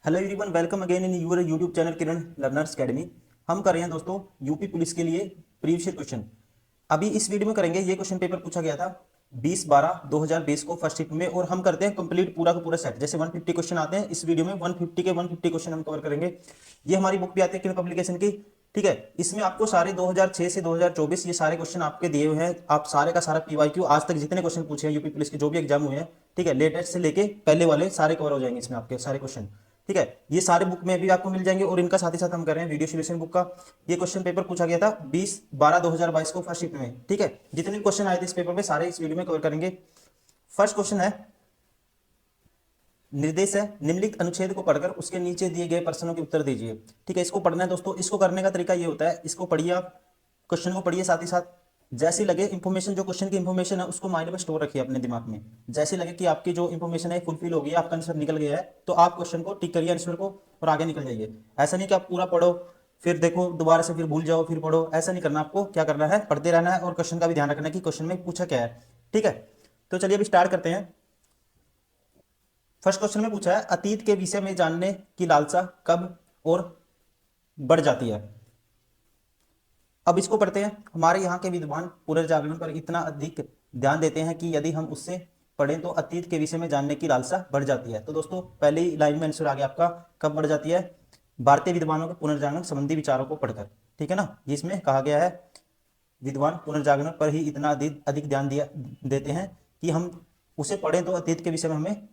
Hello everyone, welcome again in your YouTube channel Kiran learners academy. हम कर रहे हैं दोस्तों यूपी पुलिस के लिए प्रीवियस क्वेश्चन। अभी इस वीडियो में करेंगे। ये क्वेश्चन पेपर पूछा गया था 20/12/2020 को फर्स्ट शिफ्ट में, और हम करते हैं कंप्लीट पूरा का पूरा सेट। जैसे 150 क्वेश्चन आते हैं, इस वीडियो में 150 के 150 क्वेश्चन हम कवर करेंगे। ये हमारी बुक भी आती है किरण पब्लिकेशन की, ठीक है। इसमें आपको सारे 2006 से 2024 ये सारे क्वेश्चन आपके दिए हुए हैं। आप सारे का सारा पीवाईक्यू आज तक जितने क्वेश्चन पूछे हैं यूपी पुलिस के जो भी एग्जाम हुए हैं, ठीक है, लेटेस्ट से लेके पहले वाले सारे कवर हो जाएंगे इसमें आपके सारे क्वेश्चन, ठीक है। ये सारे बुक में भी आपको मिल जाएंगे, और इनका साथ ही साथ हम कर रहे हैं वीडियो सोल्यूशन बुक का। ये क्वेश्चन पेपर पूछा गया था 20/12/2022 को फर्स्ट शिफ्ट में, ठीक है। जितने क्वेश्चन आए थे इस पेपर में सारे इस वीडियो में कवर करेंगे। फर्स्ट क्वेश्चन है, निर्देश है निम्नलिखित अनुच्छेद को पढ़कर उसके नीचे दिए गए प्रश्नों के उत्तर दीजिए, ठीक है। इसको पढ़ना है दोस्तों। इसको करने का तरीका ये होता है, इसको पढ़िए आप, क्वेश्चन को पढ़िए, साथ ही साथ जैसे लगे इंफॉर्मेशन, जो क्वेश्चन की इंफॉर्मेशन है उसको माइंड में स्टोर रखिए अपने दिमाग में। जैसे लगे कि आपकी जो इंफॉर्मेशन है फुलफिल हो गई है, आपका आंसर निकल गया है, तो आप क्वेश्चन को टिक करिए आंसर को और आगे निकल जाइए। ऐसा नहीं कि आप पूरा पढ़ो फिर देखो दोबारा से फिर भूल जाओ फिर पढ़ो, ऐसा नहीं करना। आपको क्या करना है, पढ़ते रहना है और क्वेश्चन का भी ध्यान रखना है कि क्वेश्चन में पूछा क्या है, ठीक है। तो चलिए अभी स्टार्ट करते हैं। फर्स्ट क्वेश्चन में पूछा है, अतीत के विषय में जानने की लालसा कब और बढ़ जाती है। अब इसको पढ़ते हैं। हमारे यहाँ के विद्वान पुनर्जागरण पर इतना अधिक ध्यान देते हैं कि यदि हम उससे पढ़ें तो अतीत के विषय में जानने की लालसा बढ़ जाती है। तो दोस्तों पहली लाइन में आंसर आ गया आपका, कब बढ़ जाती है, भारतीय विद्वानों के पुनर्जागरण संबंधी विचारों को पढ़कर, ठीक है ना। इसमें कहा गया है विद्वान पुनर्जागरण पर ही इतना अधिक अधिक ध्यान दिया देते हैं कि हम उसे पढ़ें तो अतीत के विषय में हमें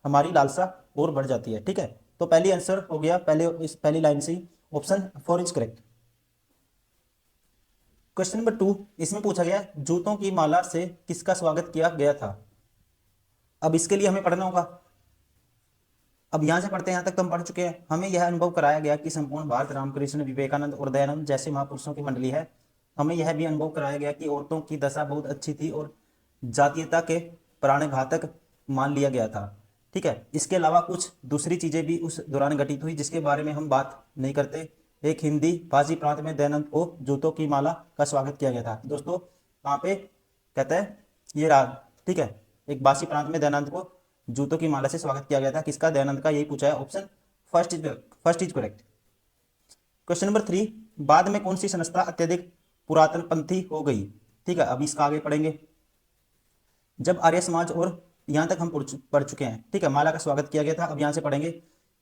हमारी लालसा और बढ़ जाती है, ठीक है। तो पहली आंसर हो गया पहले, इस पहली लाइन से ही option 4 is correct. Question number 2, इसमें पूछा गया जूतों की माला से किसका स्वागत किया गया था। अब इसके लिए हमें पढ़ना होगा। अब यहां से पढ़ते हैं, यहां तक तो हम पढ़ चुके हैं। हमें यह अनुभव कराया गया कि संपूर्ण भारत रामकृष्ण विवेकानंद और दयानंद जैसे महापुरुषों की मंडली है। हमें यह भी अनुभव कराया गया कि औरतों की दशा बहुत अच्छी थी और जातीयता के प्राणघातक मान लिया गया था, ठीक है। इसके अलावा कुछ दूसरी चीजें भी उस दौरान घटित हुई जिसके बारे में हम बात नहीं करते। एक हिंदी भाषी प्रांत में दयानंद को जूतों की माला का स्वागत किया गया था। दोस्तों कहाँ पे कहता है, ये राग, ठीक है। एक बासी प्रांत में दयानंद को जूतों की माला से स्वागत किया गया था। किसका, दयानंद का। यही पूछा है, option first is correct. Question number 3, बाद में कौन सी संस्था अत्यधिक पुरातनपंथी हो गई, ठीक है। अब इसका आगे पढ़ेंगे। जब आर्य समाज, और यहां तक हम पढ़ चुके हैं, ठीक है, माला का स्वागत किया गया था। अब यहां से पढ़ेंगे,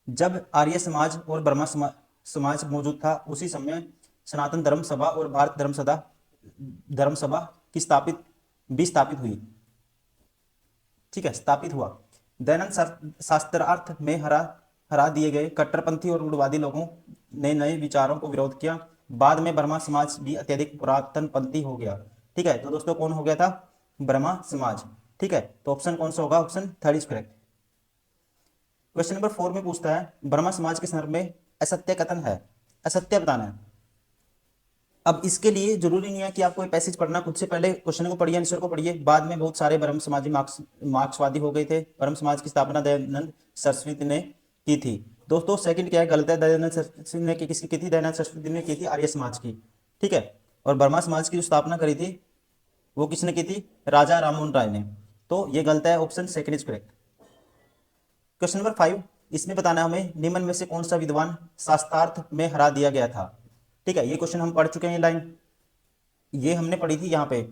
जब आर्य समाज और ब्रह्मा समाज मौजूद था उसी समय सनातन धर्म सभा और भारत धर्म सभा की स्थापित हुई, ठीक है, स्थापित हुआ। दयानंद शास्त्रार्थ में हरा हरा दिए गए कट्टरपंथी और रूढ़वादी लोगों ने नए विचारों को विरोध किया। बाद में ब्रह्मा समाज भी अत्यधिक पुरातनपंथी हो गया, ठीक है। तो दोस्तों कौन हो गया था, ब्रह्मा समाज, ठीक है। तो ऑप्शन कौन सा होगा, option 3 is correct. Question number 4 में पूछता है, ब्रह्मा समाज के संदर्भ में असत्य कथन है, असत्य बताना है। अब इसके लिए जरूरी नहीं है कि आपको पैसेज पढ़ना खुद से, पहले क्वेश्चन को पढ़िए, आंसर को पढ़िए। बाद में बहुत सारे ब्रह्म समाजी मार्क्सवादी हो गए थे। ब्रह्म समाज की स्थापना दयानंद सरस्वती ने की थी। दोस्तों सेकंड क्या है, गलत है। दयानंद सरस्वती ने किसकी की थी, दयानंद सरस्वती ने की थी आर्य समाज की, ठीक है। और ब्रह्मा समाज की जो स्थापना करी थी वो किसने की थी, राजा राममोहन राय ने। तो ये गलत है, option second is correct. Question number 5, इसमें बताना है हमें निम्न में से कौन सा विद्वान शास्त्रार्थ में हरा दिया गया था, ठीक है। ये क्वेश्चन हम पढ़ चुके हैं। ये लाइन ये हमने पढ़ी थी यहाँ पे,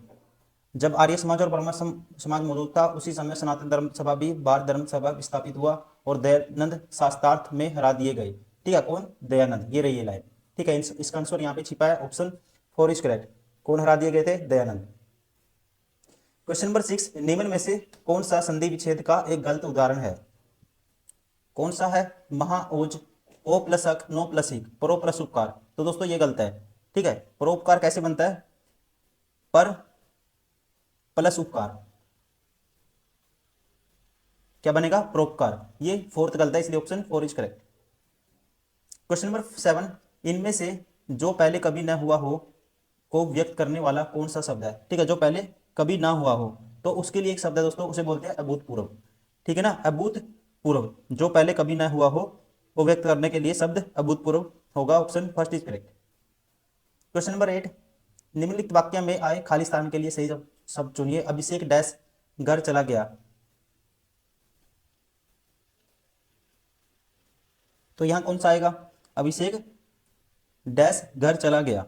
जब आर्य समाज और ब्रह्म समाज मौजूद था उसी समय सनातन धर्म सभा भी भारत धर्म सभा स्थापित हुआ और दयानंद शास्त्रार्थ में हरा दिए गए, ठीक है। कौन, दयानंद। ये रही ये लाइन, ठीक है। इसका आंसर यहाँ पे छिपा है, ऑप्शन 4 इज करेक्ट। कौन हरा दिए गए थे, दयानंद। क्वेश्चन नंबर 6, निम्न में से कौन सा संधि विच्छेद का एक गलत उदाहरण है। कौन सा है, महाओज, ओ प्लस अक, नो प्लस इक, परो प्लस उपकार। तो दोस्तों ये गलत है, ठीक है। परोपकार कैसे बनता है, पर प्लस उपकार, क्या बनेगा, परोपकार। ये फोर्थ गलत है, इसलिए option 4 is correct. Question number 7, इनमें से जो पहले कभी न हुआ हो को व्यक्त करने वाला कौन सा शब्द है, ठीक है। जो पहले कभी ना हुआ हो तो उसके लिए एक शब्द है दोस्तों, उसे बोलते हैं अभूतपूर्व, ठीक है ना। अभूतपूर्व, जो पहले कभी ना हुआ हो वो व्यक्त करने के लिए शब्द अभूतपूर्व होगा, option first is correct. Question number 8, निम्नलिखित वाक्य में आए खाली स्थान के लिए सही शब्द चुनिए। अभिषेक डैश घर चला गया। तो यहाँ कौन सा आएगा, अभिषेक डैश घर चला गया।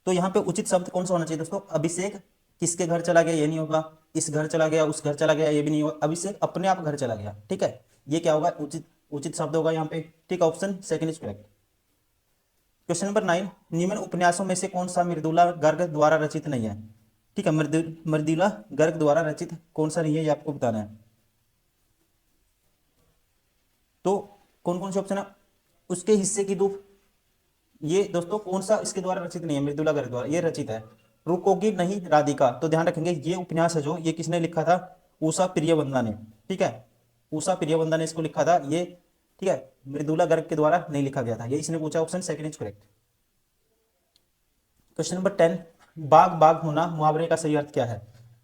तो यहाँ पे उचित शब्द कौन सा होना चाहिए दोस्तों, अभिषेक किसके घर चला गया, ये नहीं होगा, इस घर चला गया, उस घर चला गया, ये भी नहीं होगा, अभिषेक अपने आप घर चला गया। ठीक है, ये क्या होगा, उचित उचित शब्द होगा यहाँ पे। ठीक है, option second is correct. Question number 9, निम्न उपन्यासों में से कौन सा मृदुला गर्ग द्वारा रचित नहीं है। ठीक है, मृदुला गर्ग द्वारा रचित कौन सा नहीं है, ये आपको बताना है। तो कौन कौन से ऑप्शन है, उसके हिस्से की धूप, ये दोस्तों कौन सा इसके द्वारा रचित नहीं है, मृदुला गर्ग द्वारा ये रचित है। रुकोगी नहीं राधिका, तो ध्यान रखेंगे ये उपन्यास है जो, ये किसने लिखा था, उषा प्रियवंदा ने। ठीक है, उषा प्रियवंदा ने इसको लिखा था ये। ठीक है, मृदुला गर्ग के द्वारा नहीं लिखा गया था, ये इसने पूछा, option second is correct. Question number 10, बाग बाग होना मुहावरे का सही अर्थ क्या है।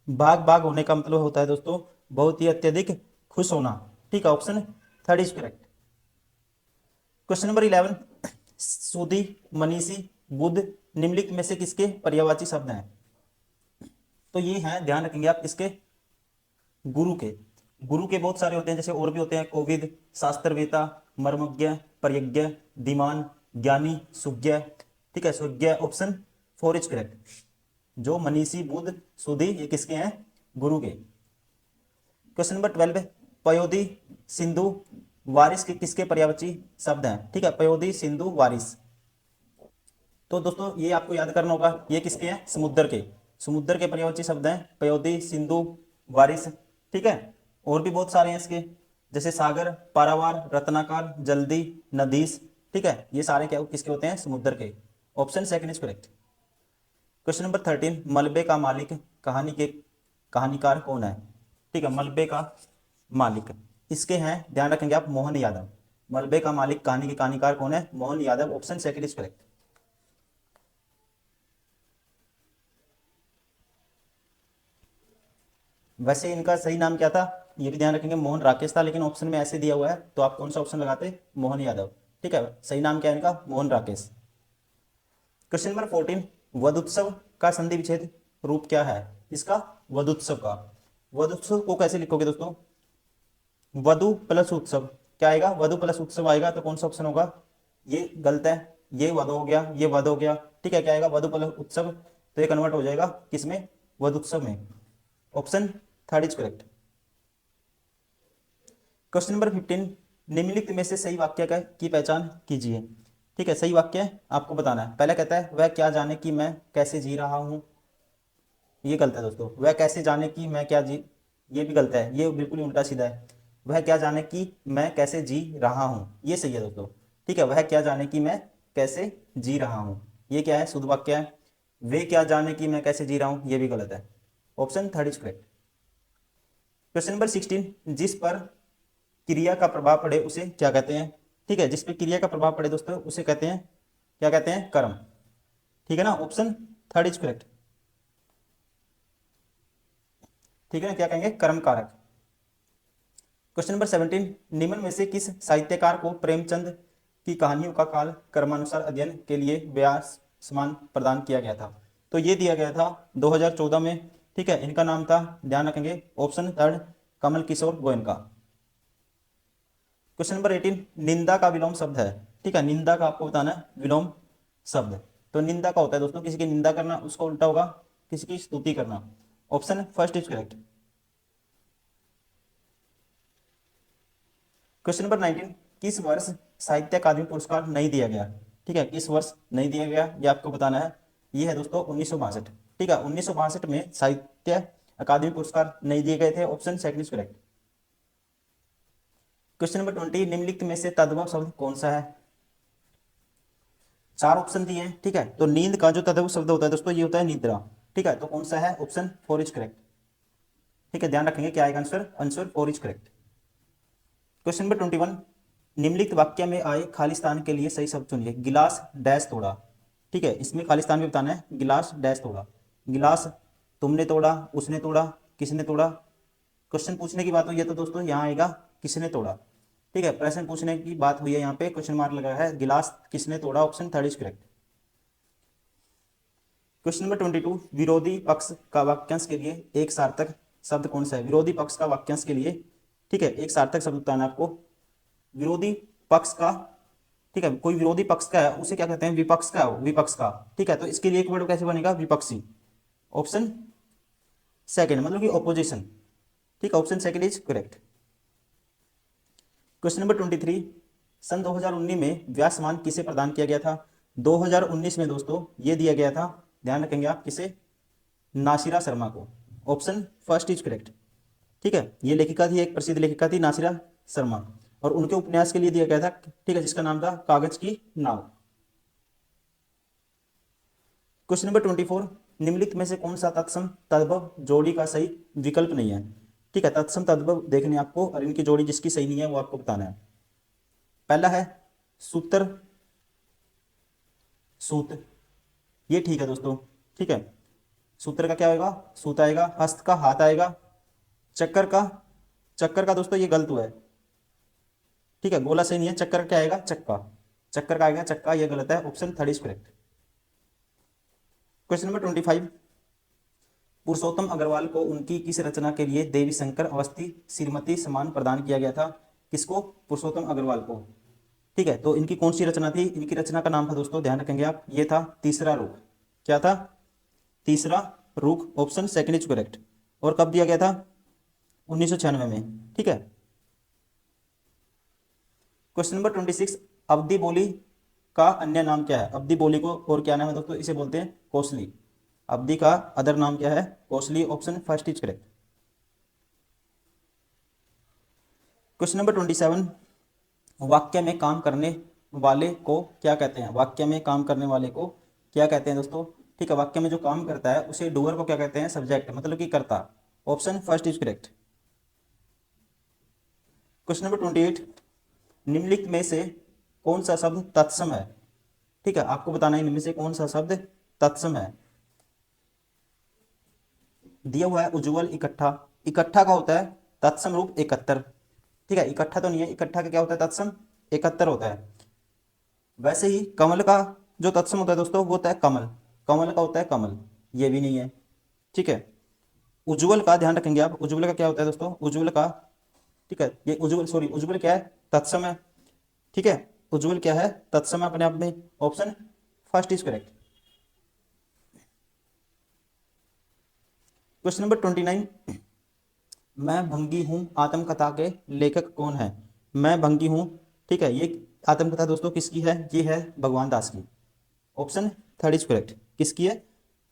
बाग बाग होने का मतलब होता है दोस्तों बहुत ही अत्यधिक खुश होना। ठीक है, option third is correct. Question number 11, सुधी, मनीषी, बुद्ध निम्नलिखित में से किसके पर्यायवाची शब्द हैं। तो ये हैं, ध्यान रखेंगे आप, इसके गुरु के। गुरु के बहुत सारे होते हैं, जैसे और भी होते हैं, कोविद, शास्त्रवेता, मर्मज्ञ, परयज्ञ, धीमान, ज्ञानी, सुज्ञ। ठीक है, सुज्ञ ऑप्शन फोर इज करेक्ट। जो मनीषी, बुद्ध, सुधी, ये किसके हैं, गुरु के। क्वेश्चन नंबर 12, पयोधी, सिंधु, वारिस के किसके पर्यायवाची शब्द हैं। ठीक है, पयोधी, सिंधु, वारिस। तो दोस्तों ये आपको याद करना होगा, ये किसके हैं, समुद्र के। समुद्र के पर्यायवाची शब्द हैं पयोधी, सिंधु, वारिस। ठीक है, और भी बहुत सारे हैं इसके, जैसे सागर, पारावार, रत्नाकर, जल्दी, नदीस। ठीक है, ये सारे क्या किसके होते हैं, समुद्र के। Option second is correct. Question number 13, मलबे का मालिक कहानी के कहानीकार कौन है। ठीक है, मलबे का मालिक इसके हैं, ध्यान रखेंगे आप, मोहन यादव। मलबे का मालिक कहानी के कहानीकार कौन है, Mohan Yadav. Option second is correct. वैसे इनका सही नाम क्या था, ये भी ध्यान रखेंगे, मोहन राकेश था, लेकिन ऑप्शन में ऐसे दिया हुआ है, तो आप कौन सा ऑप्शन लगाते, मोहन यादव। ठीक है, सही नाम क्या है इनका, मोहन राकेश। क्वेश्चन नंबर 14, वधोत्सव का संधि विच्छेद रूप क्या है इसका, वधोत्सव का। वधोत्सव को कैसे लिखोगे दोस्तों, वधु प्लस उत्सव, क्या आएगा, वधु प्लस उत्सव आएगा, तो कौन सा ऑप्शन होगा, ये गलत है, ये वध हो गया, ये वध हो गया। ठीक है, क्या आएगा, वधु प्लस उत्सव, तो ये कन्वर्ट हो जाएगा किसमें, वधोत्सव में। Option third is correct. Question number 15, निम्नलिखित में से सही वाक्य का की पहचान कीजिए। ठीक है, सही वाक्य आपको बताना है। पहला कहता है वह क्या जाने कि मैं कैसे जी रहा हूं, ये गलत है दोस्तों। वह कैसे जाने कि मैं क्या जी, ये भी गलत है, ये बिल्कुल ही उल्टा सीधा है। वह क्या जाने कि मैं कैसे जी रहा हूं, ये सही है दोस्तों। ठीक है, वह क्या जाने कि मैं कैसे जी रहा हूं, ये क्या है, शुद्ध वाक्य है। वे क्या जाने कि मैं कैसे जी रहा हूं, ये भी गलत है। Option third is correct. Question number 16, जिस पर क्रिया का प्रभाव पड़े उसे क्या कहते हैं। ठीक है, जिस पर क्रिया का प्रभाव पड़े दोस्तों उसे कहते हैं, क्या कहते हैं, कर्म। ठीक है ना, ऑप्शन थर्ड इज करेक्ट। ठीक है ना, क्या कहेंगे, कर्म कारक। क्वेश्चन नंबर 17, निम्न में से किस साहित्यकार को प्रेमचंद की कहानियों का काल क्रमानुसार अध्ययन के लिए व्यास सम्मान प्रदान किया गया था। तो ये दिया गया था 2014 में। ठीक है, इनका नाम था, ध्यान रखेंगे, option third, Kamal Kishore Goenka. Question number 18, निंदा का विलोम शब्द है। ठीक है, निंदा का आपको बताना है विलोम शब्द। तो निंदा का होता है दोस्तों किसी की निंदा करना, उसका उल्टा होगा किसी की स्तुति करना। Option first is correct. Question number 19, किस वर्ष साहित्य अकादमी पुरस्कार नहीं दिया गया। ठीक है, किस वर्ष नहीं दिया गया, ये आपको बताना है। ये है दोस्तों 1962। ठीक है, 1962 में साहित्य अकादमी पुरस्कार नहीं दिए गए थे। Option second is correct. Question number 20, निम्नलिखित में से तद्भव शब्द कौन सा है। चार ऑप्शन दिए हैं। ठीक है, तो नींद का जो तद्भव शब्द होता है दोस्तों ये होता है निद्रा। ठीक है, तो कौन सा है, ऑप्शन फोर इज करेक्ट। ठीक है, ध्यान रखेंगे क्या आएगा answer, answer four is correct. Question number 21, निम्नलिखित वाक्य में आए खालिस्तान के लिए सही शब्द चुनिए। गिलास डैश तोड़ा। ठीक है, इसमें खालिस्तान भी बताना है, गिलास डैश तोड़ा। गिलास तुमने तोड़ा, उसने तोड़ा, किसने तोड़ा। क्वेश्चन पूछने की बात हुई है तो दोस्तों यहाँ आएगा किसने तोड़ा। ठीक है, प्रश्न पूछने की बात हुई है, यहाँ पे क्वेश्चन मार्क लगा है, गिलास किसने तोड़ा, option third is correct. Question number 22, विरोधी पक्ष का वाक्यांश के लिए एक सार्थक शब्द कौन सा है। विरोधी पक्ष का वाक्यांश के लिए, ठीक है, एक सार्थक शब्द बताना है आपको। विरोधी पक्ष का, ठीक है, कोई विरोधी पक्ष का है उसे क्या कहते हैं, विपक्ष का है, विपक्ष का, ठीक है। तो इसके लिए एक वर्ड कैसे बनेगा, विपक्षी। ऑप्शन सेकंड मतलब कि ऑपोजिशन, ठीक है, option second is correct. Question number 23, सन 2019 में व्यास सम्मान किसे प्रदान किया गया था। 2019 में दोस्तों ये दिया गया था, ध्यान रखेंगे आप, किसे, नासिरा शर्मा को। ऑप्शन फर्स्ट इज करेक्ट, ठीक है। ये लेखिका थी, एक प्रसिद्ध लेखिका थी नासिरा शर्मा, और उनके उपन्यास के लिए दिया गया था, ठीक है, जिसका नाम था कागज की नाव। क्वेश्चन नंबर 24, निम्नलिखित में से कौन सा तत्सम तद्भव जोड़ी का सही विकल्प नहीं है, ठीक है। तत्सम तद्भव देखने आपको, और इनकी जोड़ी जिसकी सही नहीं है वो आपको बताना है। पहला है सूत्र सूत, ये ठीक है दोस्तों, ठीक है। सूत्र का क्या आएगा, सूत आएगा। हस्त का हाथ आएगा। चक्कर का, चक्कर का दोस्तों ये गलत हुआ है, ठीक है, गोला सही नहीं है। चक्कर का क्या आएगा, चक्का, चक्कर का आएगा चक्का, ये गलत है। Option third is correct. Question number 25, पुरुषोत्तम अग्रवाल को उनकी किस रचना के लिए देवी शंकर अवस्थी श्रीमती सम्मान प्रदान किया गया था। किसको, पुरुषोत्तम अग्रवाल को, ठीक है। तो इनकी कौन सी रचना थी, इनकी रचना का नाम था दोस्तों, ध्यान रखेंगे आप, ये था तीसरा रुख। क्या था, तीसरा रुख। Option second is correct. और कब दिया गया था, 1996 में, ठीक है। क्वेश्चन नंबर 26, अवधि बोली का अन्य नाम क्या है। अवधि बोली को और क्या नाम है दोस्तों, इसे बोलते हैं कोसली। अवधि का अदर नाम क्या है, Kosli. Option first is correct. Question number 27, वाक्य में काम करने वाले को क्या कहते हैं। वाक्य में काम करने वाले को क्या कहते हैं दोस्तों, ठीक है। वाक्य में जो काम करता है उसे डूअर को क्या कहते हैं, सब्जेक्ट, मतलब कि कर्ता। Option first is correct. Question number 28, निम्नलिखित में से कौन सा शब्द तत्सम है, ठीक है। आपको बताना है इनमें से कौन सा शब्द तत्सम है। दिया हुआ है उज्ज्वल, इकट्ठा। इकट्ठा का होता है तत्सम रूप 71, ठीक है। इकट्ठा तो नहीं है, इकट्ठा का क्या होता है, तत्सम 71 होता है। वैसे ही कमल का जो तत्सम होता है दोस्तों वो होता है कमल, कमल का होता है कमल, ये भी नहीं है, ठीक है। उज्ज्वल का ध्यान रखेंगे आप, उज्ज्वल का क्या होता है दोस्तों, उज्ज्वल का, ठीक है, ये उज्ज्वल, सॉरी, उज्ज्वल क्या है, तत्सम है, ठीक है। उज्ज्वल क्या है, तत्सम है अपने आप में। Option first is correct. Question number 29, मैं भंगी हूं आत्मकथा के लेखक कौन है। मैं भंगी हूं, ठीक है, ये आत्मकथा दोस्तों किसकी है, ये है भगवान दास की। Option third is correct. किसकी है,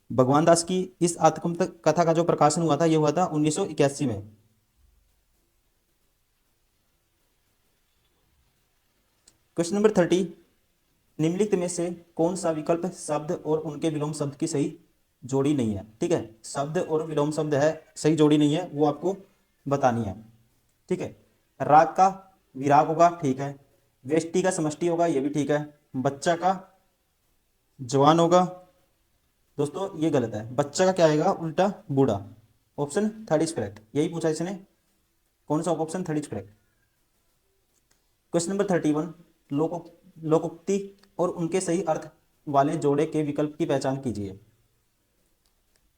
भगवान दास की। इस आत्मकथा का जो प्रकाशन हुआ था ये हुआ था 1981 में। क्वेश्चन नंबर 30, निम्नलिखित में से कौन सा विकल्प शब्द और उनके विलोम शब्द की सही जोड़ी नहीं है, ठीक है। शब्द और विलोम शब्द है, सही जोड़ी नहीं है, वो आपको बतानी है, ठीक है। राग का विराग होगा, ठीक है। व्यष्टि का समष्टि होगा, ये भी ठीक है। बच्चा का जवान होगा, दोस्तों ये गलत है। बच्चा का क्या आएगा, उल्टा बूढ़ा। ऑप्शन थर्ड इज करेक्ट, यही पूछा इसने, कौन सा, option third is correct. Question number 31, लोकोक्ति और उनके सही अर्थ वाले जोड़े के विकल्प की पहचान कीजिए।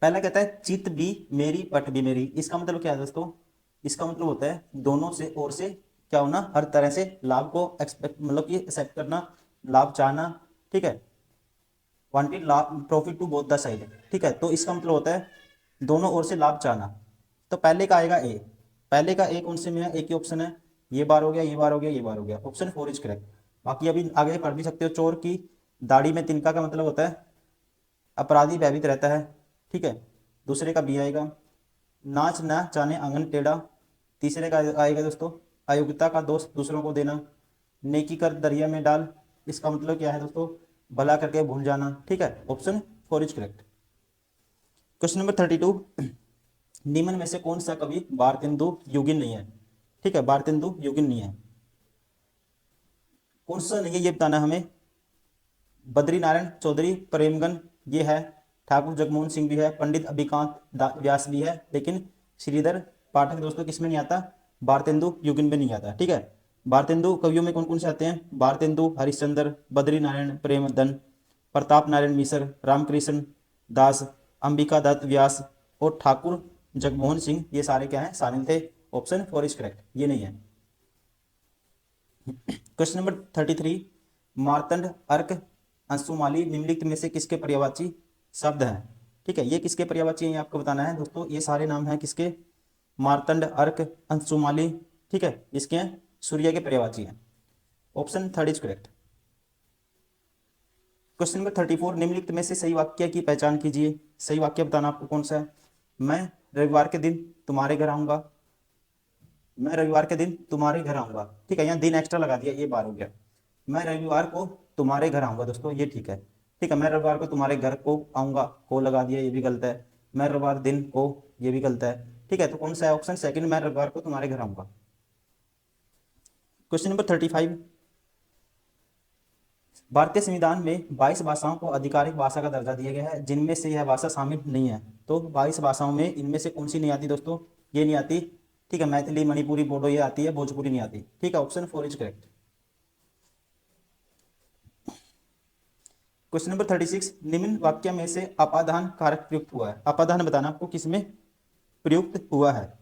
पहला कहता है चित भी मेरी पट भी मेरी। इसका मतलब क्या है दोस्तों, इसका मतलब होता है दोनों से ओर से क्या होना, हर तरह से लाभ को एक्सपेक्ट, मतलब कि एक्सेप्ट करना, लाभ चाहना, ठीक है। वांटेड लाभ, profit to both the side, ठीक है। तो इसका मतलब होता है दोनों ओर से लाभ चाहना। तो पहले का आएगा ए, पहले का ए कौन से में है, एक ही ऑप्शन है, ये बार हो गया, ये बार हो गया, ये बार हो गया। Option four is correct. बाकी अभी आगे पढ़ भी सकते हो, चोर की दाढ़ी में तिनका का मतलब होता है अपराधी भयभीत रहता है, ठीक है। दूसरे का बी आएगा, नाच ना जाने आंगन टेढ़ा। तीसरे का आएगा दोस्तों, अयोग्यता का दोष दूसरों को देना। नेकी कर दरिया में डाल, इसका मतलब क्या है दोस्तों, भला करके भूल जाना, ठीक है। Option four is correct. Question number 32, निम्न में से कौन सा कवि भारतेंदु युगिन नहीं है, ठीक है। भारतेंदु युगिन नहीं है, कौन सा नहीं है ये बताना हमें। बद्री नारायण चौधरी प्रेमगन ये है, ठाकुर जगमोहन सिंह भी है, पंडित अभिकांत व्यास भी है, लेकिन श्रीधर पाठक दोस्तों किसमें नहीं आता, भारतेंदु युगिन में नहीं आता, ठीक है। भारतेंदु कवियों में कौन कौन से आते हैं, भारतेंदु हरिश्चंद्र, बद्री नारायण प्रेमदन, प्रताप नारायण मिश्र, रामकृष्ण दास, अंबिका दत्त व्यास और ठाकुर जगमोहन सिंह, ये सारे क्या हैं, शामिल थे। ऑप्शन फोर इज करेक्ट, ये नहीं है। क्वेश्चन नंबर 33, मार्तंड, अर्क, अंशुमाली निम्नलिखित में से किसके पर्यायवाची शब्द हैं? ठीक है, ये किसके पर्यायवाची हैं ये आपको बताना है दोस्तों। ये सारे नाम हैं किसके? मार्तंड, अर्क, अंशुमाली, ठीक है, इसके हैं सूर्य के पर्यायवाची हैं। Option third is correct. Question number 34, निम्नलिखित में से सही वाक्य की पहचान कीजिए। सही वाक्य बताना आपको कौन सा है। मैं रविवार के दिन तुम्हारे घर आऊंगा। मैं रविवार के दिन तुम्हारे घर आऊंगा, ठीक है, यहाँ दिन एक्स्ट्रा लगा दिया, ये बार हो गया। मैं रविवार को तुम्हारे घर आऊंगा दोस्तों, ये ठीक है। ठीक है, मैं रविवार को तुम्हारे घर को आऊंगा, को लगा दिया, ये भी गलत है। मैं रविवार दिन को, ये भी गलत है। ठीक है, तो कौन सा है? ऑप्शन सेकंड, मैं रविवार को तुम्हारे घर आऊंगा। क्वेश्चन नंबर 35, भारतीय संविधान में 22 भाषाओं को आधिकारिक भाषा का दर्जा दिया गया है, जिनमें से यह भाषा शामिल नहीं है। तो 22 भाषाओं में इनमें से कौन सी नहीं आती दोस्तों? ये नहीं आती। ठीक है, मैथिली, मणिपुरी, बोडो ये आती है, भोजपुरी नहीं आती। ठीक है, option four is correct. Question number 36, निम्न वाक्य में से अपादान कारक प्रयुक्त हुआ है। अपादान बताना आपको किसमें प्रयुक्त हुआ है।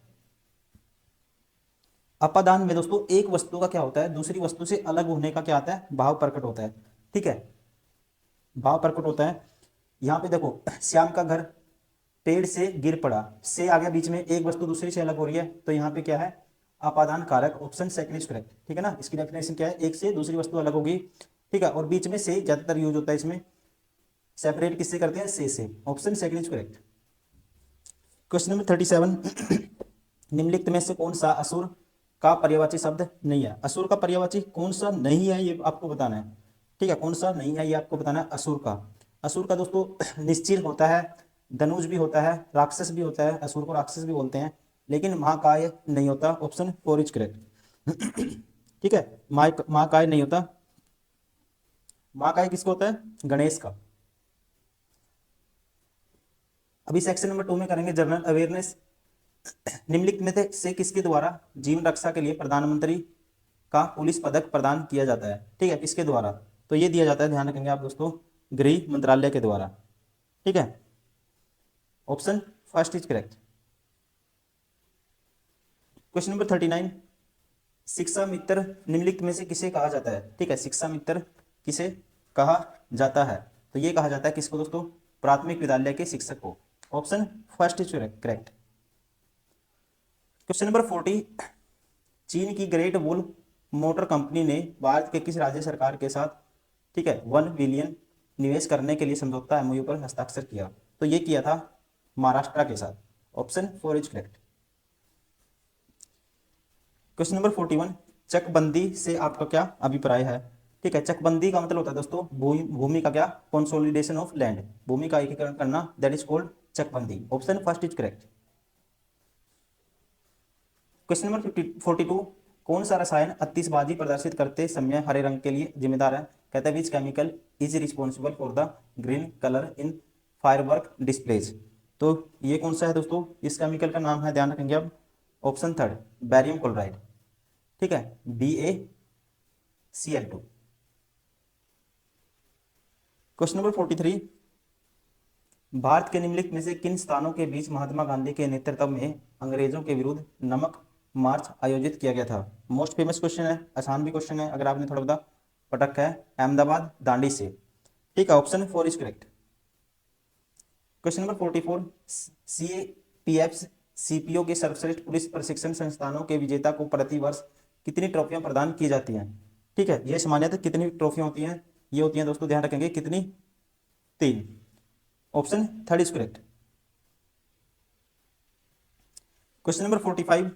अपादान में दोस्तों एक वस्तु का क्या होता है, दूसरी वस्तु से अलग होने का क्या आता है? भाव प्रकट होता है। ठीक है, भाव प्रकट होता है। यहाँ पे देखो, श्याम का घर पेड़ से गिर पड़ा, से आ गया बीच में, एक वस्तु दूसरी से अलग हो रही है, तो यहाँ पे क्या है? अपादान कारक। Option second is correct. ठीक है ना, इसकी डेफिनेशन क्या है? एक से दूसरी वस्तु अलग होगी, ठीक है, और बीच में से ज्यादातर यूज होता है इसमें। सेपरेट किससे करते हैं? से। Option second is correct. Question number 37, निम्नलिखित में से कौन सा असुर का पर्यायवाची शब्द नहीं है? असुर का पर्यायवाची कौन सा नहीं है ये आपको बताना है। ठीक है, कौन सा नहीं है ये आपको बताना है असुर का। असुर का दोस्तों निश्चिल होता है, धनुष भी होता है, राक्षस भी होता है, असुर को राक्षस भी बोलते हैं, लेकिन महाकाय नहीं होता। Option four is correct. ठीक है, महाकाय नहीं होता। महाकाय किसको होता है? गणेश का। अभी सेक्शन नंबर 2 में करेंगे जनरल अवेयरनेस। निम्नलिखित में से किसके द्वारा जीवन रक्षा के लिए प्रधानमंत्री का पुलिस पदक प्रदान किया जाता है? ठीक है, किसके द्वारा? तो ये दिया जाता है, ध्यान रखेंगे आप दोस्तों, गृह मंत्रालय के द्वारा। ठीक है, option first is correct. Question number 39, शिक्षा मित्र निम्नलिखित में से किसे कहा जाता है? ठीक है, शिक्षा मित्र किसे कहा जाता है? तो ये कहा जाता है किसको दोस्तों? प्राथमिक विद्यालय के शिक्षक को। Option first is correct. Question number 40, चीन की ग्रेट वॉल मोटर कंपनी ने भारत के किस राज्य सरकार के साथ, ठीक है, 1 बिलियन निवेश करने के लिए समझौता एमओयू पर हस्ताक्षर किया? तो ये किया था महाराष्ट्र के साथ। Option four is correct. Question number 41, चकबंदी से आपका क्या अभिप्राय है? ठीक है, चकबंदी का मतलब होता है दोस्तों भूमि का क्या? कंसोलिडेशन ऑफ लैंड, भूमि का एकीकरण करना, दैट इज कॉल्ड चकबंदी। Option first is correct. Question number 42, कौन सा रसायन आतिशबाजी प्रदर्शित करते समय हरे रंग के लिए जिम्मेदार है? कहते हैं which chemical is responsible for the green colour in firework displays? तो ये कौन सा है दोस्तों? इस केमिकल का नाम है, ध्यान रखेंगे अब, ऑप्शन थर्ड, बैरियम क्लोराइड। ठीक है, BaCl2। क्वेश्चन नंबर 43, भारत के निम्नलिखित में से किन स्थानों के बीच महात्मा गांधी के नेतृत्व में अंग्रेजों के विरुद्ध नमक मार्च आयोजित किया गया था? मोस्ट फेमस क्वेश्चन है, आसान भी क्वेश्चन है, अगर आपने थोड़ा बहुत पटक है। अहमदाबाद, दांडी से। ठीक है, option four is correct. Question number 44, CAPF CPO के सर्वश्रेष्ठ पुलिस प्रशिक्षण संस्थानों के विजेता को प्रति वर्ष कितनी ट्रॉफियां प्रदान की जाती हैं? ठीक है, ये सामान्यतः कितनी ट्रॉफियां होती हैं? ये होती हैं दोस्तों, ध्यान रखेंगे, कितनी? 3। Option third is correct. Question number 45,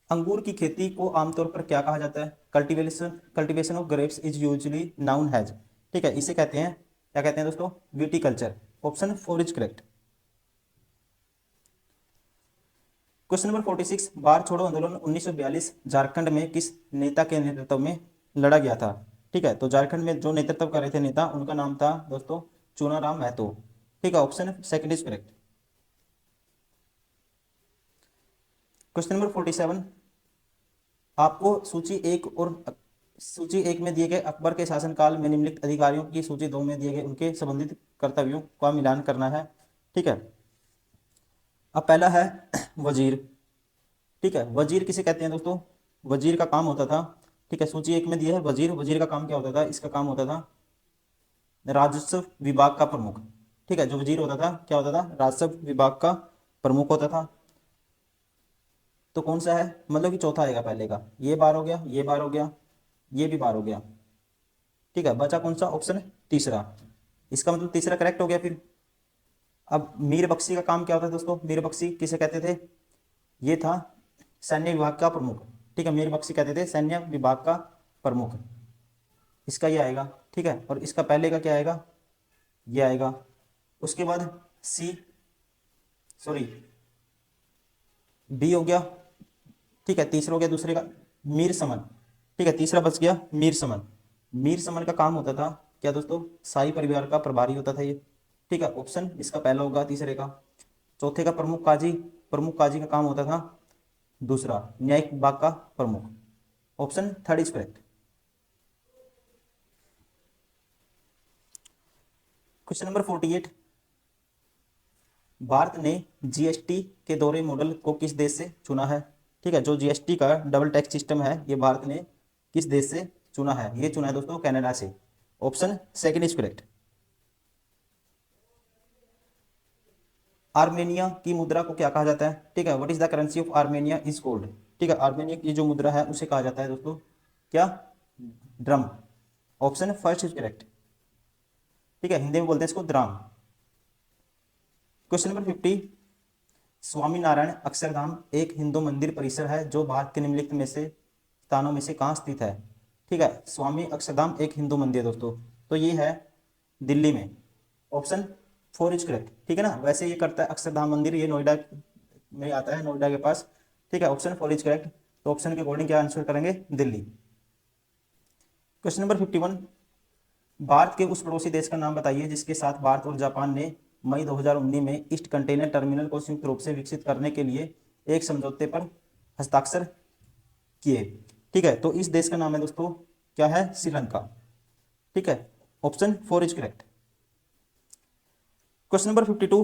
अंगूर की खेती को आमतौर पर क्या कहा जाता है? Cultivation of grapes is usually noun has. ठीक है, इसे कहते हैं, क्या कहते हैं दोस्तों? Viticulture. Option four is correct. Question number 46, Bharat छोड़ो आंदोलन 1942 झारखंड में किस नेता के नेतृत्व में लड़ा गया था? ठीक है, तो झारखंड में जो नेतृत्व कर रहे थे नेता, उनका नाम था दोस्तों चुनाराम महतो। ठीक है, option second is correct. Question number 47, आपको सूची एक में दिए गए अकबर के शासनकाल में निम्नलिखित अधिकारियों की सूची 2 में दिए गए उनके संबंधित कर्तव्यों का मिलान करना है। ठीक है, अब पहला है वजीर। ठीक है, वजीर किसे कहते हैं दोस्तों? वजीर का काम होता था ठीक है, सूची एक में दिया है वजीर, वजीर का काम क्या होता था, इसका काम होता था राजस्व विभाग का प्रमुख। ठीक है, जो वजीर होता था क्या होता था, राजस्व विभाग का प्रमुख होता था। तो कौन सा है, मतलब कि चौथा आएगा पहले का, ये बार हो गया, ये बार हो गया, ये भी बार हो गया। ठीक है, बचा कौन सा, ऑप्शन तीसरा, इसका मतलब तीसरा करेक्ट हो गया फिर। अब मीर बख्शी का काम क्या होता है दोस्तों, मीर बख्शी किसे कहते थे, ये था सैन्य विभाग का प्रमुख। ठीक है, मीर बख्शी कहते थे सैन्य विभाग का प्रमुख, इसका ये आएगा। ठीक है, और इसका पहले का क्या आएगा, ये आएगा। उसके बाद सी, सॉरी बी हो गया। ठीक है, तीसरा हो गया दूसरे का मीर समन। ठीक है, तीसरा बच गया मीर समन। मीर समन का काम होता था क्या दोस्तों, शाही परिवार का प्रभारी होता था ये। ठीक है, ऑप्शन इसका पहला होगा तीसरे का। चौथे का प्रमुख काजी, प्रमुख काजी का काम होता था दूसरा, न्यायिक विभाग का प्रमुख। Option third is correct. Question number 48, Bharat ने जीएसटी के दोहरे मॉडल को किस देश से चुना है। ठीक है, जो जीएसटी का डबल टैक्स सिस्टम है ये भारत ने किस देश से चुना है, ये चुना है दोस्तों कनाडा से। Option second is correct. Armenia की मुद्रा को क्या कहा जाता है, ठीक है, what is the currency of Armenia is called. ठीक है, आर्मेनिया की जो मुद्रा है उसे कहा जाता है दोस्तों क्या, drum. Option first is correct. ठीक है, हिंदी में बोलते हैं इसको dram. Question number 50, Swami Narayan Akshardham एक हिंदू मंदिर परिसर है जो भारत के निम्नलिखित में से स्थानों में से कहाँ स्थित है। ठीक है, स्वामी अक्षरधाम एक हिंदू मंदिर है दोस्तों, तो ये है दिल्ली में। Option four is correct. ठीक है ना, वैसे ये करता है अक्षरधाम मंदिर, ये नोएडा में आता है, नोएडा के पास। ठीक है, ऑप्शन फोर इज करेक्ट। तो ऑप्शन के अकॉर्डिंग क्या आंसर करेंगे, दिल्ली। क्वेश्चन नंबर 51, भारत के उस पड़ोसी देश का नाम बताइए जिसके साथ भारत और जापान ने मई 2019 में ईस्ट कंटेनर टर्मिनल को संयुक्त रूप से विकसित करने के लिए एक समझौते पर हस्ताक्षर किए। ठीक है, तो इस देश का नाम है दोस्तों क्या है, श्रीलंका। ठीक है, option four is correct. Question number 52,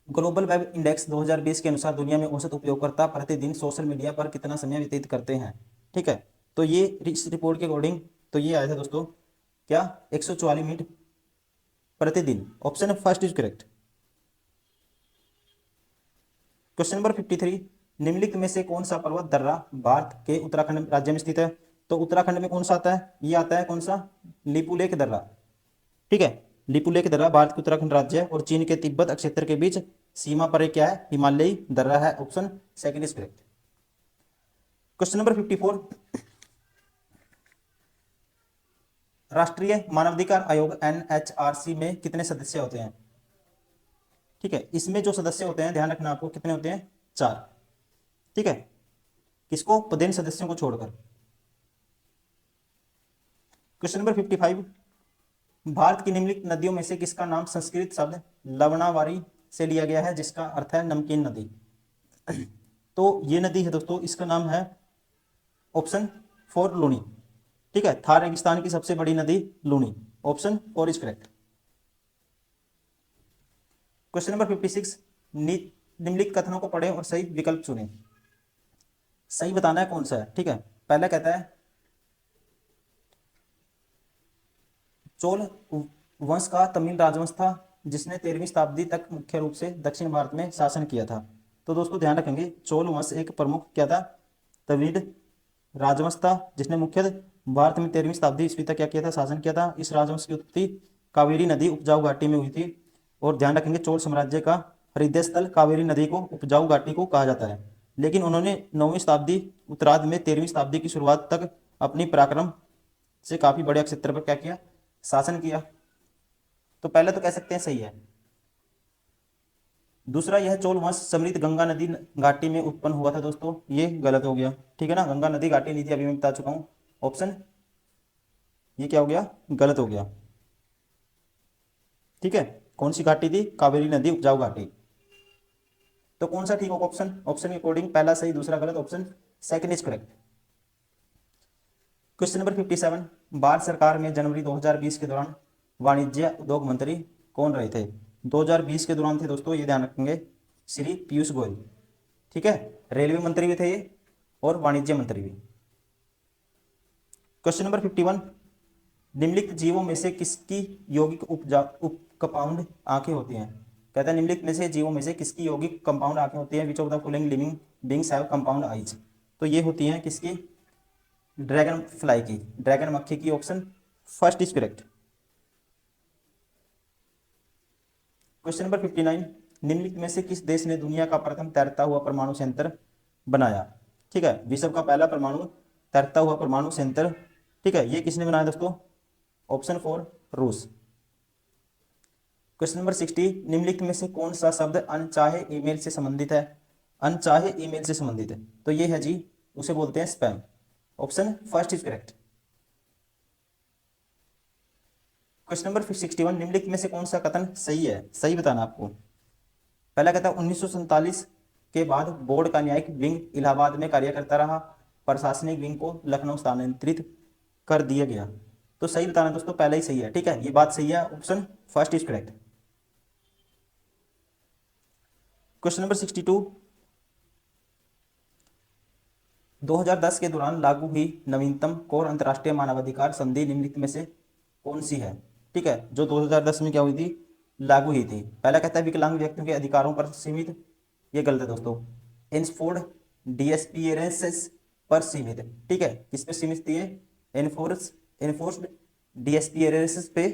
global web index 2020 के अनुसार दुनिया में औसत उपयोगकर्ता प्रतिदिन सोशल मीडिया पर कितना समय व्यतीत करते हैं। ठीक है, तो ये इस रिपोर्ट के अकॉर्डिंग तो ये आया था दोस्तों क्या, 144 मिनट प्रतिदिन। Option first is correct. Question number 53, निम्नलिखित में से कौन सा पर्वत दर्रा भारत के उत्तराखंड राज्य में स्थित है। तो उत्तराखंड में कौन सा आता है, ये आता है कौन सा, लिपुलेख दर्रा। ठीक है, लिपुलेख दर्रा भारत के उत्तराखंड राज्य और चीन के तिब्बत क्षेत्र के बीच सीमा पर एक क्या है, हिमालयी दर्रा है। Option second is correct. Question number 54, राष्ट्रीय मानवाधिकार आयोग एनएचआरसी में कितने सदस्य होते हैं। ठीक है, इसमें जो सदस्य होते हैं ध्यान रखना आपको कितने होते हैं, चार। ठीक है, किसको, पदेन सदस्यों को छोड़कर। क्वेश्चन नंबर 55, भारत की निम्नलिखित नदियों में से किसका नाम संस्कृत शब्द लवणावारी से लिया गया है जिसका अर्थ है नमकीन नदी। तो ये नदी है दोस्तों, इसका नाम है ऑप्शन फोर लूनी। ठीक है, थार रेगिस्तान की सबसे बड़ी नदी Luni. Option four is correct. Question number 56, निम्नलिखित कथनों को पढ़ें और सही विकल्प चुनें। सही बताना है कौन सा है। ठीक है, पहला कहता है चोल वंश का तमिल राजवंश था जिसने 13वीं शताब्दी तक मुख्य रूप से दक्षिण भारत में शासन किया था। तो दोस्तों ध्यान रखेंगे, चोल वंश एक प्रमुख क्या था, तमिल राजवंश था जिसने मुख्य भारत में 13वीं शताब्दी ईस्वी तक क्या किया था, शासन किया था। इस राजवंश की उत्पत्ति कावेरी नदी उपजाऊ घाटी में हुई थी। और ध्यान रखेंगे, चोल साम्राज्य का हृदय स्थल कावेरी नदी को उपजाऊ घाटी को कहा जाता है। लेकिन उन्होंने 9वीं शताब्दी उत्तरार्ध में 13वीं शताब्दी की शुरुआत तक अपनी पराक्रम से काफी बड़े क्षेत्र पर क्या किया, शासन किया। तो पहले तो कह सकते हैं सही है। दूसरा, यह चोल वंश समृद्ध गंगा नदी घाटी में उत्पन्न हुआ था दोस्तों, ये गलत हो गया। ठीक है ना, गंगा नदी घाटी नहीं थी, अभी मैं बता चुका हूं। ऑप्शन ये क्या हो गया, गलत हो गया। ठीक है, कौन सी घाटी थी, कावेरी नदी उपजाऊ घाटी। तो कौन सा ठीक होगा ऑप्शन, ऑप्शन के अकॉर्डिंग पहला सही दूसरा गलत। Option second is correct. Question number 57, Bharat सरकार में जनवरी 2020 के दौरान वाणिज्य उद्योग मंत्री कौन रहे थे। 2020 के दौरान थे दोस्तों, ये ध्यान रखेंगे, श्री पीयूष गोयल। ठीक है, रेलवे मंत्री भी थे ये और वाणिज्य मंत्री भी। क्वेश्चन नंबर 51, निम्नलिखित जीवों में से किसकी यौगिक उप कंपाउंड आंखें होती हैं। कहता है निम्नलिखित में से जीवों में से किसकी यौगिक कंपाउंड आंखें होती हैं, विच of the following living beings have compound eyes. तो ये होती हैं किसकी, ड्रैगन फ्लाई की, ड्रैगन मक्खी की। Option first is correct. Question number 59, निम्नलिखित में से किस देश ने दुनिया का प्रथम तैरता हुआ परमाणु संयंत्र बनाया। ठीक है, विश्व का पहला परमाणु तैरता हुआ परमाणु संयंत्र, ठीक है, ये किसने बनाया दोस्तों। ऑप्शन 4 रूस। क्वेश्चन नंबर 60, निम्नलिखित में से कौन सा शब्द अनचाहे ईमेल से संबंधित है। अनचाहे ईमेल से संबंधित है तो ये है जी, उसे बोलते हैं spam. Option first is correct. Question number 61, निम्नलिखित में से कौन सा कथन सही है, सही बताना आपको। पहला कहता है 1947 के बाद बोर्ड का न्यायिक विंग इलाहाबाद में कार्य करता रहा, प्रशासनिक विंग को लखनऊ स्थानांतरित कर दिया गया। तो सही बताना दोस्तों, पहले ही सही है। ठीक है, ये बात सही है, option first is correct. Question number 62, 2010 के दौरान लागू हुई नवीनतम कोर अंतर्राष्ट्रीय मानवाधिकार संधि निम्नलिखित में से कौन सी है। ठीक है, जो 2010 में क्या हुई थी, लागू हुई थी। पहला कहता है विकलांग व्यक्तियों के अधिकारों पर सीमित, ये गलत है दोस्तों। एनफोर्ड डिएसपीरेंसेस पर सीमित, ठीक है, किस पे सीमित थी, एनफोर्स्ड डिएसपीरेंसेस पे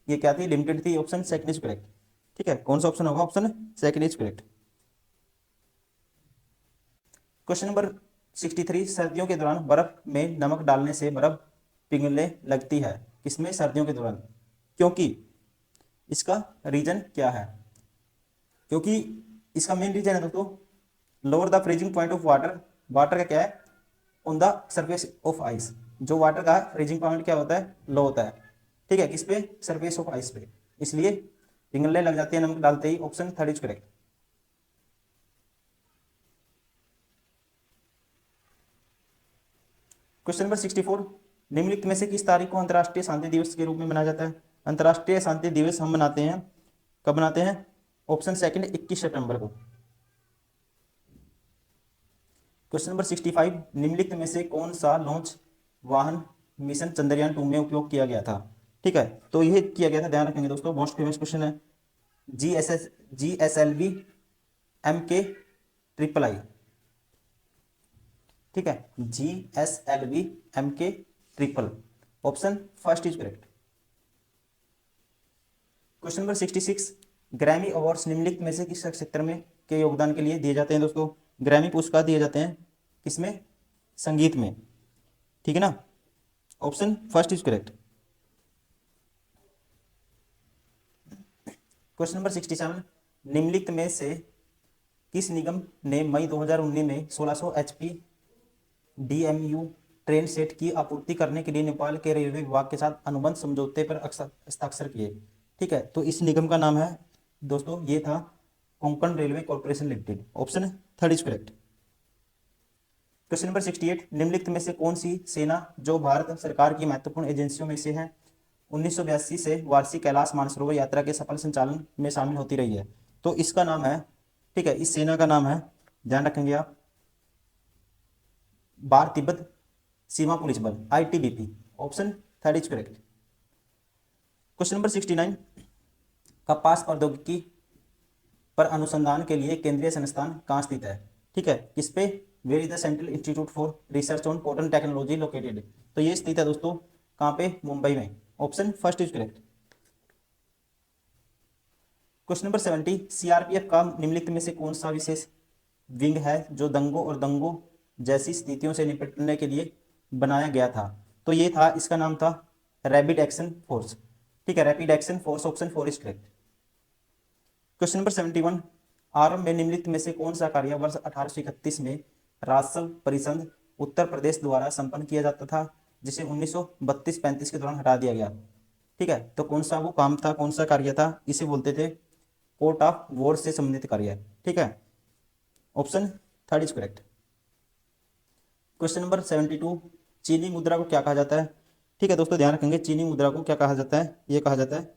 ये क्या थी, लिमिटेड थी। Option second is correct. ठीक है, कौन सा ऑप्शन होगा, option second is correct. Question number 63, सर्दियों के दौरान बर्फ में नमक डालने से बर्फ पिघलने लगती है, किसमें, सर्दियों के दौरान। क्योंकि इसका रीजन क्या है, क्योंकि इसका मेन रीजन है दोस्तों, lower the freezing point of water, water का क्या है, on the surface of ice. जो वाटर का फ्रीजिंग पॉइंट क्या होता है, लो होता है। ठीक है, किस पे, सरफेस ऑफ आइस पे, इसलिए पिघलने लग जाती है नमक डालते ही। Option third is correct. Question number 64, निम्नलिखित में से किस तारीख को अंतर्राष्ट्रीय शांति दिवस के रूप में मनाया जाता है। अंतर्राष्ट्रीय शांति दिवस हम मनाते हैं, कब मनाते हैं, ऑप्शन सेकंड 21 सितंबर को। क्वेश्चन नंबर 65, निम्नलिखित में से कौन सा लॉन्च वाहन मिशन चंद्रयान 2 में उपयोग किया गया था। ठीक है, तो यह किया गया था, ध्यान रखेंगे दोस्तों, मोस्ट फेमस क्वेश्चन है। GSLV MK-III। ठीक है, GSLV MK-III, option first is correct. Question number 66, Grammy awards निम्नलिखित में से किस क्षेत्र में के योगदान के लिए दिए जाते हैं दोस्तों। ग्रैमी पुरस्कार दिए जाते हैं किसमें, संगीत में। ठीक है ना, option first is correct. Question number 67, निम्नलिखित में से किस निगम ने मई 2019 में 1600 HP DMU ट्रेन सेट की आपूर्ति करने के लिए नेपाल के रेलवे विभाग के साथ अनुबंध समझौते पर हस्ताक्षर किए। ठीक है, तो इस निगम का नाम है दोस्तों, ये था Konkan railway corporation limited. Option third is correct. Question number 68, निम्नलिखित में से कौन सी सेना जो भारत सरकार की महत्वपूर्ण एजेंसियों में से है 1982 से वार्षिक कैलाश मानसरोवर यात्रा के सफल संचालन में शामिल होती रही है। तो इसका नाम है, ठीक है, इस सेना का नाम है, ध्यान रखेंगे आप, बार तिब्बत सीमा पुलिस बल, ITBP। Option third is correct. Question number 69, कपास प्रौद्योगिकी पर अनुसंधान के लिए केंद्रीय संस्थान कहाँ स्थित है। ठीक है, किस पे, where is the central institute for research on cotton technology located. तो ये स्थित है दोस्तों, कहाँ पे, मुंबई में। Option first is correct. Question number 70, CRPF का निम्नलिखित में से कौन सा विशेष विंग है जो दंगों और दंगों जैसी स्थितियों से निपटने के लिए बनाया गया था। तो ये था, इसका नाम था रैपिड एक्शन फोर्स। ठीक है, rapid action force, option four is correct. Question number 71, आरंभ में निम्नलिखित में से कौन सा कार्य वर्ष 1831 में राजस्व परिषद उत्तर प्रदेश द्वारा संपन्न किया जाता था, जिसे 1932-35 के दौरान हटा दिया गया। ठीक है, तो कौन सा वो काम था, कौन सा कार्य था, इसे बोलते थे कोर्ट ऑफ वॉर से संबंधित कार्य। ठीक है, option third is correct. Question number 72, चीनी मुद्रा को क्या कहा जाता है। ठीक है दोस्तों, ध्यान रखेंगे, चीनी मुद्रा को क्या कहा जाता है, ये कहा जाता है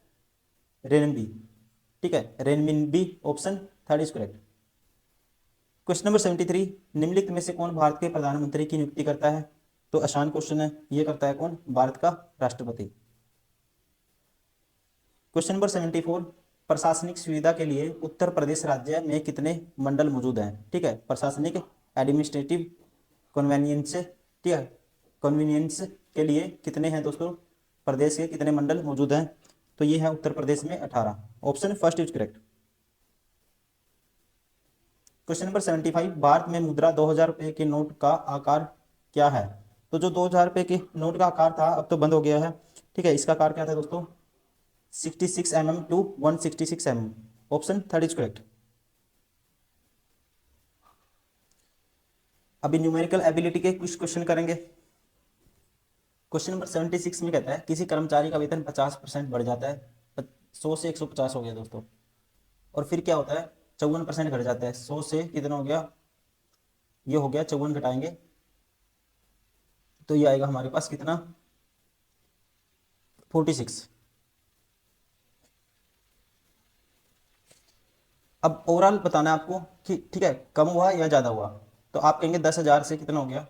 रेनबी। ठीक है, renminbi, option third is correct. Question number 73, निम्नलिखित में से कौन भारत के प्रधानमंत्री की नियुक्ति करता है। तो आसान क्वेश्चन है, ये करता है कौन? भारत का राष्ट्रपति। क्वेश्चन नंबर 74, प्रशासनिक सुविधा के लिए उत्तर प्रदेश राज्य में कितने मंडल मौजूद हैं? ठीक है, प्रशासनिक एडमिनिस्ट्रेटिव कन्वेनियंस, ठीक है, कन्वीनियंस के लिए कितने हैं दोस्तों? प्रदेश के कितने मंडल मौजूद हैं? तो ये है उत्तर प्रदेश में 18। Option first is correct. Question number 75, Bharat में मुद्रा 2000 रुपये के नोट का आकार क्या है? तो जो 2000 रुपये के नोट का आकार था अब तो बंद हो गया है, ठीक है, इसका आकार क्या था दोस्तों? 66 mm to 166 mm। Option third is correct. अभी न्यूमेरिकल एबिलिटी के कुछ क्वेश्चन करेंगे। क्वेश्चन नंबर 76 में कहता है किसी कर्मचारी का वेतन 50% बढ़ जाता है, 100 से 150 हो गया दोस्तों, और फिर क्या होता है? 54% घट जाता है। 100 से कितना हो गया? ये हो गया 54 घटाएंगे तो ये आएगा हमारे पास कितना? 46। अब ओवरऑल बताना है आपको कि ठीक है कम हुआ या ज्यादा हुआ, तो आप कहेंगे 10,000 से कितना हो गया?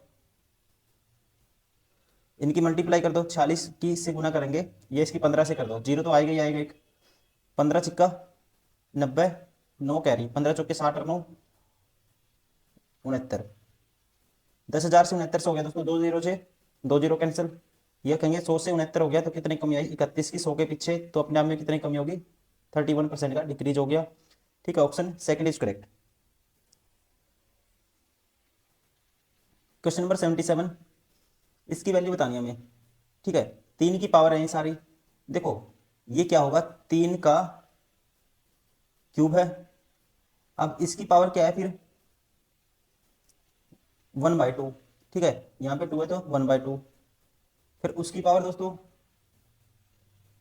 इनकी मल्टीप्लाई कर दो, 46 की से गुना करेंगे, ये इसकी 15 से कर दो, जीरो तो आएगा ही आएगा एक। 15 चिक्का 90, 9 कैरी, 15 चौके 60 और 9 69। 10,000 से 69 हो गया दोस्तों, 2 जीरो से 2 जीरो कैंसिल। ये कहेंगे 100 से 69 हो गया तो कितनी कमी आई? 31 की, 100 के पीछे, तो अपने आप में कितनी कमी होगी? 31% का डिक्रीज हो गया। ठीक है, option second is correct. Question number 77, इसकी वैल्यू बतानी है हमें। ठीक है, 3 की पावर है ये सारी। देखो ये क्या होगा? 3 का क्यूब है। अब इसकी पावर क्या है फिर? 1/2। ठीक है, यहाँ पे 2 है तो 1/2। फिर उसकी पावर दोस्तों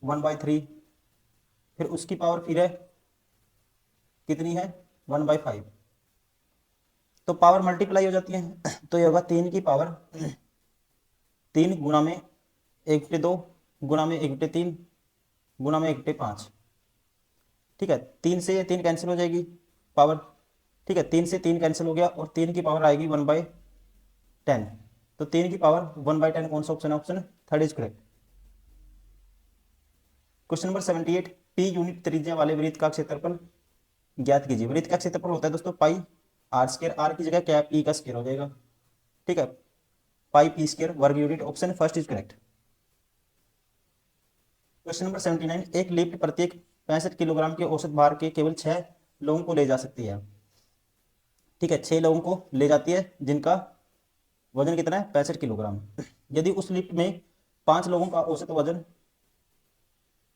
1/3। फिर उसकी पावर फिर है कितनी है? 1/5। तो पावर मल्टीप्लाई हो जाती है तो ये होगा 3 की पावर 3 गुणा में 1/2 गुणा में 1/3 गुणा में 1/5। ठीक है, 3 से ये 3 कैंसिल हो जाएगी पावर। ठीक है, 3 से 3 कैंसिल हो गया और 3 की पावर आएगी 1/10। तो 3 की पावर 1/10 कौन सा ऑप्शन है? Option third is correct. Question number 78, P unit त्रिज्या वाले वृत्त का क्षेत्रफल ज्ञात कीजिए। वृत्त का क्षेत्रफल होता है दोस्तों पाई आर स्क्वायर, आर की जगह क्या? पी का स्क्वायर हो जाएगा। ठीक है, पाई पी स्क्वायर वर्ग unit. Option first is correct. Question number 79, एक लिफ्ट प्रत्येक 65 किलोग्राम के औसत भार के केवल 6 लोगों को ले जा सकती है। ठीक है, 6 लोगों को ले जाती है जिनका वजन कितना है? 65 किलोग्राम। यदि उस लिफ्ट में 5 लोगों का औसत वजन,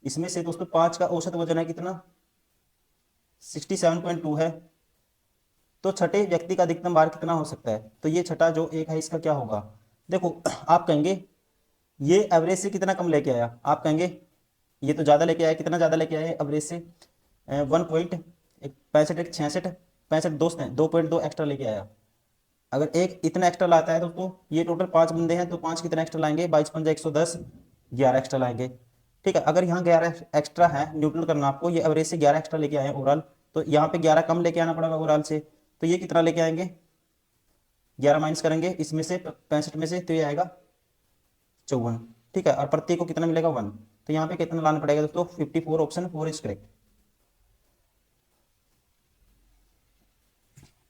इसमें से दोस्तों 5 का औसत वजन है कितना? 67.2 है, तो छठे व्यक्ति का अधिकतम भार कितना हो सकता है? तो ये छठा जो एक है इसका क्या होगा? देखो आप कहेंगे ये एवरेज से कितना कम लेके आया? आप कहेंगे ये तो ज्यादा लेके आया। कितना ज्यादा लेके आया एवरेज से? 1.65, एक 66, 65 दोस्त हैं, 2.2 एक्स्ट्रा लेके आया। अगर एक इतना एक्स्ट्रा लाता है तो ये टोटल 5 बंदे हैं तो 5 कितना एक्स्ट्रा लाएंगे? 22 पंजा 110, 11 एक्स्ट्रा लाएंगे। ठीक है, अगर यहाँ 11 एक्स्ट्रा है, न्यूट्रल करना आपको, ये एवरेज से 11 एक्स्ट्रा लेके आए ओवरऑल, तो यहाँ पे 11 कम लेके आना पड़ेगा ओवरऑल से। तो ये कितना लेके आएंगे? 11 माइनस करेंगे इसमें से 65 में से, तो ये आएगा 54। ठीक है, और प्रत्येक को कितना मिलेगा? 1। तो यहाँ पे कितना लाना पड़ेगा दोस्तों? 54। Option 4 is correct.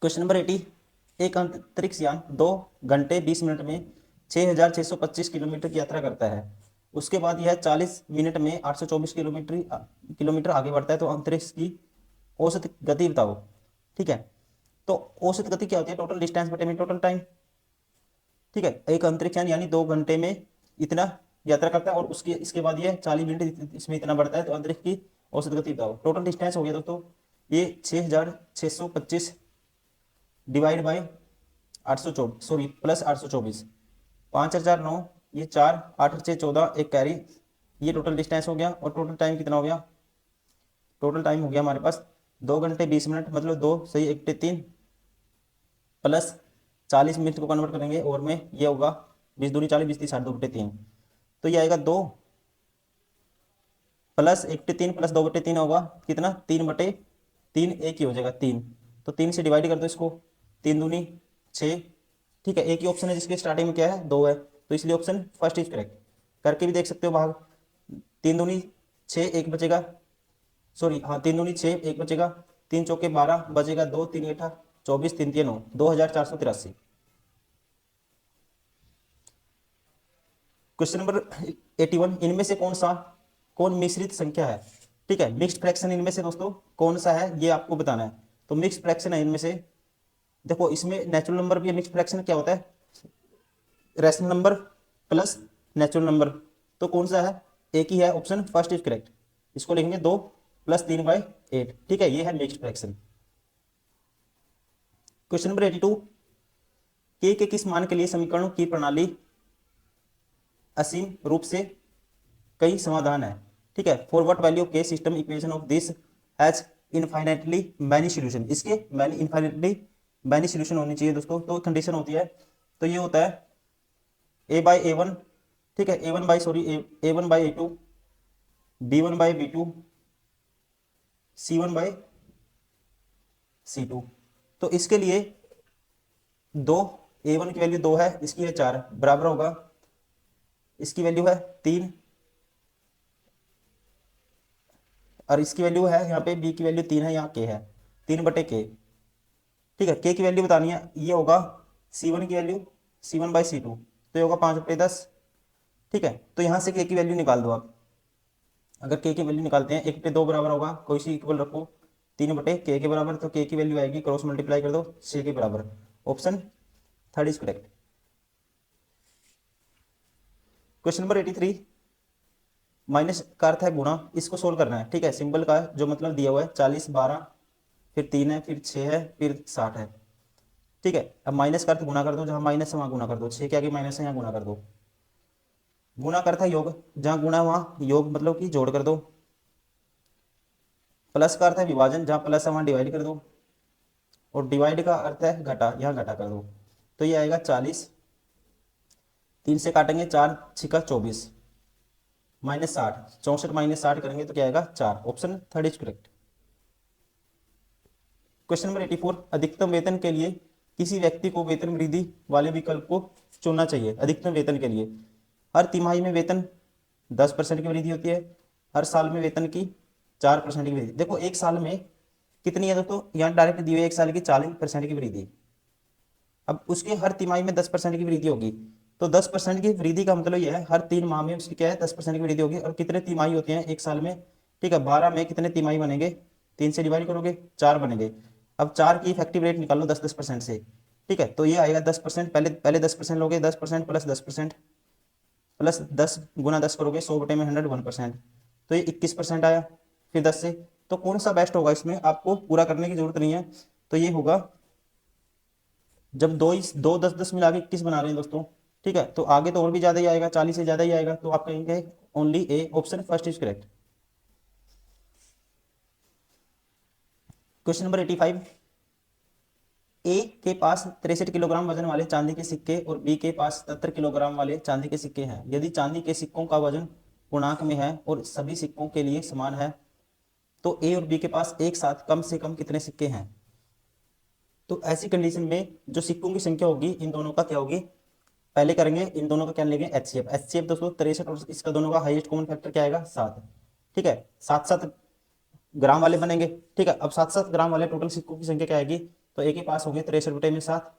Question number 80, एक अंतरिक्ष यान 2 घंटे 20 मिनट में 6,625 किलोमीटर की यात्रा करता है। उसके बाद यह 40 मिनट में 824 किलोमीटर आगे बढ़ता है, तो अंतरिक्ष की औसत गति बताओ। ठीक है, तो औसत गति क्या होती है? टोटल डिस्टेंस बटे में टोटल टाइम। ठीक है, एक अंतरिक्ष यान यानी 2 घंटे में इतना यात्रा करता है और उसके इसके बाद ये 40 मिनट इसमें इतना बढ़ता है, तो अंतरिक्ष की औसत गति बताओ। टोटल डिस्टेंस हो गया दोस्तों ये 6,625 डिवाइड बाई 824, सॉरी प्लस 824, 5,009, ये 4, 8 6 14, एक कैरी, ये टोटल डिस्टेंस हो गया। और टोटल टाइम कितना हो गया? टोटल टाइम हो गया हमारे पास 2 घंटे 20 मिनट, मतलब 2 सही 1/3 प्लस 40 मिनट को कन्वर्ट करेंगे और में ये होगा 20 दूनी 40, 20 30 2/3, तो ये आएगा 2 प्लस 1/3 प्लस 2/3 होगा कितना? 3/3, एक ही हो जाएगा 3। तो 3 से डिवाइड कर दो इसको, 3 दूनी 6। ठीक है, एक ही ऑप्शन है जिसके स्टार्टिंग में क्या है? 2 है, तो इसलिए ऑप्शन फर्स्ट इज करेक्ट। करके भी देख सकते हो भाग, 3 दूनी 6, 1 बचेगा, सॉरी हाँ 3 दूनी 6, 1 बचेगा, 3 चौके 12 बचेगा 2, 3 8 24, 3 3 9, 2483। क्वेश्चन नंबर 81, इनमें से कौन मिश्रित संख्या है? ठीक है, मिक्स्ड फ्रैक्शन इनमें से दोस्तों कौन सा है ये आपको बताना है। तो मिक्स्ड फ्रैक्शन है इनमें से, देखो इसमें नेचुरल नंबर भी है। मिक्स्ड फ्रैक्शन क्या होता है? Rational number plus natural number. तो कौन सा है? एक ही है, ऑप्शन फर्स्ट इज करेक्ट। इसको लिखेंगे 2 + 3/8। ठीक है, ये है मिक्स्ड फ्रैक्शन। क्वेश्चन नंबर 82, के किस मान के लिए समीकरणों की प्रणाली असीम रूप से कई समाधान है? ठीक है, फॉर व्हाट वैल्यू के system equation of this has infinitely many solution. इसके इनफाइनाइटली मैनी सॉल्यूशन होनी चाहिए दोस्तों। तो कंडीशन होती है, तो ये होता है a/a1, ठीक है, a1/a2, b1/b2, c1/c2। तो इसके लिए 2, a1 की वैल्यू 2 है, इसकी है 4, बराबर होगा, इसकी वैल्यू है 3 और इसकी वैल्यू है यहाँ पे b की वैल्यू 3 है, यहाँ k है, 3/k। ठीक है, k की वैल्यू बतानी है, ये होगा c1 की वैल्यू c1/c2, तो ये होगा 5/10। ठीक है, तो यहाँ से k की वैल्यू निकाल दो आप। अगर k की वैल्यू निकालते हैं, 1/2 बराबर होगा, कोई सी इक्वल रखो, 3/k के बराबर, तो k की वैल्यू आएगी, क्रॉस मल्टीप्लाई कर दो 6 के बराबर। Option third is correct. Question number 83, minus का अर्थ है गुणा, इसको सोल्व करना है। ठीक है, सिंबल का जो मतलब दिया हुआ है 40, 12, फिर 3 है, फिर 6 है, फिर 60 है। ठीक है, अब माइनस का अर्थ गुणा कर दो, जहां माइनस है वहां गुणा कर दो, 6 के आगे माइनस है यहाँ गुणा कर दो। गुणा का अर्थ है योग, जहां गुणा वहां योग मतलब कि जोड़ कर दो। प्लस का अर्थ है विभाजन, जहां प्लस है वहां डिवाइड कर दो। और डिवाइड का अर्थ है घटा, यहाँ घटा कर दो। तो ये आएगा 40, 3 से काटेंगे 4 छिका 24, -60, 64 -60 करेंगे तो क्या आएगा 4। Option third is correct. Question number 84, अधिकतम वेतन के लिए किसी व्यक्ति को वेतन वृद्धि वाले विकल्प को चुनना चाहिए। अधिकतम वेतन के लिए हर तिमाही में वेतन 10% की वृद्धि होती है, हर साल में वेतन की 4% की वृद्धि। देखो एक साल में कितनी है दोस्तों, यहाँ डायरेक्ट दी हुई है, एक साल की 40% की वृद्धि। अब उसके हर तिमाही में 10% की वृद्धि होगी, तो 10% की वृद्धि का मतलब यह है हर 3 माह में उसकी क्या है 10% की वृद्धि होगी। और कितने तिमाही होते हैं एक साल में? ठीक है, 12 में कितने तिमाही बनेंगे? 3 से डिवाइड करोगे 4 बनेंगे। अब 4 की इफेक्टिव रेट निकाल लो 10-10% से। ठीक है, तो ये आएगा 10%, पहले पहले 10% लोगे, 10% प्लस 10% प्लस 10 गुना 10 करोगे, 100/100 1%, तो ये 21% आया। फिर 10 से, तो कौन सा बेस्ट होगा? इसमें आपको पूरा करने की जरूरत नहीं है, तो ये होगा जब दो 10-10 मिला के 21 बना रहे हैं दोस्तों। ठीक है, तो आगे तो और भी ज्यादा ही आएगा, 40 से ज्यादा ही आएगा, तो आप कहेंगे only A, option first is correct. Question number 85, ए के पास 63 किलोग्राम वजन वाले चांदी के सिक्के और बी के पास 77 किलोग्राम वाले चांदी के सिक्के हैं। यदि चांदी के सिक्कों का वजन पूर्णांक में है और सभी सिक्कों के लिए समान है, तो ए और बी के पास एक साथ कम से कम कितने सिक्के हैं? तो ऐसी कंडीशन में जो सिक्कों की संख्या होगी इन दोनों का क्या होगी? पहले करेंगे इन दोनों का क्या लेंगे, एचसीएफ। एचसीएफ दोस्तों 63 और इसका दोनों का हाईएस्ट कॉमन फैक्टर क्या आएगा 7। ठीक है, 7-7 ग्राम वाले बनेंगे। ठीक है, अब 7-7 ग्राम वाले टोटल सिक्कों की संख्या क्या आएगी? तो एक के पास होंगे 63/7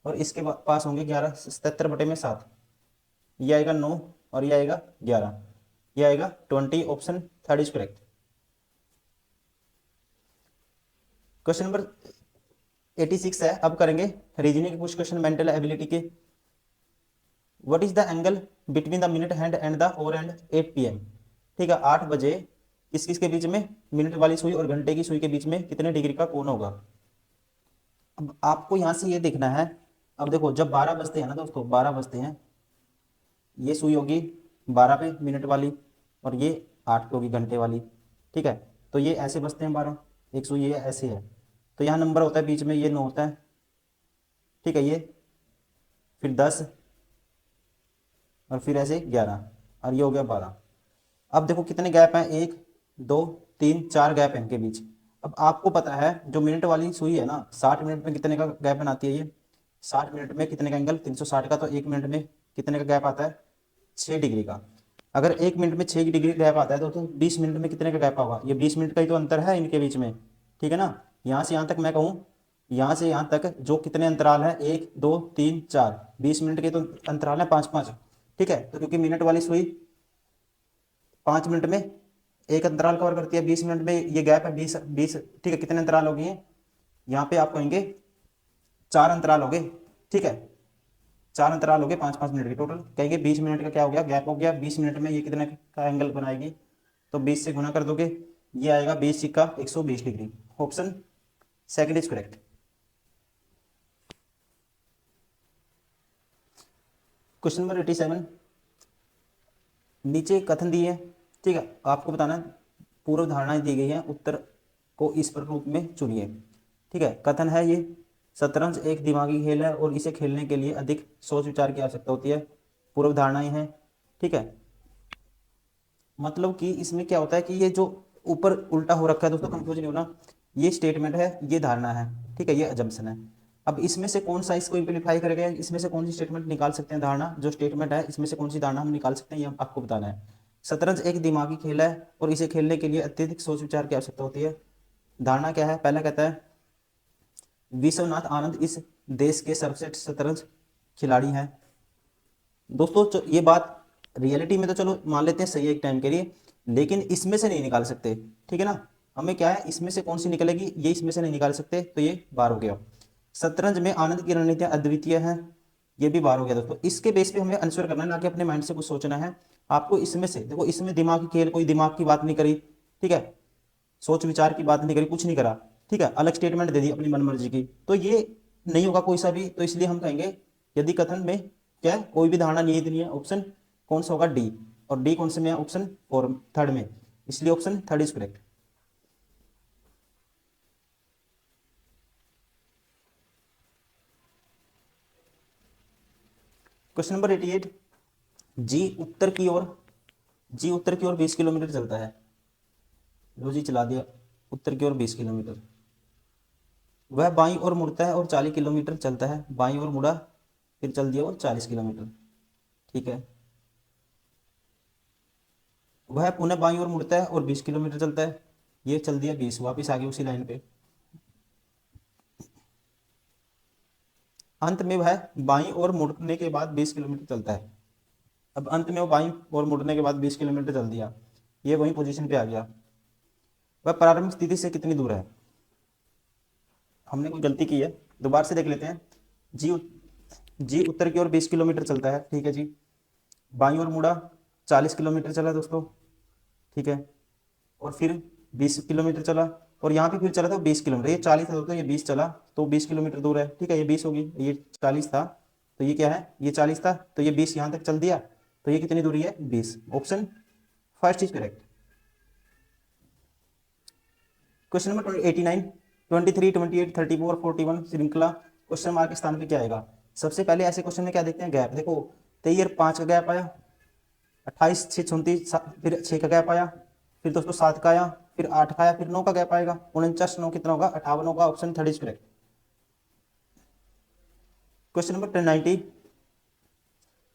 और इसके पास होंगे 77/7। ये आएगा 9 और ये आएगा 11, ये आएगा 20। Option third is correct. Question number 86 है, अब करेंगे रीजनिंग के कुछ क्वेश्चन मेंटल एबिलिटी के। What is the angle between the minute hand and the hour hand 8 PM? ठीक है, 8 बजे किस किस के बीच में, मिनट वाली सुई और घंटे की सुई के बीच में कितने डिग्री का कोण होगा? अब आपको यहां से ये देखना है। अब देखो जब 12 बजते हैं ना दोस्तों, 12 बजते हैं, ये सुई होगी 12 पे मिनट वाली और ये 8 पे होगी घंटे वाली। ठीक है, तो ये ऐसे बजते हैं 12, एक सुई ये ऐसे है, तो यहाँ नंबर होता है बीच में, ये 9 होता है। ठीक है, ये फिर 10 और फिर ऐसे 11 और ये हो गया 12। अब देखो कितने गैप हैं, 1 2 3 4 गैप है इनके बीच। अब आपको पता है जो मिनट वाली सुई है ना, 60 मिनट में कितने का गैप बनाती है ये? 60 मिनट में कितने का एंगल? 360 का, तो 1 मिनट में कितने का गैप आता है, 6 डिग्री का। अगर 1 मिनट में 6 डिग्री गैप आता है तो 20 मिनट में कितने का गैप होगा, ये 20 मिनट का ही तो अंतर है इनके बीच में, ठीक है ना। यहाँ से यहाँ तक मैं कहूँ, यहाँ से यहाँ तक जो कितने अंतराल है, 1 2 3 4, 20 मिनट के तो अंतराल है 5 5, ठीक है। तो क्योंकि मिनट वाली सुई 5 मिनट में एक अंतराल कवर करती है, 20 मिनट में ये गैप है 20 20, ठीक है। कितने अंतराल हो गए यहाँ पे, आप कहेंगे 4 अंतराल हो गए, ठीक है। 4 अंतराल हो गए 5 5 मिनट के टोटल, कहेंगे 20 मिनट का क्या हो गया, गैप हो गया। 20 मिनट में ये कितने का एंगल बनाएगी, तो 20 से गुना कर दोगे, ये आएगा 20 सिक्का 120 degree. Option second is correct. Question number 87, नीचे कथन दिए हैं, ठीक है। आपको बताना है, पूर्व धारणाएं दी गई हैं, उत्तर को इस पर रूप में चुनिए, ठीक है। कथन है ये, शतरंज एक दिमागी खेल है और इसे खेलने के लिए अधिक सोच विचार की आवश्यकता होती है। पूर्व धारणाएं हैं, ठीक है। मतलब कि इसमें क्या होता है कि ये जो ऊपर उल्टा हो रखा है दोस्तों, कंफ्यूज नहीं होना, ये स्टेटमेंट है, ये धारणा है, ठीक है, ये अजम्पशन है। अब इसमें से कौन सा इसको इम्प्लीफाई करेगा, इसमें से कौन सी स्टेटमेंट निकाल सकते हैं, धारणा जो स्टेटमेंट है इसमें से कौन सी धारणा हम निकाल सकते हैं, ये आपको बताना है। शतरंज एक दिमागी खेल है और इसे खेलने के लिए अत्यधिक सोच विचार की आवश्यकता होती है। धारणा क्या है, पहला कहता है विश्वनाथ आनंद इस देश के सर्वश्रेष्ठ शतरंज खिलाड़ी हैं। दोस्तों ये बात रियलिटी में तो चलो मान लेते हैं सही है एक टाइम के लिए, लेकिन इसमें से नहीं निकाल सकते, ठीक है ना। हमें क्या है, इसमें से कौन सी निकलेगी, ये इसमें से नहीं निकाल सकते, तो ये बार हो गया। शतरंज में आनंद की रणनीतियां अद्वितीय हैं, ये भी बार हो गया दोस्तों। इसके बेस पे हमें आंसर करना है, ना कि अपने माइंड से कुछ सोचना है आपको। इसमें से देखो, इसमें दिमाग की खेल, कोई दिमाग की बात नहीं करी, ठीक है, सोच विचार की बात नहीं करी, कुछ नहीं करा, ठीक है, अलग स्टेटमेंट दे दी अपनी मनमर्जी की, तो ये नहीं होगा कोई सा भी। तो इसलिए हम कहेंगे यदि कथन में क्या है, कोई भी धारणा निहित नहीं है, ऑप्शन कौन सा होगा, डी। और डी कौन से में है, ऑप्शन 4 थर्ड में, इसलिए option third is correct. Question number 88, जी उत्तर की ओर, जी उत्तर की ओर 20 किलोमीटर चलता है। लो जी चला दिया, उत्तर की ओर 20 किलोमीटर। वह बाईं ओर मुड़ता है और 40 किलोमीटर चलता है, बाईं ओर मुड़ा फिर चल दिया और 40 किलोमीटर, ठीक है। वह पुनः बाईं ओर मुड़ता है और 20 किलोमीटर चलता है, ये चल दिया 20, वापिस आ गया उसी लाइन पे। अंत में वह बाईं ओर मुड़ने के बाद 20 किलोमीटर चलता है। अब अंत में वो बाईं ओर मुड़ने के बाद 20 किलोमीटर चल दिया, ये वही पोजीशन पे आ गया। वह प्रारंभिक स्थिति से कितनी दूर है, हमने कोई गलती की है, दोबारा से देख लेते हैं। जी उत्तर की ओर 20 किलोमीटर चलता है, ठीक है जी। बाईं ओर मुड़ा, 40 किलोमीटर चला दोस्तों, ठीक है। और फिर 20 किलोमीटर चला, और यहाँ पे फिर चला था 20 किलोमीटर, ये 40 था दोस्तों, ये 20 चला, तो 20 किलोमीटर दूर है, ठीक है। ये 20 होगी, ये 40 था, तो ये क्या है, ये 40 था, तो ये 20 यहाँ तक चल दिया, तो ये कितनी दूरी है, 20। Option first is correct. Question number 89, 23 28 34 41 श्रृंखला क्वेश्चन मार्क के स्थान पे क्या आएगा। सबसे पहले ऐसे क्वेश्चन में क्या देखते हैं, गैप। देखो 23 5 का गैप आया, 28 6 34, फिर 6 का गैप आया, फिर दोस्तों 7 का आया, फिर 8 का आया, फिर 9 का गैप आएगा, 49 9 कितना होगा, 58 होगा। Option third is correct. Question number 90,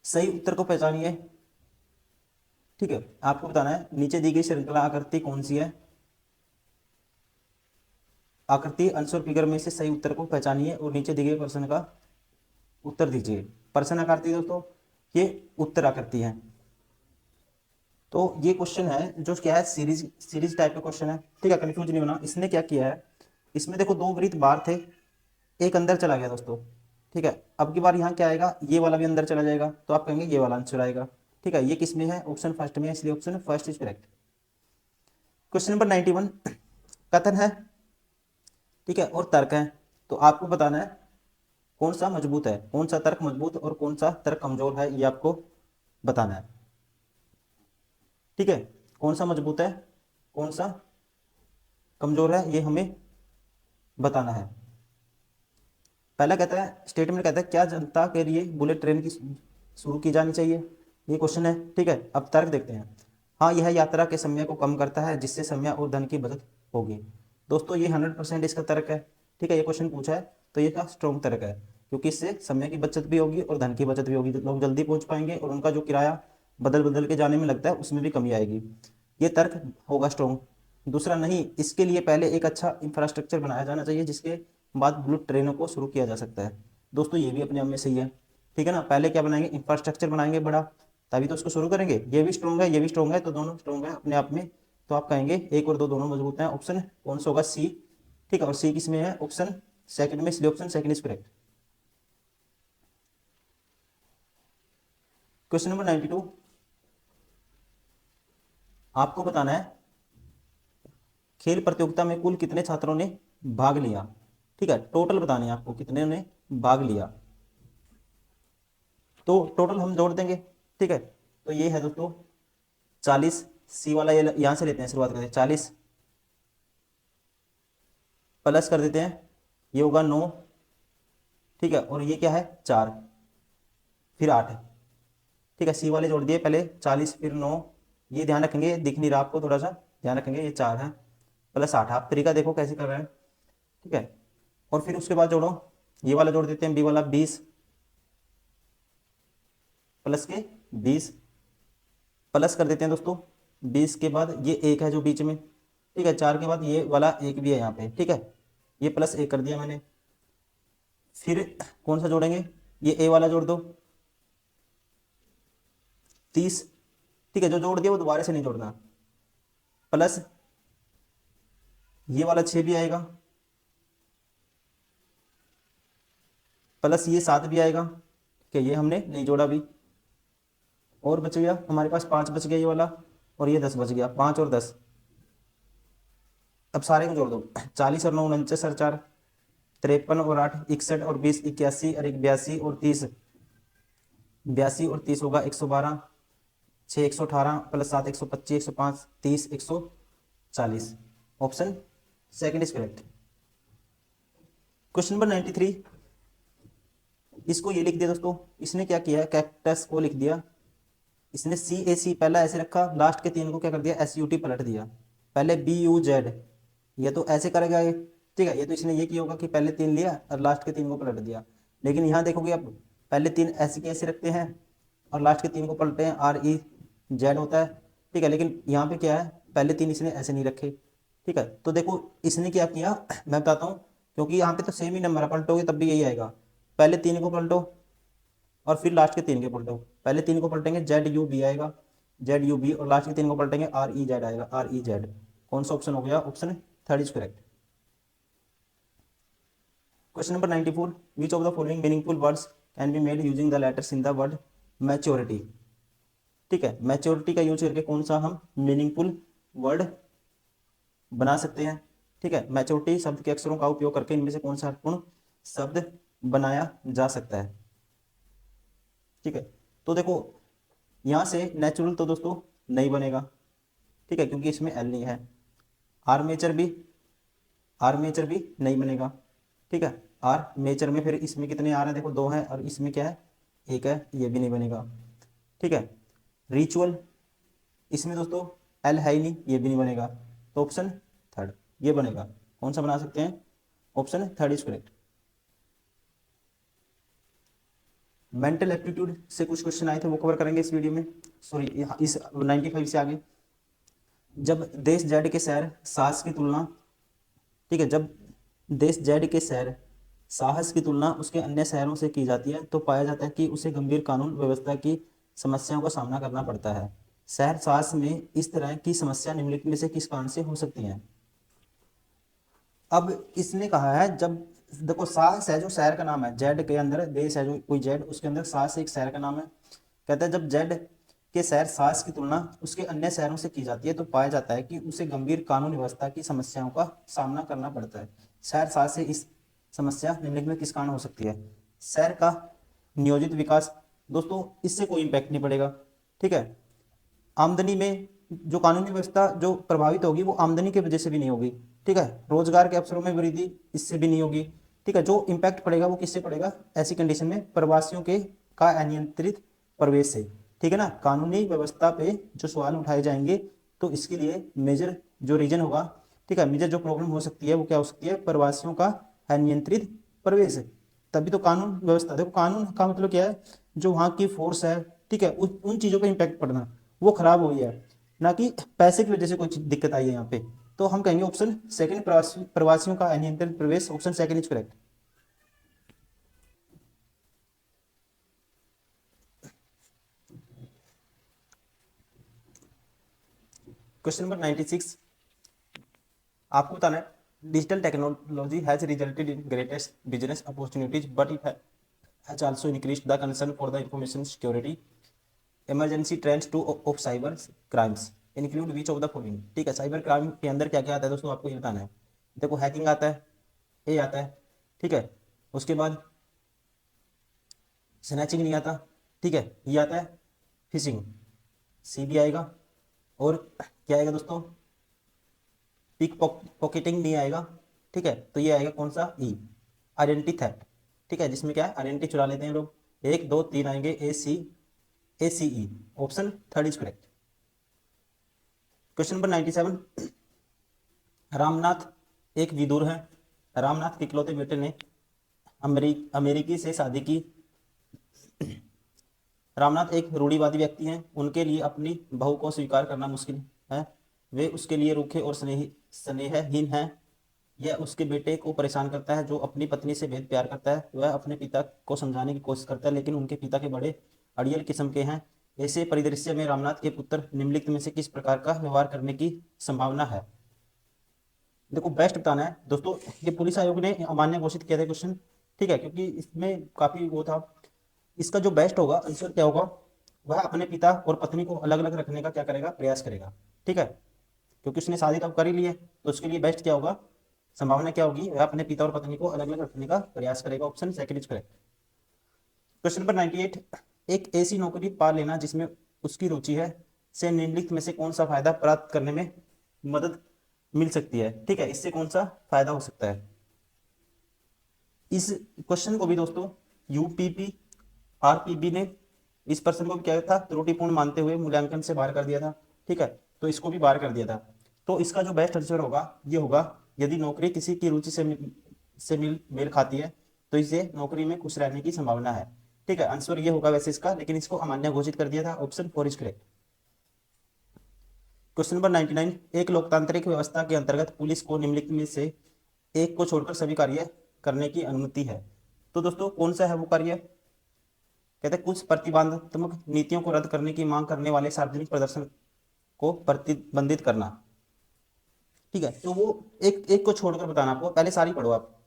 सही उत्तर को पहचानिए, ठीक है। आपको बताना है नीचे दी गई श्रृंखला आकृति कौन सी है, आकृति आंसर फिगर में से सही उत्तर को पहचानिए और नीचे दिए गए प्रश्न का उत्तर दीजिए। प्रश्न आकृति दोस्तों ये उत्तर आकृति है। तो ये क्वेश्चन है जो क्या है, सीरीज टाइप का क्वेश्चन है, ठीक है, कंफ्यूज नहीं होना। इसने क्या किया है, इसमें देखो 2 वृत्त बाहर थे, एक अंदर चला गया दोस्तों, ठीक है। अब की बार यहाँ क्या आएगा, ये वाला भी अंदर चला जाएगा, तो आप कहेंगे ये वाला आंसर आएगा, ठीक है। ये किस में है, ऑप्शन फर्स्ट में है, इसलिए option first is correct. Question number 91, कथन है, ठीक है, और तर्क है। तो आपको बताना है कौन सा मजबूत है, कौन सा तर्क मजबूत और कौन सा तर्क कमजोर है, ये आपको बताना है, ठीक है। कौन सा मजबूत है, कौन सा कमजोर है, ये हमें बताना है। पहला कहता है, स्टेटमेंट कहता है क्या जनता के लिए बुलेट ट्रेन की शुरू की जानी चाहिए, ये क्वेश्चन है, ठीक है। अब तर्क देखते हैं। हाँ, यह यात्रा के समय को कम करता है जिससे समय और धन की बचत होगी। दोस्तों ये 100% इसका तर्क है, ठीक है। ये क्वेश्चन पूछा है तो ये का स्ट्रॉन्ग तर्क है, क्योंकि इससे समय की बचत भी होगी और धन की बचत भी होगी, लोग जल्दी पहुंच पाएंगे और उनका जो किराया बदल बदल के जाने में लगता है उसमें भी कमी आएगी। ये तर्क होगा स्ट्रॉन्ग। दूसरा, नहीं, इसके लिए पहले एक अच्छा इंफ्रास्ट्रक्चर बनाया जाना चाहिए जिसके बाद बुलेट ट्रेनों को शुरू किया जा सकता है। दोस्तों ये भी अपने आप में सही है, ठीक है ना। पहले क्या बनाएंगे, इंफ्रास्ट्रक्चर बनाएंगे बड़ा, तभी तो उसको शुरू करेंगे। ये भी स्ट्रॉन्ग है, ये भी स्ट्रॉन्ग है, तो दोनों स्ट्रॉन्ग है अपने आप में। तो आप कहेंगे 1 और 2 दोनों मजबूत हैं। ऑप्शन कौन सा होगा, सी, ठीक है। और सी किसमें है, ऑप्शन सेकंड में, इसलिए option second is correct. Question number 92, आपको बताना है खेल प्रतियोगिता में कुल कितने छात्रों ने भाग लिया, ठीक है। टोटल बताने हैं आपको कितने ने भाग लिया, तो टोटल हम जोड़ देंगे, ठीक है। तो ये है दोस्तों 40, सी वाला ये यहां से लेते हैं, शुरुआत करते हैं 40 प्लस कर देते हैं, ये होगा 9, ठीक है। और ये क्या है 4, फिर 8, ठीक है। सी वाले जोड़ दिए पहले 40 फिर 9, ये ध्यान रखेंगे, दिख नहीं रहा आपको, थोड़ा सा ध्यान रखेंगे, ये 4 है प्लस 8। आप तरीका देखो कैसे कर रहे हैं, ठीक है। और फिर उसके बाद जोड़ो, ये वाला जोड़ देते हैं, बी वाला 20 प्लस के 20 प्लस कर देते हैं दोस्तों। 20 के बाद ये 1 है जो बीच में, ठीक है। 4 के बाद ये वाला 1 भी है यहाँ पे, ठीक है। ये प्लस 1 कर दिया मैंने। फिर कौन सा जोड़ेंगे, ये ए वाला जोड़ दो 30, ठीक है। जो जोड़ दिया वो दोबारा से नहीं जोड़ना। प्लस ये वाला 6 भी आएगा, प्लस ये 7 भी आएगा, ठीक है। ये हमने नहीं जोड़ा भी। और बच गया हमारे पास 5 बच गया ये वाला, और ये 10 बच गया, 5 और 10। अब सारे को जोड़ दो, 40 और 9 49 और 4 53 और 8 61 और 20 81 और 1 82 और 30, 82 और 30 होगा 112, 6 118 plus 7 125 105 30 140। Option second is correct. Question number 93, इसको ये लिख दिया दोस्तों, इसने क्या किया, कैक्टस को लिख दिया, इसने सी ए सी पहला ऐसे रखा, लास्ट के 3 को क्या कर दिया, एस यू टी पलट दिया। पहले बी यू जेड, ये तो ऐसे करेगा ये, ठीक है। ये तो इसने ये किया होगा कि पहले 3 लिया और लास्ट के 3 को पलट दिया। लेकिन यहाँ देखोगे आप पहले 3 ऐसे के ऐसे रखते हैं और लास्ट के 3 को पलटते हैं, आर ई जेड होता है, ठीक है। लेकिन यहाँ पे क्या है, पहले 3 इसने ऐसे नहीं रखे, ठीक है। तो देखो इसने क्या किया, मैं बताता हूँ, क्योंकि यहाँ पे तो सेम ही नंबर है, पलटोगे तब भी यही आएगा। पहले 3 को पलटो और फिर लास्ट के 3 के पलटो। पहले 3 को पलटेंगे जेड यू बी आएगा, जेड यू बी, और लास्ट के 3 को पलटेंगे आर ई जेड आएगा, आर ई जेड। कौन सा ऑप्शन हो गया, option third is correct. Question number 94, which of the following meaningful words can be made using the letters in the word maturity, ठीक है। मैच्योरिटी का यूज करके कौन सा हम मीनिंगफुल वर्ड बना सकते हैं, ठीक है। मैच्योरिटी शब्द के अक्षरों का उपयोग करके इनमें से कौन सा अर्थपूर्ण शब्द बनाया जा सकता है, ठीक है। तो देखो यहाँ से नेचुरल तो दोस्तों नहीं बनेगा, ठीक है, क्योंकि इसमें एल नहीं है। आर्मेचर भी, आर्मेचर भी नहीं बनेगा, ठीक है। आर्मेचर में फिर इसमें कितने आ रहे हैं, देखो 2 है और इसमें क्या है 1 है, ये भी नहीं बनेगा, ठीक है। रिचुअल, इसमें दोस्तों एल है ही नहीं, ये भी नहीं बनेगा। तो ऑप्शन थर्ड ये बनेगा। कौन सा बना सकते हैं, option third is correct. Mental aptitude से कुछ क्वेश्चन आए थे, वो कवर करेंगे इस वीडियो में, सॉरी इस 95 से आगे। जब देश जेड के शहर साहस की तुलना, ठीक है, जब देश जेड के शहर साहस की तुलना उसके अन्य शहरों से की जाती है तो पाया जाता है कि उसे गंभीर कानून व्यवस्था की समस्याओं का सामना करना पड़ता है। शहर साहस में इस तरह की समस्या निम्नलिखित में से किस कारण से हो सकती है। अब इसने कहा है, जब देखो साहस है जो शहर का नाम है, जेड के अंदर देश है जो कोई जेड, उसके अंदर साहस एक शहर का नाम है। कहता है जब जेड के शहर साहस की तुलना उसके अन्य शहरों से की जाती है तो पाया जाता है कि उसे गंभीर कानून व्यवस्था की समस्याओं का सामना करना पड़ता है। शहर साहस से इस समस्या निम्नलिखित में किस कारण हो सकती है। शहर का नियोजित विकास, दोस्तों इससे कोई इम्पैक्ट नहीं पड़ेगा, ठीक है। आमदनी में जो कानूनी व्यवस्था जो प्रभावित होगी वो आमदनी की वजह से भी नहीं होगी, ठीक है। रोजगार के अवसरों में वृद्धि इससे भी नहीं होगी, ठीक है। जो इम्पैक्ट पड़ेगा वो किससे पड़ेगा, ऐसी कंडीशन में प्रवासियों के का अनियंत्रित प्रवेश से, ठीक है ना। कानूनी व्यवस्था पे जो सवाल उठाए जाएंगे तो इसके लिए मेजर जो रीजन होगा, ठीक है, मेजर जो प्रॉब्लम हो सकती है वो क्या हो सकती है, प्रवासियों का अनियंत्रित प्रवेश, तभी तो कानून व्यवस्था, देखो कानून का मतलब क्या है, जो वहाँ की फोर्स है, ठीक है, उन चीज़ों पे इम्पैक्ट पड़ना, वो खराब हुई है, ना कि पैसे की वजह से कोई दिक्कत आई है यहाँ पे। तो हम कहेंगे ऑप्शन सेकंड, प्रवासियों का अनियंत्रित प्रवेश, option second is correct. Question number 96, आपको बताना है digital technology has resulted in greatest business opportunities but it has also increased the concern for the information security, emergency trends two of cyber crimes include which of the following. ठीक है, cyber crime के अंदर क्या क्या आता है दोस्तों, आपको ये बताना है। देखो हैकिंग आता है, ये आता है, ठीक है, उसके बाद स्नैचिंग नहीं आता, ठीक है, ये आता है फिशिंग, सी भी आएगा, और क्या आएगा दोस्तों, पिक पॉकेटिंग नहीं आएगा, ठीक है, तो ये आएगा कौन सा, ई, आइडेंटिटी थेफ्ट, ठीक है, जिसमें क्या है आइडेंटिटी चुरा लेते हैं लोग। एक दो तीन आएंगे, A C E, option third is correct. Question number 97, Ramnath एक विदुर है, रामनाथ के इकलौते बेटे ने अमेरिकी से शादी की। रामनाथ एक रूढ़िवादी व्यक्ति हैं, उनके लिए अपनी बहू को स्वीकार करना मुश्किल है, वे उसके लिए रूखे और स्नेहहीन हैं। यह उसके बेटे को परेशान करता है, जो अपनी पत्नी से बेहद प्यार करता है। वह अपने पिता को समझाने की कोशिश करता है, लेकिन उनके पिता के बड़े अड़ियल किस्म के हैं। ऐसे परिदृश्य में रामनाथ के पुत्र निम्नलिखित में से किस प्रकार का व्यवहार करने की संभावना है। देखो बेस्ट बताना है दोस्तों, ये पुलिस आयोग ने अमान्य घोषित किया था क्वेश्चन, ठीक है, क्योंकि इसमें काफी वो था। इसका जो बेस्ट होगा आंसर क्या होगा, वह अपने पिता और पत्नी को अलग अलग रखने का क्या करेगा, प्रयास करेगा, ठीक है, क्योंकि उसने शादी तो कर ही ली है, तो उसके लिए बेस्ट क्या होगा, संभावना क्या होगी, वह अपने पिता और पत्नी को अलग अलग रखने का प्रयास करेगा, option second is correct. Question number 98, एक ऐसी नौकरी पा लेना जिसमें उसकी रुचि है, से निम्नलिखित में से कौन सा फायदा प्राप्त करने में मदद मिल सकती है। ठीक है, इससे कौन सा फायदा हो सकता है। इस क्वेश्चन को भी दोस्तों यूपीपी आरपीबी ने इस प्रश्न को क्या था, त्रुटिपूर्ण मानते हुए मूल्यांकन से बाहर कर दिया था। ठीक है, तो इसको भी बाहर कर दिया था। तो इसका जो बेस्ट आंसर होगा ये होगा, यदि नौकरी किसी की रुचि से मेल खाती है तो इसे नौकरी में खुश रहने की संभावना है। ठीक है, आंसर ये होगा वैसे इसका, लेकिन इसको अमान्य घोषित कर दिया था, option 4 is correct. Question number 99, एक लोकतांत्रिक व्यवस्था के अंतर्गत पुलिस को निम्नलिखित में से एक को छोड़कर सभी कार्य करने की अनुमति है। तो दोस्तों कौन सा है वो कार्य, कहते हैं कुछ प्रतिबंधात्मक नीतियों को रद्द करने की मांग करने वाले सार्वजनिक प्रदर्शन को प्रतिबंधित करना। ठीक है, तो वो एक एक को छोड़कर बताना आपको, पहले सारी पढ़ो आप।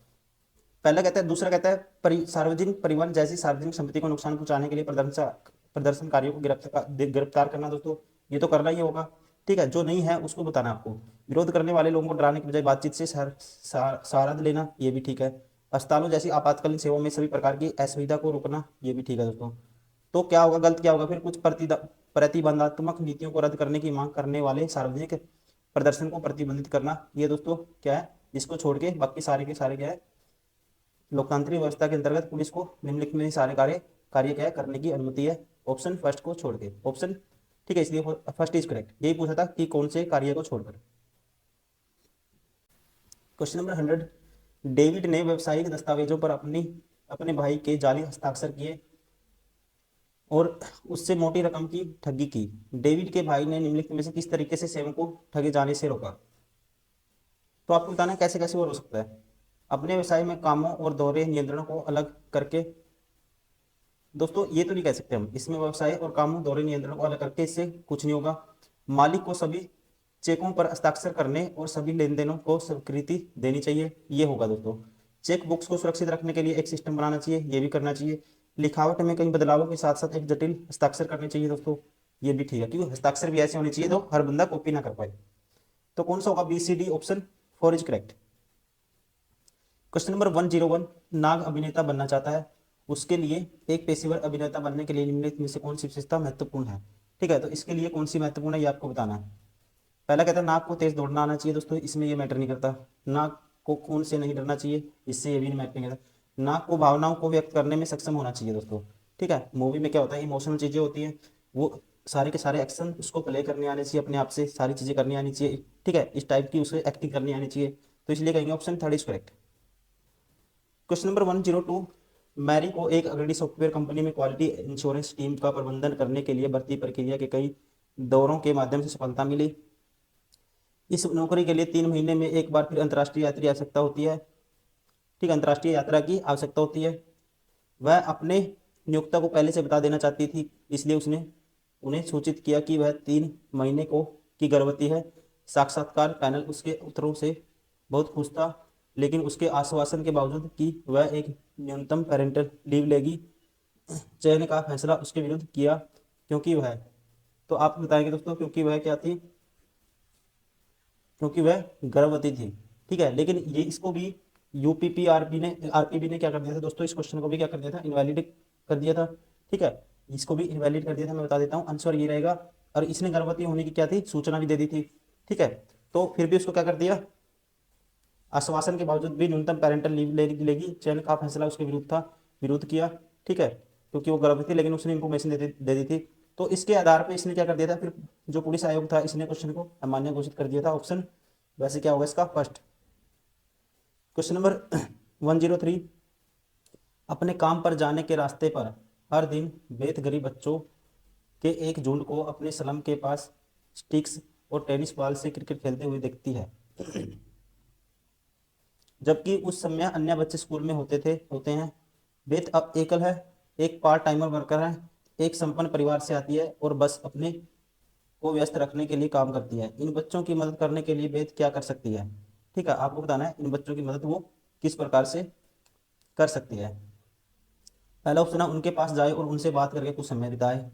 पहला कहता है, दूसरा कहता है सार्वजनिक परिवहन जैसी सार्वजनिक संपत्ति को नुकसान पहुंचाने के लिए प्रदर्शनकारियों को गिरफ्तार करना। दोस्तों ये तो करना ही होगा। ठीक है, जो नहीं है उसको बताना आपको। विरोध करने वाले लोगों को डराने के बजाय बातचीत से सहारा लेना, ये भी ठीक है। अस्पतालों जैसी आपातकालीन सेवाओं में सभी प्रकार की असुविधा को रोकना, ये भी ठीक है दोस्तों। तो क्या होगा, गलत क्या होगा फिर, कुछ प्रतिबंधात्मक नीतियों को रद्द करने की मांग करने वाले सार्वजनिक प्रदर्शन को प्रतिबंधित करना, ये दोस्तों क्या है, इसको छोड़ के बाकी सारे के सारे क्या है, लोकतांत्रिक व्यवस्था के अंतर्गत पुलिस को निम्नलिखित में सारे कार्य क्या है करने की अनुमति है, ऑप्शन फर्स्ट को छोड़ के, ऑप्शन ठीक है, इसलिए फर्स्ट इज करेक्ट। यही पूछा था कि कौन से कार्य को छोड़कर। क्वेश्चन नंबर 100, डेविड ने व्यवसायिक दस्तावेजों पर अपने भाई के जाली हस्ताक्षर किए और उससे मोटी रकम की ठगी की। डेविड के भाई ने निम्नलिखित में से किस तरीके से सेवन को ठगे जाने से रोका। तो आपको बताना कैसे कैसे वो हो सकता है। अपने व्यवसाय में कामों और दोहरे नियंत्रणों को अलग करके, दोस्तों ये तो नहीं कह सकते हम, इसमें व्यवसाय और कामों दोहरे नियंत्रणों को अलग करके इससे कुछ नहीं होगा। मालिक को सभी चेकों पर हस्ताक्षर करने और सभी लेन देनों को स्वीकृति देनी चाहिए, ये होगा दोस्तों। चेक बुक्स को सुरक्षित रखने के लिए एक सिस्टम बनाना चाहिए, ये भी करना चाहिए। लिखावट में कई बदलावों के साथ साथ एक जटिल हस्ताक्षर करने चाहिए दोस्तों, ये भी ठीक है, क्योंकि हस्ताक्षर भी ऐसे होने चाहिए तो हर बंदा कॉपी ना कर पाए। तो कौन सा होगा, B C D, option 4 is correct. Question number 101, Nag अभिनेता बनना चाहता है, उसके लिए एक पेशेवर अभिनेता बनने के लिए निम्नलिखित में से कौन सी विशेषता महत्वपूर्ण है। ठीक है, तो इसके लिए कौन सी महत्वपूर्ण है ये आपको बताना है। पहला कहता है नाक को तेज दौड़ना आना चाहिए, दोस्तों इसमें ये मैटर नहीं करता। नाक को खून से नहीं डरना चाहिए, इससे ये भी मैटर नहीं करता। नाक को भावनाओं को व्यक्त करने में सक्षम होना चाहिए दोस्तों। ठीक है, मूवी में क्या होता है, इमोशनल चीजें होती हैं, वो सारे के सारे एक्शन उसको प्ले करने आने चाहिए, अपने आप से सारी चीजें करनी आनी चाहिए। ठीक है, इस टाइप की उसे एक्टिंग करनी आनी चाहिए, तो इसलिए कहेंगे option third is correct. Question number 102, Mary को एक अग्रणी सॉफ्टवेयर कंपनी में क्वालिटी इंश्योरेंस टीम का प्रबंधन करने के लिए भर्ती प्रक्रिया के कई दौरों के माध्यम से सफलता मिली। इस नौकरी के लिए 3 महीने में एक बार फिर अंतर्राष्ट्रीय यात्री आवश्यकता होती है। ठीक है, अंतर्राष्ट्रीय यात्रा की आवश्यकता होती है। वह अपने नियोक्ता को पहले से बता देना चाहती थी, इसलिए उसने उन्हें सूचित किया कि वह 3 महीने को की गर्भवती है। साक्षात्कार पैनल उसके उत्तरों से बहुत खुश था, लेकिन उसके आश्वासन के बावजूद कि वह एक न्यूनतम पेरेंटल लीव लेगी, चयन का फैसला उसके विरुद्ध किया, क्योंकि वह, तो आप बताएंगे दोस्तों, क्योंकि वह क्या थी? क्योंकि वह गर्भवती थी। ठीक है, लेकिन ये इसको भी आरपीबी ने क्या कर दिया था दोस्तों? इस क्वेश्चन को भी क्या कर दिया था? इनवैलिड कर दिया था। ठीक है, इसको भी इनवैलिड कर दिया था। मैं बता देता हूँ, आंसर ये रहेगा। और इसने गर्भवती होने की क्या थी? सूचना भी दे दी थी। ठीक है, तो फिर भी उसको क्या कर दिया? आश्वासन के बावजूद भी न्यूनतम पेरेंटल लीव लेगी, चयन का फैसला उसके विरुद्ध था, विरोध किया। ठीक है, क्योंकि वो गर्भवती थी, लेकिन उसने इंफॉर्मेशन दे दी थी। तो इसके आधार पर इसने क्या कर दिया था? फिर जो पुलिस आयोग था, इसने क्वेश्चन को अमान्य घोषित कर दिया था। ऑप्शन वैसे क्या होगा इसका? फर्स्ट। क्वेश्चन नंबर 103, अपने काम पर जाने के रास्ते पर हर दिन बेत गरीब बच्चों के एक झुंड को अपने स्लम के पास स्टिक्स और टेनिस बॉल से क्रिकेट खेलते हुए देखती है, जबकि उस समय अन्य बच्चे स्कूल में होते हैं। बेत अब एकल है, एक पार्ट टाइमर वर्कर है, एक संपन्न परिवार से आती है और बस अपने को व्यस्त रखने के लिए काम करती है। इन बच्चों की मदद करने के लिए बेत क्या कर सकती है? ठीक है, आपको बताना है इन बच्चों की मदद वो किस प्रकार से कर सकती है। पहला ऑप्शन है, उनके पास जाए और उनसे बात करके कुछ समय बिताए।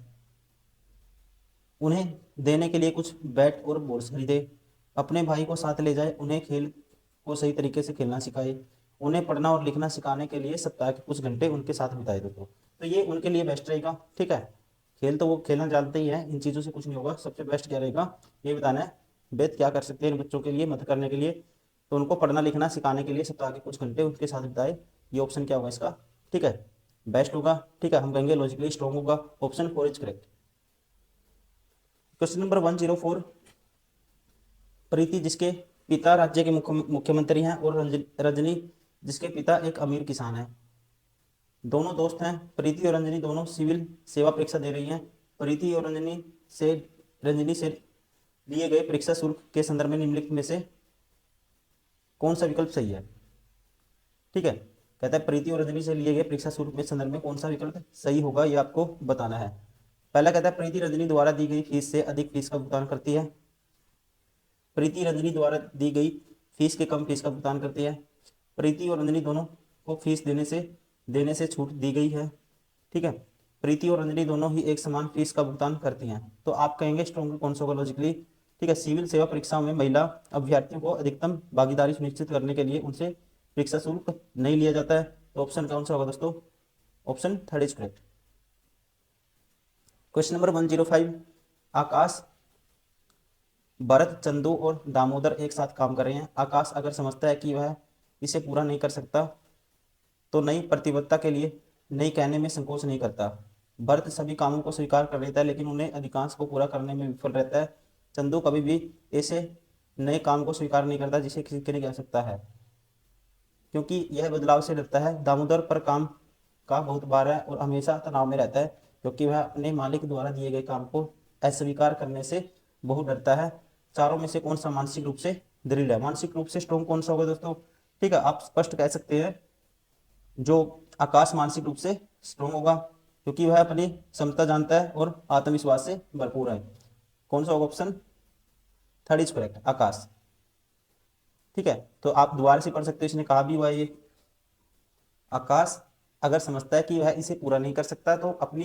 उन्हें देने के लिए कुछ बैट और बॉल खरीदे। अपने भाई को साथ ले जाए, उन्हें खेल को सही तरीके से खेलना सिखाए। उन्हें पढ़ना और लिखना सिखाने के लिए सप्ताह के कुछ घंटे उनके साथ बिताए दोस्तों। तो ये उनके लिए बेस्ट रहेगा। ठीक है, खेल तो वो खेलना जानते ही है, इन चीज़ों से कुछ नहीं होगा। सबसे बेस्ट क्या रहेगा, ये बताना है बेत क्या कर सकते हैं इन बच्चों के लिए मदद करने के लिए। तो उनको पढ़ना लिखना सिखाने के लिए सप्ताह के कुछ घंटे उनके साथ बिताए। ये ऑप्शन क्या होगा इसका? ठीक है, बेस्ट होगा। ठीक है, हम कहेंगे लॉजिकली स्ट्रॉन्ग होगा। Option 4 is correct. Question number 104, प्रीति जिसके पिता राज्य के मुख्यमंत्री हैं और रजनी जिसके पिता एक अमीर किसान है, दोनों दोस्त हैं। प्रीति और रंजनी दोनों सिविल सेवा परीक्षा दे रही हैं। प्रीति और रंजनी से लिए गए परीक्षा शुल्क के संदर्भ में निम्नलिखित में से कौन सा विकल्प सही है? ठीक है, कहता है प्रीति और रजनी से लिए गए परीक्षा शुल्क के संदर्भ में कौन सा विकल्प सही होगा, ये आपको बताना है। पहला कहता है प्रीति रजनी द्वारा दी गई फीस से अधिक फीस का भुगतान करती है। प्रीति रंजनी द्वारा दी गई फीस के कम फीस का भुगतान करती है। प्रीति और रंजनी दोनों को फीस देने से छूट दी गई है। ठीक है, प्रीति और रंजनी दोनों ही एक समान फीस का भुगतान करती हैं। तो आप कहेंगे स्ट्रॉन्ग कौन सा होगा लॉजिकली? ठीक है, सिविल सेवा परीक्षाओं में महिला अभ्यर्थियों को अधिकतम भागीदारी सुनिश्चित करने के लिए उनसे परीक्षा शुल्क नहीं लिया जाता है। तो ऑप्शन कौन सा होगा दोस्तों? Option 3 is correct. Question number 105, आकाश, भरत, चंदू और दामोदर एक साथ काम कर रहे हैं। आकाश अगर समझता है कि वह इसे पूरा नहीं कर सकता तो नई प्रतिबद्धता के लिए नहीं कहने में संकोच नहीं करता। भरत सभी कामों को स्वीकार कर लेता है, लेकिन उन्हें अधिकांश को पूरा करने में विफल रहता है। चंदू कभी भी ऐसे नए काम को स्वीकार नहीं करता जिसे किसी के नहीं कह सकता है, क्योंकि यह बदलाव से डरता है। दामोदर पर काम का बहुत भार है और हमेशा तनाव में रहता है, क्योंकि वह अपने मालिक द्वारा दिए गए काम को अस्वीकार करने से बहुत डरता है। चारों में से कौन सा मानसिक रूप से दृढ़ है? मानसिक रूप से स्ट्रॉन्ग कौन सा होगा दोस्तों? ठीक है, आप स्पष्ट कह सकते हैं जो आकाश मानसिक रूप से स्ट्रॉन्ग होगा, क्योंकि वह अपनी क्षमता जानता है और आत्मविश्वास से भरपूर है। कौन सा होगा? ऑप्शन 3 इज करेक्ट, आकाश। ठीक है, तो आप दोबारा से पढ़ सकते हो, इसने कहा भी हुआ ये, आकाश अगर समझता है कि वह इसे पूरा नहीं कर सकता तो अपनी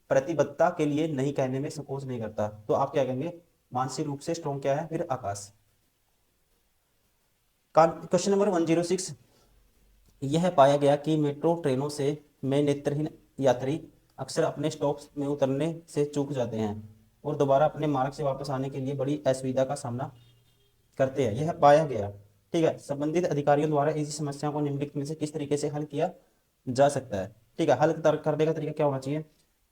प्रतिबद्धता के लिए नहीं कहने में संकोच नहीं करता। तो आप क्या कहेंगे? मानसिक रूप से स्ट्रॉन्ग क्या है फिर? आकाश। क्वेश्चन नंबर 106, यह पाया गया कि मेट्रो ट्रेनों में नेत्रहीन यात्री अक्सर अपने स्टॉप में उतरने से चूक जाते हैं और दोबारा अपने मार्ग से वापस आने के लिए बड़ी असुविधा का सामना करते हैं। यह पाया गया। ठीक है, संबंधित अधिकारियों द्वारा ऐसी समस्या को निम्नलिखित में से किस तरीके से हल किया जा सकता है? ठीक है, हल करने का तरीका क्या होना चाहिए?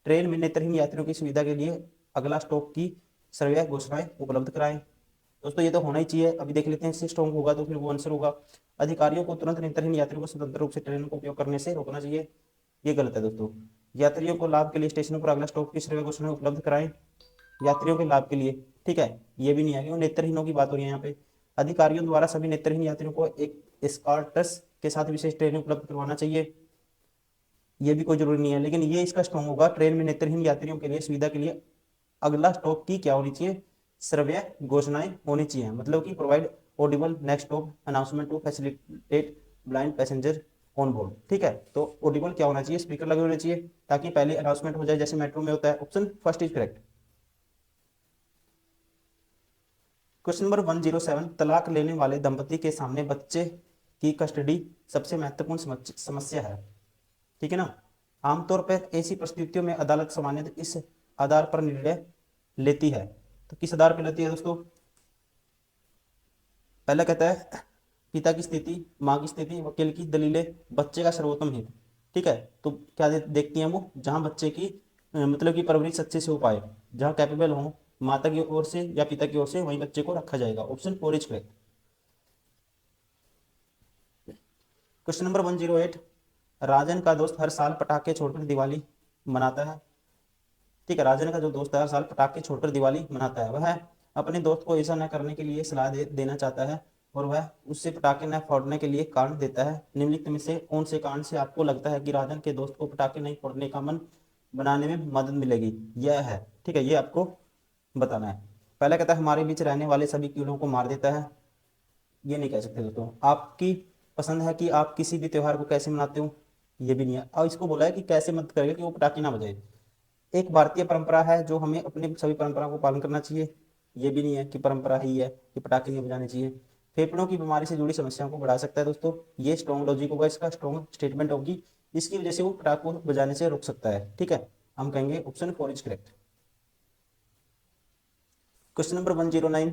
ट्रेन में नेत्रहीन यात्रियों की सुविधा के लिए अगला स्टॉप की सर्वे घोषणाएं उपलब्ध कराएं। दोस्तों ये तो होना ही चाहिए। अभी देख लेते हैं, इससे स्ट्रॉन्ग होगा तो फिर वो आंसर होगा। अधिकारियों को तुरंत नेत्रहीन यात्रियों को स्वतंत्र रूप से ट्रेन का उपयोग करने से रोकना चाहिए। ये गलत है दोस्तों। यात्रियों को लाभ के लिए स्टेशनों पर अगला स्टॉप की श्रेय घोषणा उपलब्ध कराएं, यात्रियों के लाभ के लिए, ठीक है, ये भी नहीं है, क्यों नेत्रहीनों की बात हो रही है यहाँ पे। अधिकारियों द्वारा सभी नेत्रहीन यात्रियों को एक एस्कॉर्ट्स के साथ विशेष ट्रेनें उपलब्ध करवाना चाहिए, ये भी कोई जरूरी नहीं है, लेकिन ये इसका स्ट्रॉन्ग होगा, ट्रेन में नेत्रहीन यात्रियों के लिए सुविधा के लिए अगला स्टॉप की क्या होनी चाहिए, श्रव्य घोषणाएं होनी चाहिए, मतलब कि provide audible next stop announcement to facilitate blind passenger on board, ठीक है। तो ऑडिबल क्या होना चाहिए, स्पीकर लगे होने चाहिए ताकि पहले अनाउंसमेंट हो जाए, जैसे मेट्रो में होता है। Option first is correct. Question number 107, तलाक लेने वाले दंपति के सामने बच्चे की कस्टडी सबसे महत्वपूर्ण समस्या है, ठीक है ना। आमतौर पर ऐसी परिस्थितियों में अदालत सामान्यतः इस आधार पर निर्णय लेती है, तो किस आधार पर लेती है दोस्तों। पहला कहता है पिता की स्थिति, माँ की स्थिति, वकील की दलीलें, बच्चे का सर्वोत्तम हित, ठीक है। तो क्या देखती हैं वो, जहां बच्चे की मतलब कि परवरिश अच्छे से हो पाए, जहां कैपेबल हो माता की ओर से या पिता की ओर से, वहीं बच्चे को रखा जाएगा। Option 4 is correct. Question number 108, राजन का दोस्त हर साल पटाखे छोड़कर दिवाली मनाता है, ठीक है। राजन का जो दोस्त है हर साल पटाखे छोड़कर दिवाली मनाता है, वह अपने दोस्त को ऐसा न करने के लिए सलाह देना चाहता है और वह उससे पटाखे न फोड़ने के लिए कारण देता है। निम्नलिखित में से कौन से कारण से आपको लगता है कि राजन के दोस्त को पटाखे नहीं फोड़ने का मन बनाने में मदद मिलेगी, यह है, ठीक है, ये आपको बताना है। पहला कहता है हमारे बीच रहने वाले सभी कीड़ों को मार देता है, ये नहीं कह सकते दोस्तों। आपकी पसंद है कि आप किसी भी त्योहार को कैसे मनाते हो, ये भी नहीं है। और इसको बोला है कि कैसे मदद करेगा कि वो पटाखे ना बजाए। एक भारतीय परंपरा है जो हमें अपने सभी परंपराओं को पालन करना चाहिए, ये भी नहीं है कि परंपरा ही है कि पटाखे नहीं बजाने चाहिए। फेफड़ों की बीमारी से जुड़ी समस्याओं को बढ़ा सकता है दोस्तों, ये स्ट्रॉन्ग लॉजिक होगा, इसका स्ट्रॉन्ग स्टेटमेंट होगी, इसकी वजह से वो पटाखों बजाने से रुक सकता है, ठीक है। हम कहेंगे option 4 is correct. Question number 109,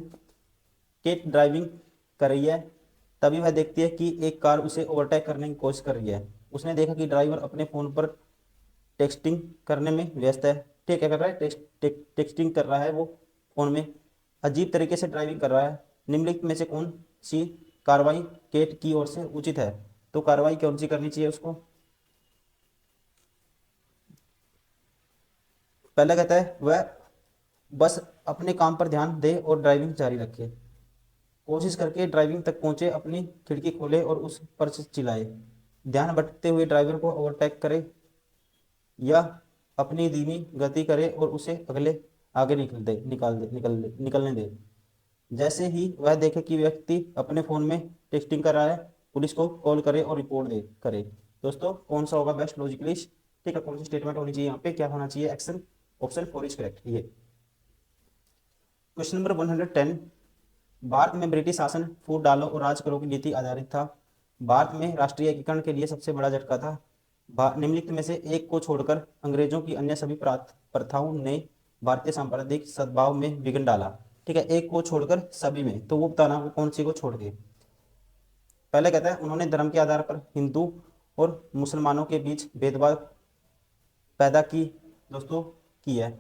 Kate driving कर रही है, तभी वह देखती है कि एक कार उसे ओवरटेक करने की कोशिश कर रही है। उसने देखा कि ड्राइवर अपने फोन पर टेक्सटिंग करने में व्यस्त है, ठीक है, कर रहा है टेक्सटिंग कर रहा है वो फोन में, अजीब तरीके से ड्राइविंग कर रहा है। निम्नलिखित में से कौन सी कार्रवाई केट की ओर से उचित है, तो कार्रवाई कौन सी करनी चाहिए उसको। पहला कहता है वह बस अपने काम पर ध्यान दे और ड्राइविंग जारी रखे, कोशिश करके ड्राइविंग तक पहुंचे, अपनी खिड़की खोले और उस पर से चिल्लाए, ध्यान भटकते हुए ड्राइवर को ओवरटेक करे, या अपनी धीमी गति करे और उसे अगले आगे निकलने दे। जैसे ही वह देखे कि व्यक्ति अपने फोन में टेक्सटिंग कर रहा है, पुलिस को कॉल करे और रिपोर्ट दे करे। दोस्तों कौन सा होगा बेस्ट लॉजिकली, ठीक है, कौन सी स्टेटमेंट होनी चाहिए यहाँ पे, क्या होना चाहिए एक्शन। Option 4 is correct. ये क्वेश्चन नंबर 110, भारत में ब्रिटिश शासन फूट डालो और राज करो की नीति आधारित था, भारत में राष्ट्रीय एकीकरण के लिए सबसे बड़ा झटका था। निम्नलिखित में से एक को छोड़कर अंग्रेजों की अन्य सभी प्रथाओं ने भारतीय सांप्रदायिक सद्भाव में विघ्न डाला, ठीक है, एक को छोड़कर सभी में, तो वो बताना वो कौन सी को छोड़ के। पहले कहता है उन्होंने धर्म के आधार पर हिंदू और मुसलमानों के बीच भेदभाव पैदा की, दोस्तों की है,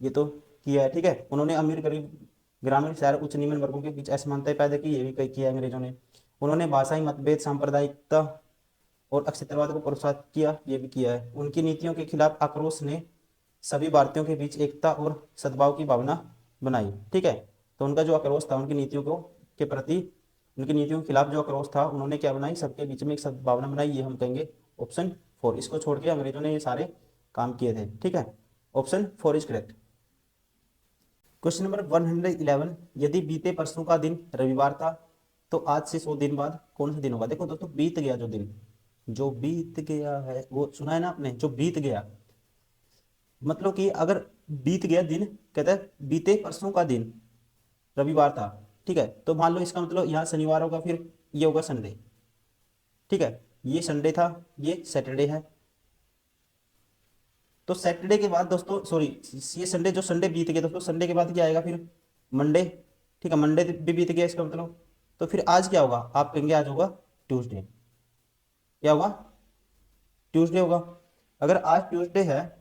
ये तो किया है, ठीक है। उन्होंने अमीर गरीब ग्रामीण शहर उच्च निम्न वर्गों के बीच असमानताएं पैदा की, ये भी कई किया है अंग्रेजों ने। उन्होंने भाषाई मतभेद सांप्रदायिकता और अक्षत्रवाद को प्रोत्साहित किया, ये भी किया है। उनकी नीतियों के खिलाफ आक्रोश ने सभी भारतीयों के बीच एकता और सद्भाव की भावना बनाई, ठीक है। तो उनका जो आक्रोश था उनकी नीतियों को के प्रति, उनकी नीतियों के खिलाफ जो आक्रोश था, उन्होंने क्या बनाई, सबके बीच में एक सद्भावना बनाई, ये हम कहेंगे ऑप्शन 4। इसको छोड़ के अंग्रेजों ने ये सारे काम किए थे, ठीक है। Option 4 is correct. Question number 111, यदि बीते परसों का दिन रविवार था तो आज से 100 दिन बाद कौन सा दिन होगा। देखो दोस्तों बीत गया जो दिन, जो बीत गया है वो सुना है ना आपने, जो बीत गया मतलब कि अगर बीत गया दिन, कहता है बीते परसों का दिन रविवार था, ठीक है, तो मान लो इसका मतलब यहाँ शनिवार होगा, फिर ये होगा संडे, ठीक है, ये संडे था, ये सैटरडे है, तो सैटरडे के बाद दोस्तों सॉरी ये संडे, जो संडे बीत गया दोस्तों, संडे के बाद क्या आएगा फिर मंडे, ठीक है, मंडे भी बीत गया इसका मतलब, तो फिर आज क्या होगा, आप कहेंगे आज होगा ट्यूसडे, क्या होगा ट्यूसडे होगा। अगर आज ट्यूसडे है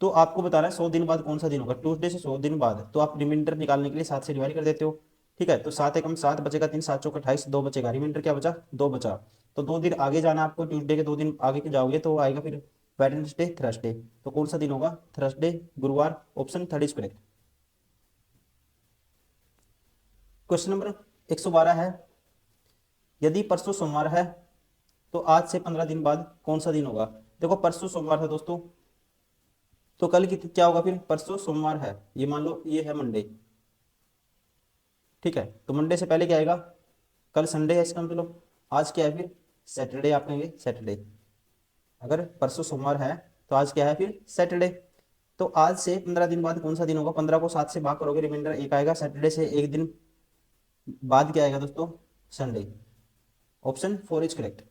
तो आपको बताना है 100 दिन बाद कौन सा दिन होगा, ट्यूसडे से 100 दिन बाद, तो आप रिमाइंडर निकालने के लिए 7 से डिवाइड कर देते हो, ठीक है, तो 7 एकम 7 बचेगा 3, 7 चौक 28, 2 बचेगा, रिमाइंडर क्या बचा 2 बचा, तो 2 दिन आगे जाना आपको, ट्यूसडे के 2 दिन आगे के जाओगे तो आएगा फिर वेडनेसडे, थर्सडे। तो कौन सा दिन होगा? थर्सडे, गुरुवार। Option third is correct. Question number 112 है, यदि परसों सोमवार है तो आज से 15 दिन बाद कौन सा दिन होगा? देखो परसों सोमवार है दोस्तों, तो कल की क्या होगा फिर? परसों सोमवार है, ये मान लो ये है मंडे, ठीक है, तो मंडे से पहले क्या आएगा? कल संडे है इसका मतलब। आज क्या है फिर? सैटरडे, आप कहेंगे सैटरडे। अगर परसों सोमवार है तो आज क्या है फिर? सैटरडे। तो आज से 15 दिन बाद कौन सा दिन होगा? 15 को 7 से भाग करोगे, रिमाइंडर एक आएगा। सैटरडे से एक दिन बाद क्या आएगा दोस्तों? Sunday. Option four is correct.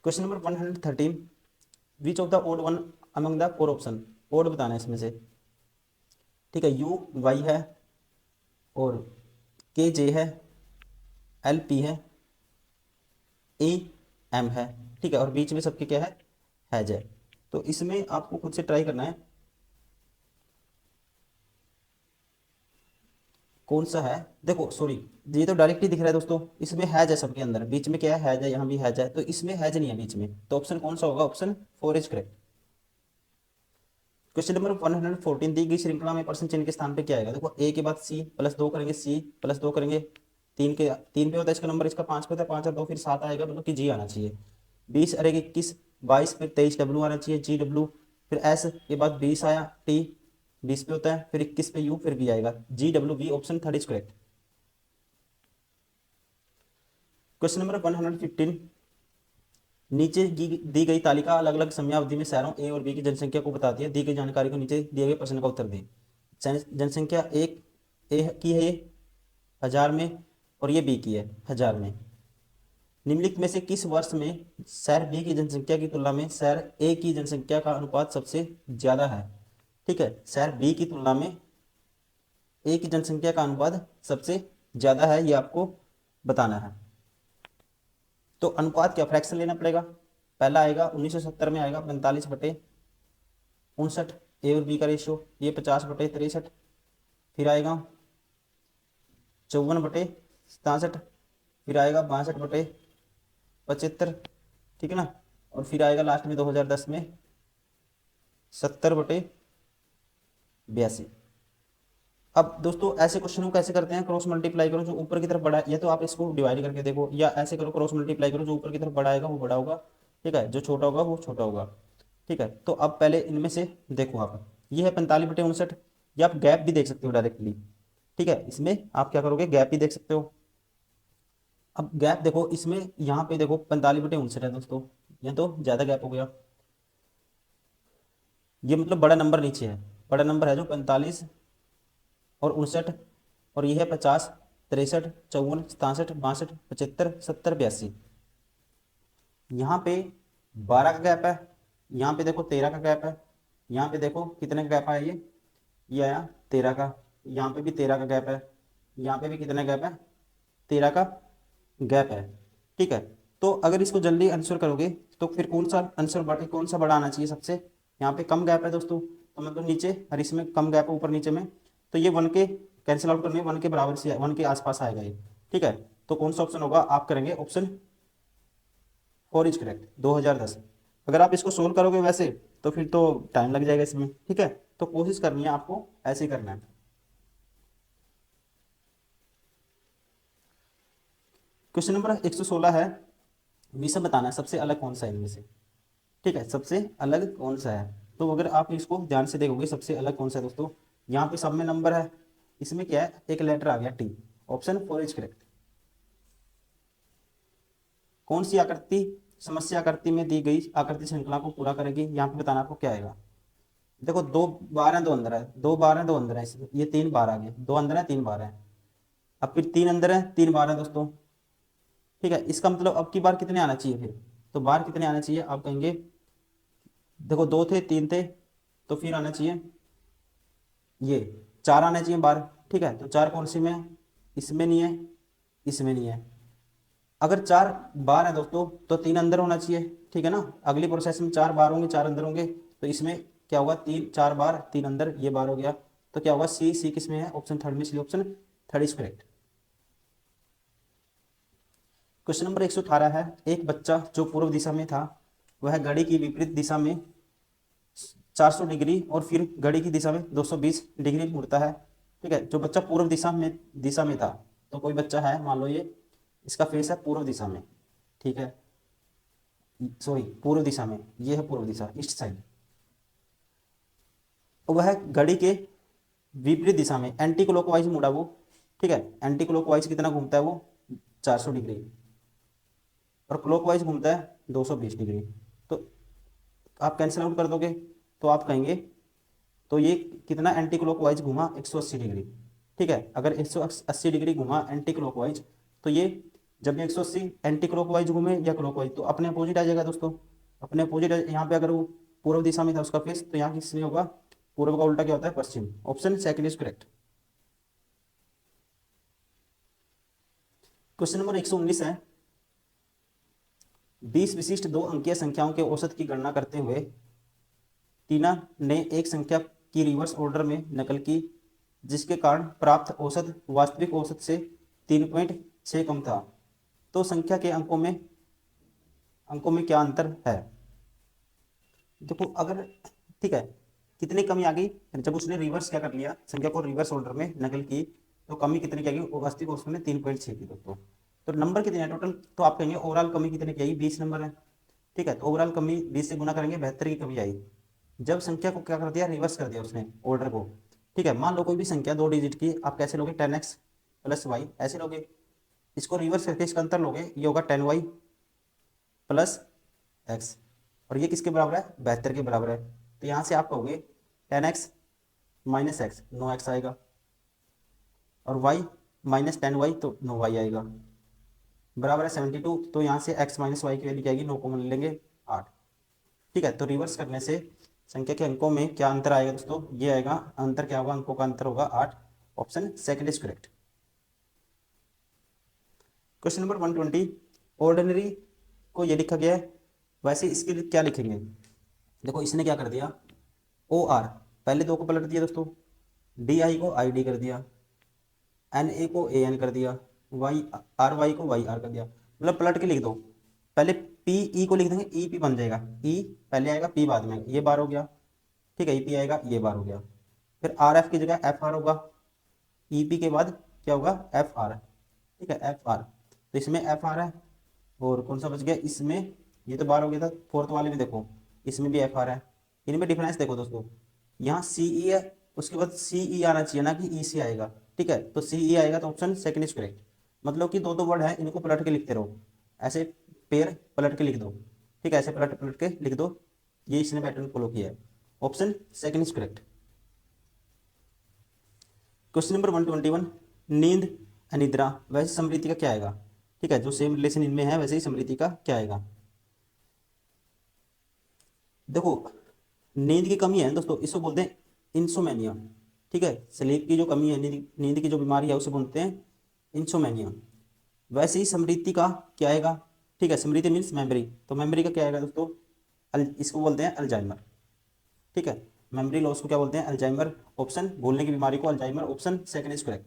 Question number 113, which of the odd one among the four option? Odd बताना है इसमें से, ठीक है। यू वाई है, और के जे है, एल पी है, ए एम है, ठीक है, और बीच में सबके क्या है? हैज है। तो इसमें आपको खुद से ट्राई करना है कौन सा है। देखो सॉरी, ये तो डायरेक्ट ही दिख रहा है दोस्तों, इसमें हैज है सबके अंदर, बीच में क्या है? हैज है, यहाँ भी हैज है, तो इसमें हैज नहीं है बीच में। तो ऑप्शन कौन सा होगा? Option four is correct. Question number 114, दी गई श्रृंखला में पर्सन चिन्ह के स्थान पे क्या आएगा? देखो ए के बाद सी प्लस 2 करेंगे, सी प्लस 2 करेंगे, तीन पे होता है इसका नंबर, इसका 5 पे होता है, 5 और 2 फिर 7 आएगा, मतलब कि जी आना चाहिए। 20 अरे 21, 22 फिर 23 डब्ल्यू आना चाहिए, जी डब्ल्यू। फिर एस के बाद 20 आया, टी 20 पे होता है, फिर 21 पे यू, फिर वी आएगा, जी W we. Option third is correct. Question number 115, नीचे दी गई तालिका अलग अलग समयावधि में शहरों ए और बी की जनसंख्या को बताती है। दी गई जानकारी को नीचे दिए गए प्रश्न का उत्तर दें। जनसंख्या एक ए की है ये 1000 में, और ये बी की है 1000 में। निम्नलिखित में से किस वर्ष में शहर बी की जनसंख्या की तुलना में शहर ए की जनसंख्या का अनुपात सबसे ज्यादा है? ठीक है, शहर बी की तुलना में ए की जनसंख्या का अनुपात सबसे ज्यादा है, ये आपको बताना है। तो अनुपात क्या? फ्रैक्शन लेना पड़ेगा। पहला आएगा 1970 में आएगा 45/59, ए और बी का रेशियो, ये 50/63। फिर आएगा 54/67, फिर आएगा 62/75, ठीक है ना। और फिर आएगा लास्ट में 2010 में 70/82। अब दोस्तों ऐसे क्वेश्चन को कैसे करते हैं? क्रॉस मल्टीप्लाई करो, जो ऊपर की तरफ बड़ा है, या तो आप इसको डिवाइड करके देखो, या ऐसे करो क्रॉस मल्टीप्लाई करो, जो ऊपर की तरफ बड़ा आएगा वो बड़ा होगा, ठीक है, जो छोटा होगा वो छोटा होगा, ठीक है। तो अब पहले इनमें से देखो आप, ये है 45/59, या आप गैप भी देख सकते हो डायरेक्टली, ठीक है, इसमें आप क्या करोगे? गैप भी देख सकते हो। अब गैप देखो इसमें, यहाँ पे देखो 45/59 है दोस्तों, ये तो ज्यादा गैप हो गया, ये मतलब बड़ा नंबर नीचे है, बड़ा नंबर है जो 45 और 59, और ये है 50, 63, 54, 67, 62, 75, 70, 82। यहाँ पे 12 का गैप है, यहाँ पे देखो 13 का गैप है, यहाँ पे देखो कितने का गैप आया? ये आया 13 का, यहाँ पे भी 13 का गैप है, यहाँ पे भी कितने गैप है? 13 का गैप है, ठीक है। तो अगर इसको जल्दी आंसर करोगे तो फिर कौन सा आंसर कौन सा बड़ा आना चाहिए सबसे? यहाँ पे कम गैप है दोस्तों, तो मतलब नीचे, और इसमें कम गैप है ऊपर नीचे में, तो ये 1 के कैंसिल आउट करने 1 के बराबर से 1 के आसपास आएगा ये, ठीक है। तो कौन सा ऑप्शन होगा? आप करेंगे ऑप्शन फोर इज करेक्ट, 2010। अगर आप इसको सोल्व करोगे वैसे तो फिर तो टाइम लग जाएगा इसमें, ठीक है, तो कोशिश करनी है आपको, ऐसे ही करना है। क्वेश्चन नंबर 116 है, विषय बताना है सबसे अलग कौन सा है इनमें से, ठीक है, सबसे अलग कौन सा है। तो अगर आप इसको ध्यान से देखोगे सबसे अलग कौन सा है दोस्तों, यहाँ पे सब में नंबर है, इसमें क्या है? एक लेटर आ गया T. Option four is correct. कौन सी आकृति समस्या आकृति में दी गई आकृति श्रृंखला को पूरा करेगी? यहाँ पे बताना आपको क्या आएगा। देखो 2 बार है, 2 अंदर है, 2 बार है, 2 अंदर है, इसमें ये 3 बार आ गए, 2 अंदर है, 3 बार है। अब फिर 3 अंदर है, 3 बार है दोस्तों, ठीक है। इसका मतलब अब की बार कितने आना चाहिए फिर? तो बार कितने आना चाहिए आप कहेंगे? देखो 2 थे, 3 थे, तो फिर आना चाहिए ये 4 आना चाहिए बार, ठीक है। तो 4 कौन सी में है? इसमें नहीं है, इसमें नहीं है। अगर 4 बार है दोस्तों तो 3 अंदर होना चाहिए, ठीक है ना। अगली प्रोसेस में 4 बार होंगे, 4 अंदर होंगे, तो इसमें क्या होगा? 4 बार, 3 अंदर, ये बार हो गया, तो क्या होगा? सी सी किस में है? ऑप्शन थर्ड में, इसलिए option third is correct. Question number 118 है, एक बच्चा जो पूर्व दिशा में था वह घड़ी की विपरीत दिशा में 400 डिग्री और फिर घड़ी की दिशा में 220 डिग्री मुड़ता है। ठीक है, जो बच्चा पूर्व दिशा में था, तो कोई बच्चा है, मान लो ये इसका फेस है पूर्व दिशा में, ठीक है, सॉरी पूर्व दिशा में, ये है पूर्व दिशा, ईस्ट साइड। वह घड़ी के विपरीत दिशा में एंटी क्लॉकवाइज मुड़ा वो, ठीक है, एंटी क्लॉकवाइज कितना घूमता है वो 400 डिग्री, और क्लॉकवाइज घूमता है 220 डिग्री। तो आप कैंसिल आउट कर दोगे तो आप कहेंगे तो ये कितना एंटी क्लॉकवाइज घुमा 180 डिग्री। ठीक है, अगर 180 डिग्री घुमा एंटी क्लॉकवाइज, तो ये जब ये 180 एंटी क्लॉकवाइज घूमे या क्लॉकवाइज, तो अपने अपोजिट आ जाएगा दोस्तों, अपने अपोजिट। यहाँ पे अगर वो पूर्व दिशा में था उसका फेस, तो यहाँ किसमें होगा, पूर्व का उल्टा क्या होता है, पश्चिम। Option second is correct. Question number 119 है, 20 विशिष्ट दो अंकीय संख्याओं के औसत की गणना करते हुए टीना ने एक संख्या की रिवर्स ऑर्डर में नकल की, जिसके कारण प्राप्त औसत वास्तविक औसत से 3.6 कम था। तो संख्या के अंकों में क्या अंतर है। देखो अगर, ठीक है, कितनी कमी आ गई, जब उसने रिवर्स क्या कर लिया, संख्या को रिवर्स ऑर्डर में नकल की, तो कमी कितनी क्या गई, वास्तविक औसत में 3.6 की दोस्तों। तो नंबर कितने हैं टोटल, तो आप कहेंगे ओवरऑल कमी कितनी की आई, 20 नंबर है। ठीक है, तो ओवरऑल कमी 20 से गुना करेंगे, 72 की कमी आई, जब संख्या को क्या कर दिया, रिवर्स कर दिया उसने ऑर्डर को। ठीक है, मान लो कोई भी संख्या 2 डिजिट की, आप कैसे लोगे, 10x प्लस वाई ऐसे लोगे, इसको रिवर्स करके इसका अंतर लोगे, ये होगा 10y प्लस एक्स, और ये किसके बराबर है, 72 के बराबर है। तो यहाँ से आप कहोगे 10x माइनस एक्स 9x आएगा, और y माइनस 10y तो 9y आएगा, बराबर है 72। तो यहाँ से x माइनस वाई की वैल्यू क्या आएगी, 9 कॉमन लेंगे 8। ठीक है, तो रिवर्स करने से संख्या के अंकों में क्या अंतर आएगा दोस्तों, ये आएगा अंतर, क्या होगा, अंकों का अंतर होगा 8। Option second is correct. Question number 120, ordinary को ये लिखा गया है, वैसे इसके लिए क्या लिखेंगे। देखो इसने क्या कर दिया, ओ आर पहले दो को पलट दिया दोस्तों, डी आई को आई डी कर दिया, एन ए को ए एन कर दिया, वाई आर वाई को वाई आर कर दिया, मतलब पलट के लिख दो। पहले पी ई को लिख देंगे, ई पी बन जाएगा, ई पहले आएगा पी बाद में, ये बार हो गया। ठीक है, ई पी आएगा, ये बार हो गया। फिर आर एफ की जगह एफ आर होगा, ई पी के बाद क्या होगा, एफ आर। ठीक है, एफ आर, तो इसमें एफ आर है, और कौन सा बच गया इसमें, ये तो बार हो गया था, फोर्थ वाले में देखो इसमें भी एफ आर है। इनमें डिफरेंस देखो दोस्तों, यहाँ सी ई है, उसके बाद सी ई आना चाहिए ना कि ई सी आएगा। ठीक है, तो सी ई आएगा, तो ऑप्शन सेकंड इज करेक्ट। मतलब कि दो दो वर्ड है, इनको पलट के लिखते रहो, ऐसे पेयर पलट के लिख दो। ठीक है, ऐसे पलट पलट के लिख दो, ये इसने पैटर्न फॉलो किया है। Option second is correct. Question number 121, नींद अनिद्रा वैसे समृद्धि का क्या आएगा। ठीक है, जो सेम रिलेशन इनमें है वैसे ही समृद्धि का क्या आएगा। देखो नींद की कमी है दोस्तों, इसको बोलते हैं इंसोमेनिया। ठीक है, स्लीप की जो कमी है, नींद की जो बीमारी है उसे बोलते हैं इंसोमेनिया। वैसे ही समृद्धि का क्या आएगा। ठीक है, समृद्धि मीन्स मेमोरी, तो मेमोरी का क्या आएगा दोस्तों, इसको बोलते हैं अल्जाइमर। ठीक है, मेमोरी लॉस को क्या बोलते हैं, अल्जाइमर। ऑप्शन भूलने की बीमारी को Alzheimer, option second is correct.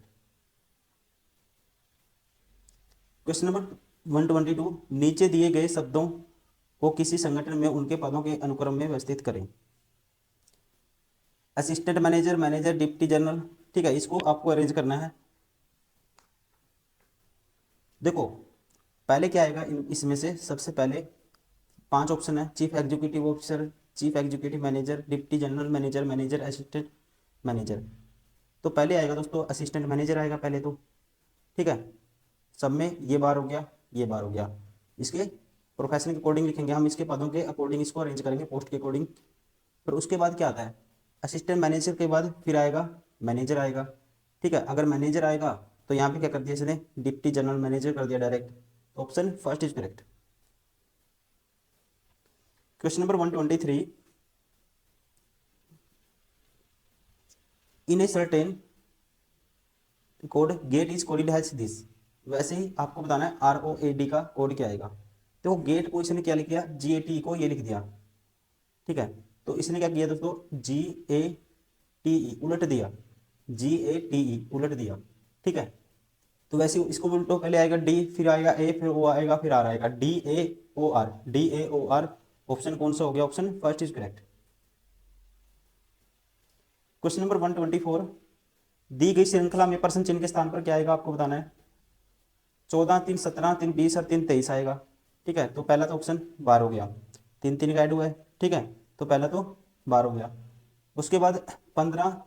Question number 122, नीचे दिए गए शब्दों को किसी संगठन में उनके पदों के अनुक्रम में व्यवस्थित करें। Assistant manager, manager, deputy general. ठीक है, इसको आपको अरेंज करना है। देखो पहले क्या आएगा, इसमें से सबसे पहले 5 ऑप्शन है, chief executive officer, chief executive manager, deputy general manager, manager assistant manager. तो पहले आएगा दोस्तों असिस्टेंट मैनेजर आएगा पहले तो। ठीक है, सब में ये बार हो गया, ये बार हो गया, इसके प्रोफेशन के अकॉर्डिंग लिखेंगे हम, इसके पदों के अकॉर्डिंग इसको अरेंज करेंगे, पोस्ट के अकॉर्डिंग। फिर उसके बाद क्या आता है, असिस्टेंट मैनेजर के बाद फिर आएगा मैनेजर आएगा। ठीक है, अगर मैनेजर आएगा तो यहाँ पे क्या कर दिया इसने, डिप्टी जनरल मैनेजर कर दिया direct. Option first is correct. Question number 123, in a certain code gate is coded has this. वैसे ही आपको बताना है आर ओ ए डी का कोड क्या आएगा। तो गेट को इसने क्या लिख दिया, जी ए टी को ये लिख दिया। ठीक है, तो इसने क्या किया दोस्तों, जी ए टी ई उलट दिया, जी ए टी ई उलट दिया। ठीक है, तो वैसे इसको उल्टो, पहले आएगा डी, फिर आएगा ए, फिर ओ आएगा, फिर आर आएगा, D A O R, D A O R. Option कौन सा हो गया? Option first is correct. Question number 124, दी गई श्रृंखला में प्रश्न चिन्ह के स्थान पर क्या आएगा आपको बताना है। 14, 3, 17, 3, 20 और 3, 23 आएगा। ठीक है, तो पहला तो ऑप्शन बार हो गया, 3 3 का ऐड हुआ है। ठीक है, तो पहला तो बार हो गया। उसके बाद 15,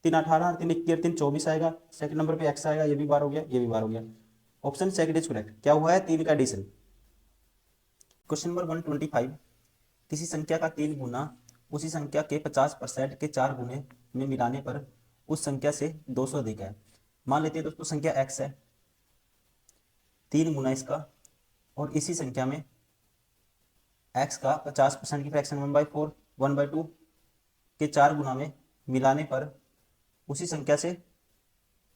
3 18, 3 21, 3 24 आएगा। सेकंड नंबर पे एक्स आएगा, ये भी बार हो गया, ये भी बार हो गया। Option second is correct. क्या हुआ है? 3 का एडिशन। क्वेश्चन नंबर 125, किसी संख्या का 3 गुना उसी संख्या के 50% के 4 गुने में मिलाने पर उस संख्या से 200 अधिक है। मान लेते हैं दोस्तों संख्या x है, 3 गुना इसका, और इसी संख्या में x का 50% की फ्रैक्शन 1/4, 1/2 के 4 गुना में मिलाने पर उसी संख्या से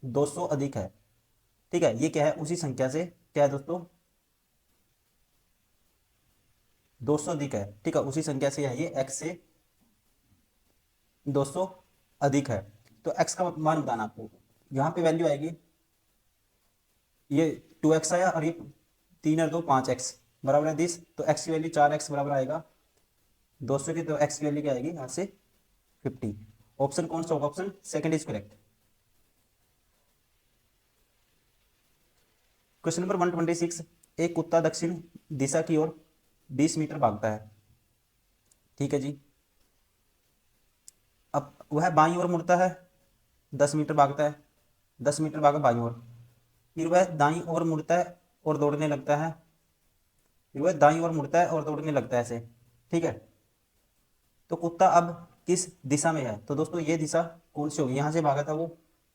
200 अधिक है। ठीक है, ये क्या है? उसी संख्या से क्या है दोस्तों? 200 अधिक है। ठीक है, उसी संख्या से है ये, x से 200 अधिक है। तो x का मान बताना आपको। यहाँ पे वैल्यू आएगी, ये 2x आया और ये 3 और 2 5x बराबर है 10, तो x की वैल्यू 4x बराबर आएगा 200 की, तो x की वैल्यू क्या आएगी यहाँ से 50। ऑप्शन कौन सा होगा? Option second is correct. Question number 126, एक कुत्ता दक्षिण दिशा की ओर 20 मीटर भागता है। ठीक है जी, अब वह बाईं ओर मुड़ता है, 10 मीटर भागता है, 10 मीटर भागा बाईं ओर, फिर वह दाईं ओर मुड़ता है और दौड़ने लगता है, फिर वह दाईं ओर मुड़ता है और दौड़ने लगता है ऐसे। ठीक है, तो कुत्ता अब किस दिशा में है? तो दोस्तों ये दिशा कौन सी होगी? यहाँ से भागा था वो।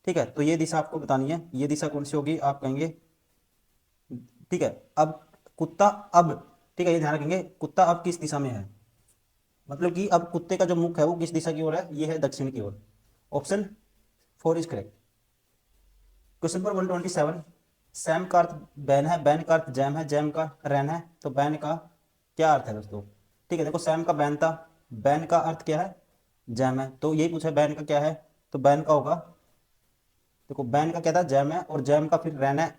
ठीक है, तो ये दिशा आपको बतानी है, ये दिशा कौन सी होगी? आप कहेंगे, ठीक है, अब कुत्ता अब, ठीक है, ये ध्यान रखेंगे, कुत्ता अब किस दिशा में है, मतलब कि अब कुत्ते का जो मुख है वो किस दिशा की ओर है? ये है दक्षिण की ओर। Option 4 is correct. Question number 127, सैम का अर्थ बैन है, बैन का अर्थ जैम है, जैम का रैन है, तो बैन का क्या अर्थ है दोस्तों? ठीक है, देखो सैम का बैन था, बैन का अर्थ क्या है? जैम है, तो यही पूछा बैन का क्या है, तो बैन का होगा, देखो बैन का क्या था? जैम है, और जैम का फिर रैन है।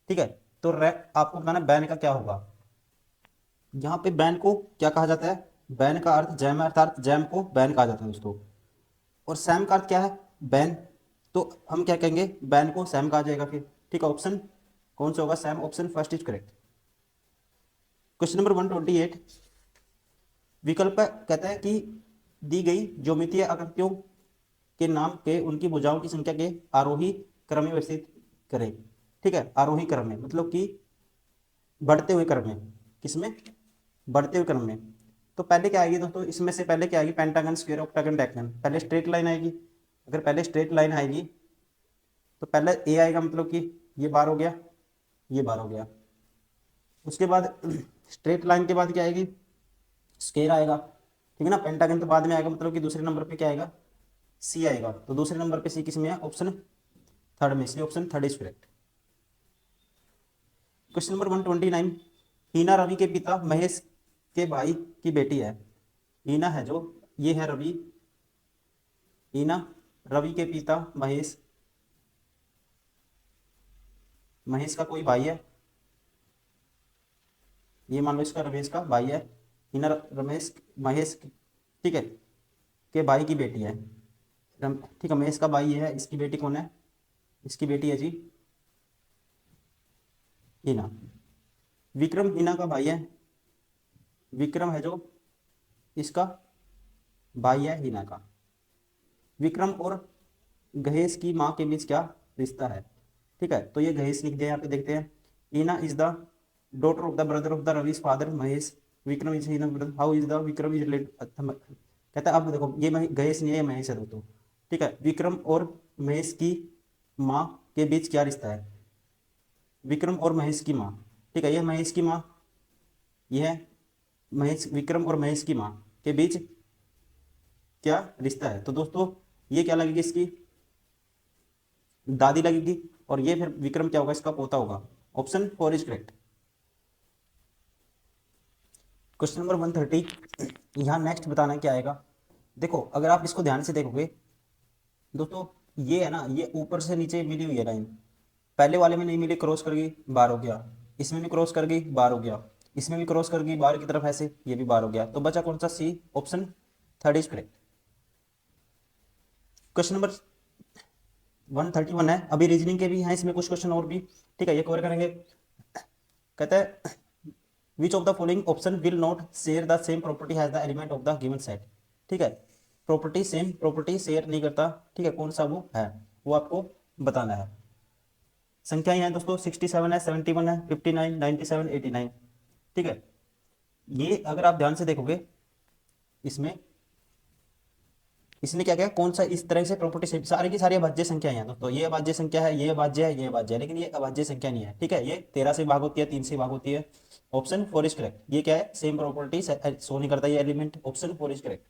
ठीक है, तो आपको बताना बैन का क्या होगा। यहाँ पे बैन को क्या कहा जाता है? बैन का अर्थ जैम है, अर्थात जैम को बैन कहा जाता है दोस्तों। और सैम का अर्थ क्या है? बैन, तो हम क्या कहेंगे? बैन को सैम कहा जाएगा फिर। ठीक है, ऑप्शन कौन सा होगा? Sam. Option first is correct. Question number 128, विकल्प कहता है कि दी गई ज्योमितीय आकृतियों के नाम के उनकी भुजाओं की संख्या के आरोही क्रम में व्यवस्थित करें। ठीक है, आरोही क्रम में मतलब कि बढ़ते हुए क्रम में, किसमें? बढ़ते हुए क्रम में। तो पहले क्या आएगी दोस्तों? इसमें से पहले क्या आएगी? Pentagon, square, octagon, decagon. पहले स्ट्रेट लाइन आएगी। अगर पहले स्ट्रेट लाइन आएगी तो पहले ए आएगा, मतलब कि ये बार हो गया, ये बार हो गया। उसके बाद स्ट्रेट लाइन के बाद क्या आएगी? स्क्वायर आएगा। ठीक है ना, पेंटागन तो बाद में आएगा, मतलब कि दूसरे नंबर पे क्या आएगा? सी आएगा। तो दूसरे नंबर पे सी किस में है? ऑप्शन थर्ड में, इसलिए option third is correct. Question number 129, हीना रवि के पिता महेश के भाई की बेटी है। हीना है जो, ये है रवि, हीना रवि के पिता महेश, महेश का कोई भाई है, ये मान लो इसका रमेश का भाई है, हीना रमेश महेश, ठीक है, के भाई की बेटी है। ठीक है, महेश का भाई है, इसकी बेटी कौन है? इसकी बेटी है जी हीना। विक्रम हीना का भाई है, विक्रम है जो इसका भाई है हीना का। विक्रम और गहेश की माँ के बीच क्या रिश्ता है? ठीक है, तो ये गहेश लिख दिया यहाँ पे, देखते हैं। Heena is the daughter of the brother of the Ravi's father Mahesh, Vikram is Heena brother, how is the Vikram is related, कहता है, अब देखो ये गहेश नहीं है, ये महेश है दोस्तों। ठीक है, विक्रम और महेश की माँ के बीच क्या रिश्ता है? विक्रम और महेश की माँ, ठीक है, ये महेश की माँ, ये है महेश, विक्रम और महेश की माँ के बीच क्या रिश्ता है? तो दोस्तों ये क्या लगेगी? इसकी दादी लगेगी, और ये फिर विक्रम क्या होगा? इसका पोता होगा। Option 4 is correct. Question number 130, यहाँ नेक्स्ट बताना क्या आएगा। देखो अगर आप इसको ध्यान से देखोगे दोस्तों, ये है ना, ये ऊपर से नीचे मिली हुई है लाइन, पहले वाले में नहीं मिली, क्रॉस कर गई, बार हो गया। इसमें भी क्रॉस कर गई, बार हो गया। इसमें भी क्रॉस कर गई बार की तरफ ऐसे, ये भी बार हो गया। तो बचा कौन सा? C option third is correct. Question number 131 है। अभी रीजनिंग के भी हैं इसमें कुछ क्वेश्चन और भी, ठीक है, ये कवर करेंगे। कहता है which of the following option will not share the same property has the element of the given set. ठीक है, प्रॉपर्टी सेम प्रॉपर्टी शेयर नहीं करता, ठीक है, कौन सा वो है, वो आपको बताना है। संख्याएं हैं दोस्तों, 67 है, 71 है, 59, 97, 89। ठीक है, ये अगर आप ध्यान से देखोगे इसमें, इसने क्या किया, कौन सा इस तरह से प्रॉपर्टी से सारी की सारी अभाज्य संख्या है दोस्तों। ये अभाज्य संख्या है, ये अभाज्य है, ये अभाज्य है, लेकिन ये अभाज्य संख्या नहीं है। ठीक है, ये 13 से भाग होती है, 3 से भाग होती है। Option 4 is correct. ये क्या है, सेम प्रॉपर्टी शो नहीं करता ये element. Option 4 is correct.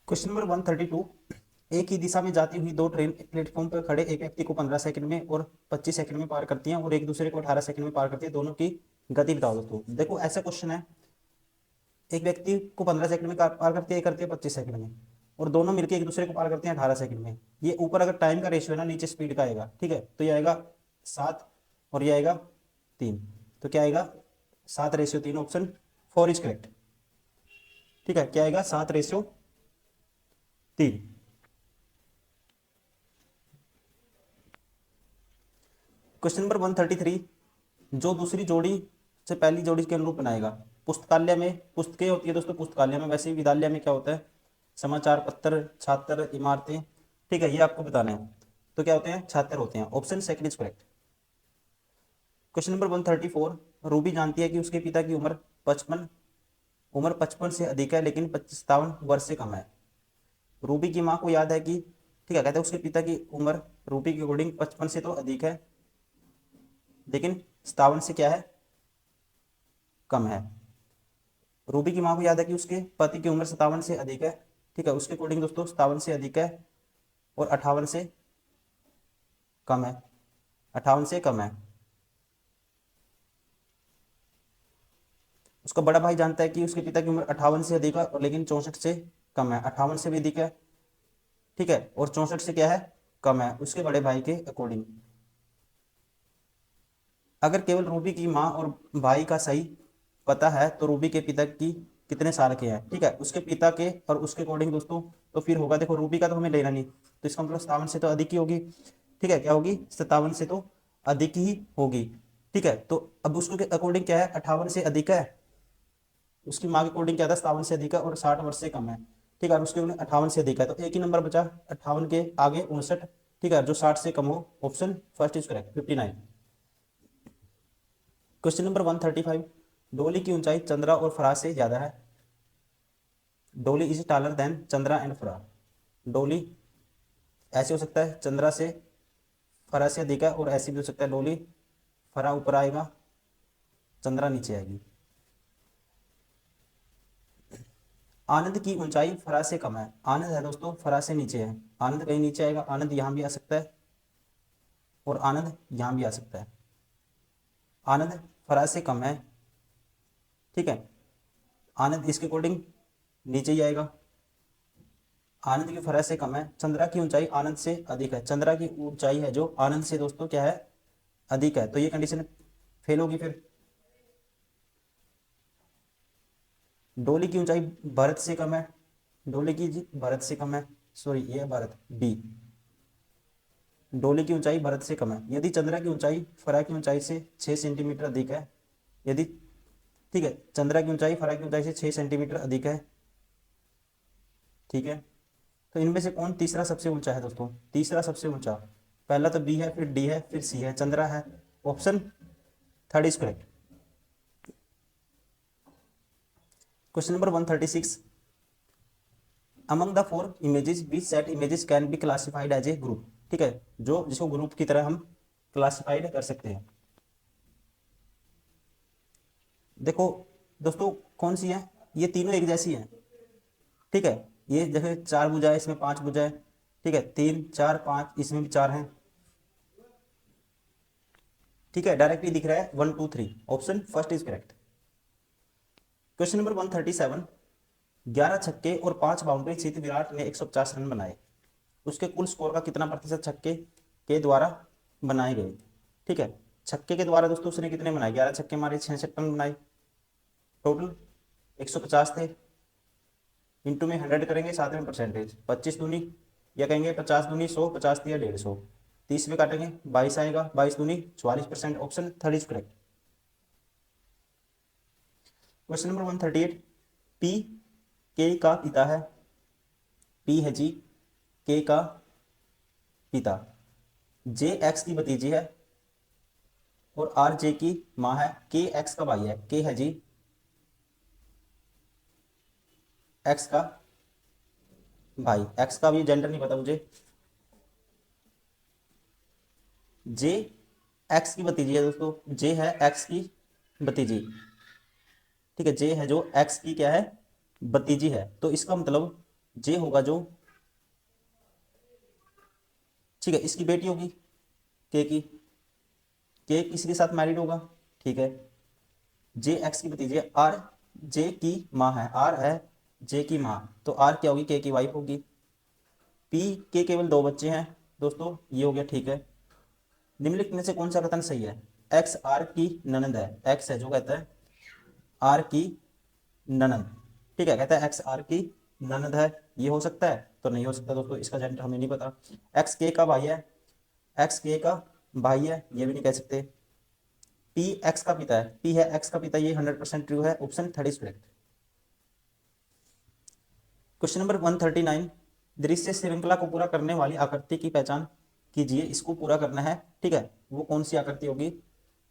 Question number 132। एक ही दिशा में जाती हुई दो ट्रेन प्लेटफॉर्म पर खड़े एक व्यक्ति को 15 सेकंड में और 25 सेकंड में पार करती हैं और एक दूसरे को 18 सेकंड में पार करती है, दोनों की गति बताओ दोस्तों। देखो ऐसा क्वेश्चन है, एक व्यक्ति को 15 सेकंड में पार करती है, करती है 25 सेकंड में, और दोनों मिलकर एक दूसरे को पार करते हैं 18 सेकंड में। ये ऊपर अगर टाइम का रेशियो है ना, नीचे स्पीड का आएगा। ठीक है, तो ये आएगा 7 और ये आएगा 3। तो क्या आएगा, 7:3। Option 4 is correct. ठीक है, क्या आएगा, 7:3। Question number 133। जो दूसरी जोड़ी से पहली जोड़ी के अनुरूप बनाएगा। पुस्तकालय में पुस्तकें होती है दोस्तों, पुस्तकालय में, वैसे ही विद्यालय में क्या होता है, समाचार पत्र, छात्र, इमारतें। ठीक है, ये आपको बताना है। तो क्या होते हैं, छात्र होते हैं। Option second is correct. Question number 134। Ruby जानती है कि उसके पिता की उम्र 55 से अधिक है लेकिन 57 वर्ष से कम है। रूबी की माँ को याद है कि, ठीक है, कहते हैं उसके पिता की उम्र रूबी के अकॉर्डिंग 55 से तो अधिक है लेकिन 57 से क्या है, कम है। रूबी की माँ को याद है कि उसके पति की उम्र 57 से अधिक है। ठीक है, उसके अकॉर्डिंग दोस्तों 57 से अधिक है और 58 से कम है, 58 से कम है। उसका बड़ा भाई जानता है कि उसके पिता की उम्र 58 से अधिक है और लेकिन 64 से कम है। 58 से भी अधिक है, ठीक है, और 64 से क्या है, कम है, उसके बड़े भाई के अकॉर्डिंग। अगर केवल रूबी की माँ और भाई का सही पता है तो रूबी के पिता की कितने साल के हैं। ठीक है, उसके पिता के और उसके अकॉर्डिंग दोस्तों, तो फिर होगा, देखो रूबी का तो हमें लेना नहीं, तो इसका मतलब 57 से तो अधिक ही होगी। ठीक है, क्या होगी, 57 से तो अधिक ही होगी। ठीक है, तो अब उसको के अकॉर्डिंग क्या है, 58 से अधिक है। उसकी माँ के अकॉर्डिंग क्या था, 57 से अधिक है और 60 वर्ष से कम है। ठीक है, और उसके 58 से अधिक है, तो एक ही नंबर बचा 58 के आगे 59। ठीक है, जो 60 से कम हो। Option first is correct, 59। Question number 135। डोली की ऊंचाई चंद्रा और फरा से ज्यादा है। Dolly is taller than Chandra and Farah. Dolly ऐसे हो सकता है, चंद्रा से फरा से अधिक है, और ऐसे भी हो सकता है, डोली फरा ऊपर आएगा, चंद्रा नीचे आएगी। आनंद की ऊंचाई फरा से कम है। आनंद है दोस्तों, फरा से नीचे है। आनंद कहीं नीचे आएगा, आनंद यहां भी आ सकता है और आनंद यहां भी आ सकता है। आनंद फरा से कम है, ठीक है, आनंद इसके अकॉर्डिंग नीचे ही आएगा। आनंद की फरा से कम है। चंद्रा की ऊंचाई आनंद से अधिक है। चंद्रा की ऊंचाई है जो आनंद से दोस्तों क्या है, अधिक है, तो ये कंडीशन फेल होगी। फिर डोली की ऊंचाई भरत से कम है। डोली की भरत से कम है, सॉरी ये भरत बी। डोली की ऊंचाई भरत से कम है यदि चंद्रा की ऊंचाई फरा की ऊंचाई से 6 सेंटीमीटर अधिक है। यदि, ठीक है, चंद्रा की ऊंचाई फरा की ऊंचाई से 6 सेंटीमीटर अधिक है। ठीक है, तो इनमें से कौन तीसरा सबसे ऊंचा है दोस्तों, तीसरा सबसे ऊंचा। पहला तो बी है, फिर डी है, फिर सी है, चंद्रा है। Option third is correct. Question number 136। Among the four images which set images can be classified as a group. ठीक है, जो जिसको ग्रुप की तरह हम क्लासिफाइड कर सकते हैं। देखो दोस्तों, कौन सी है, ये तीनों एक जैसी हैं। ठीक है, ये जैसे 4 भुजा है, इसमें 5 भुजा है। ठीक है, 3 4 5, इसमें भी 4 हैं। ठीक है, डायरेक्टली दिख रहा है 1 2 3। Option first is correct. Question number 137। 11 छक्के और 5 बाउंड्री सहित विराट ने 150 रन बनाए। उसके कुल स्कोर का कितना प्रतिशत छक्के, के द्वारा बनाए गए। ठीक है, छक्के के द्वारा दोस्तों उसने कितने बनाए, 11 छक्के मारे, 66 रन बनाए, टोटल 150 थे। इंटू में 100 करेंगे, साथ में परसेंटेज, 25 दूनी, या कहेंगे 50 दूनी 100, 50 दिया 150, 30 में काटेंगे 22 आएगा, 22 दूनी 44%। Option third is correct. Question number 138, P के का पिता है, पी है जी के का पिता, जे एक्स की भतीजी है और आर जे की माँ है, के एक्स का भाई है, के है जी एक्स का भाई, एक्स का भी जेंडर नहीं पता मुझे, जे एक्स की भतीजी है दोस्तों, जे है एक्स की भतीजी। ठीक है, जे है जो एक्स की क्या है, भतीजी है, तो इसका मतलब जे होगा जो, ठीक है, इसकी बेटी होगी के की, के किसी के साथ मैरिड होगा। ठीक है, जे एक्स की भतीजी है, आर जे की माँ है, आर है जे की माँ, तो आर क्या होगी, के की वाइफ होगी। पी के केवल 2 बच्चे हैं दोस्तों, ये हो गया। ठीक है, निम्नलिखित में से कौन सा कथन सही है, एक्स आर की ननद है, एक्स है जो कहता है आर की ननद। ठीक है, कहता है एक्स आर की ननद है, ये हो सकता है, तो नहीं हो सकता दोस्तों, इसका जेंडर हमें नहीं पता। एक्स के का भाई है, एक्स के का भाई है, ये भी नहीं कह सकते। पी एक्स का पिता है, पी है एक्स का पिता, ये 100% ट्रू है, option third is correct. Question number 139, दृश्य श्रृंखला को पूरा करने वाली आकृति की पहचान कीजिए, इसको पूरा करना है। ठीक है, वो कौन सी आकृति होगी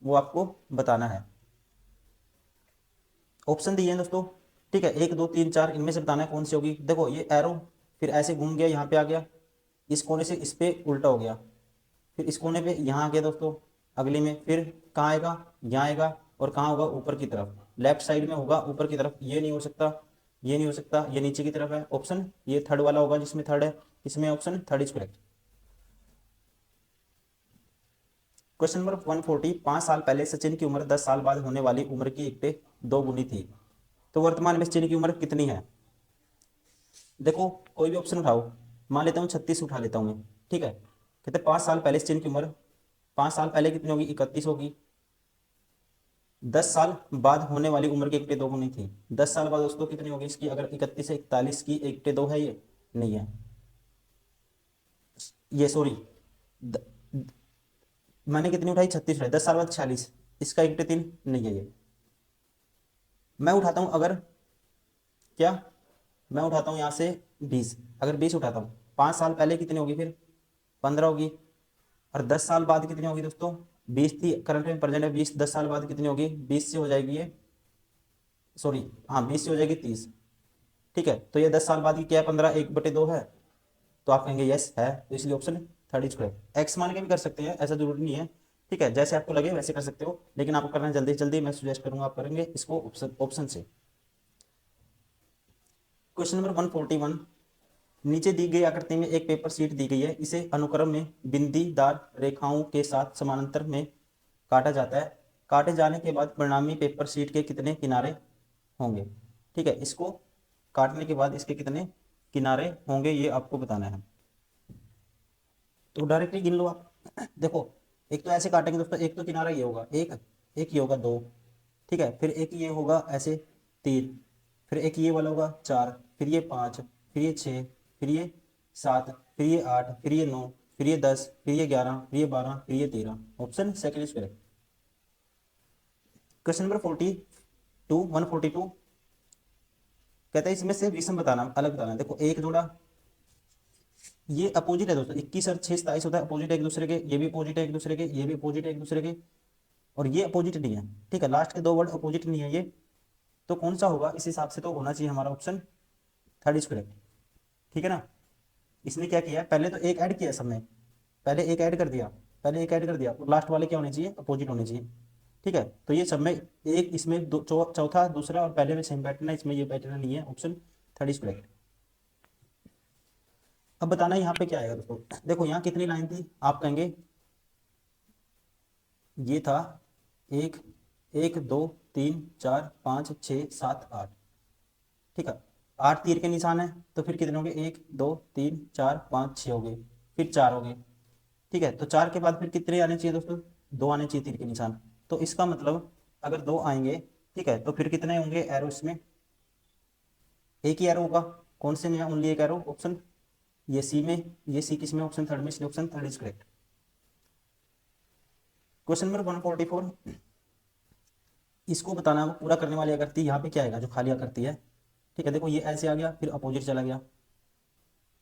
वो आपको बताना है। ऑप्शन दिए हैं दोस्तों। ठीक है, 1 2 3 4, इनमें से बताना है कौन सी होगी। देखो ये एरो फिर ऐसे घूम गया, यहाँ पे आ गया, इस कोने से इस पे उल्टा हो गया, फिर इस कोने पे यहाँ आ गया दोस्तों, अगली में फिर कहाँ आएगा, यहाँ आएगा, और कहाँ होगा, ऊपर की तरफ, लेफ्ट साइड में होगा ऊपर की तरफ, ये नहीं हो सकता, ये नहीं हो सकता, ये नीचे की तरफ है। ऑप्शन ये थर्ड वाला होगा, जिसमें थर्ड है, इसमें option third is correct. Question number 140, 5 साल पहले सचिन की उम्र 10 साल बाद होने वाली उम्र की 1/2 थी, तो वर्तमान में सचिन की उम्र कितनी है। देखो कोई भी ऑप्शन उठाओ, मान लेता हूँ 36 उठा लेता हूँ मैं। ठीक है, कहते 5 साल पहले सचिन की उम्र, 5 साल पहले कितनी होगी, 31 होगी। 10 साल बाद होने वाली उम्र की 1/2 थी, 10 साल बाद दोस्तों कितनी होगी इसकी, अगर 31 से 41 की 1/2 है, ये नहीं है, ये सॉरी, मैंने कितनी उठाई, 36 उठाई, 10 साल बाद 46, इसका 1/3 नहीं है ये। मैं उठाता हूँ अगर, क्या, मैं उठाता हूँ यहाँ से 20, अगर 20 उठाता हूँ, 5 साल पहले कितनी होगी, फिर 15 होगी, और 10 साल बाद कितनी होगी दोस्तों, 20 थी, करंट में प्रेजेंट है 20, 10 साल बाद कितनी होगी, 20 से हो जाएगी ये, सॉरी हाँ 20 से हो जाएगी 30। ठीक है, तो ये 10 साल बाद की क्या है, 15, 1/2 है, तो आप कहेंगे यस है, तो इसलिए option third is correct. X मान के भी कर सकते हैं, ऐसा जरूरी नहीं है। ठीक है, जैसे आपको लगे वैसे कर सकते हो, लेकिन आपको करना है जल्दी से जल्दी, मैं सुजेस्ट करूंगा आप करेंगे इसको ऑप्शन ऑप्शन से। क्वेश्चन नंबर 141, नीचे दी गई आकृति में एक पेपर शीट दी गई है, इसे अनुक्रम में बिंदीदार रेखाओं के साथ समानांतर में काटा जाता है, काटे जाने के बाद परिणामी पेपर शीट के कितने किनारे होंगे। ठीक है, इसको काटने के बाद इसके कितने किनारे होंगे ये आपको बताना है, तो डायरेक्टली गिन लो आप। देखो एक तो ऐसे काटेंगे दोस्तों, एक तो किनारा ये होगा एक, एक ये होगा 2, ठीक है, फिर एक ये होगा ऐसे 3, फिर एक ये वाला होगा 4, फिर ये 5, फिर ये 6, फिर ये 7, फिर ये 8, फिर ये 9, फिर ये 10, फिर ये 11, फिर ये 12, फिर ये 13, option second is correct. Question number 142, कहता है इसमें से विषम बताना, अलग बताना। देखो एक जोड़ा, ये अपोजिट है दोस्तों, 21 और 6 27 होता है, अपोजिट है एक दूसरे के, ये भी अपोजिट है एक दूसरे के, ये भी अपोजिट है एक दूसरे के, और ये अपोजिट नहीं है। ठीक है, लास्ट के 2 वर्ड अपोजिट नहीं है ये, तो कौन सा होगा, इस हिसाब से तो होना चाहिए हमारा ऑप्शन थर्ड इज करेक्ट। ठीक है ना, इसने क्या किया, पहले तो एक ऐड किया सब में, पहले एक ऐड कर दिया, पहले एक ऐड कर दिया, और लास्ट वाले क्या होने चाहिए, अपोजिट होने चाहिए। ठीक है, तो ये सब में एक, इसमें चौथा दूसरा और पहले में सेम पैटर्न है, इसमें ये पैटर्न नहीं है, ऑप्शन थर्ड इज करेक्ट। अब बताना यहाँ पे क्या आएगा दोस्तों, देखो यहाँ कितनी लाइन थी, आप कहेंगे ये था 1 1 2 3 4 5 6 7 8। ठीक है, 8 तीर के निशान है, तो फिर कितने हो गए, 1 2 3 4 5 6 हो गए, फिर 4 हो गए, ठीक है, तो 4 के बाद फिर कितने आने चाहिए दोस्तों, 2 आने चाहिए तीर के निशान। तो इसका मतलब अगर 2 आएंगे, ठीक है, तो फिर कितने होंगे एरो इसमें, एक ही एरो होगा। कौन से में है, ओनली एक एरो, ऑप्शन ये सी में, ये सी किस में, ऑप्शन थर्ड में, इसलिए option third is correct. Question number 144, इसको बताना वो पूरा करने वाली आकृति यहाँ पे क्या आएगा, जो खाली आकृति है। ठीक है, देखो ये ऐसे आ गया, फिर अपोजिट चला गया।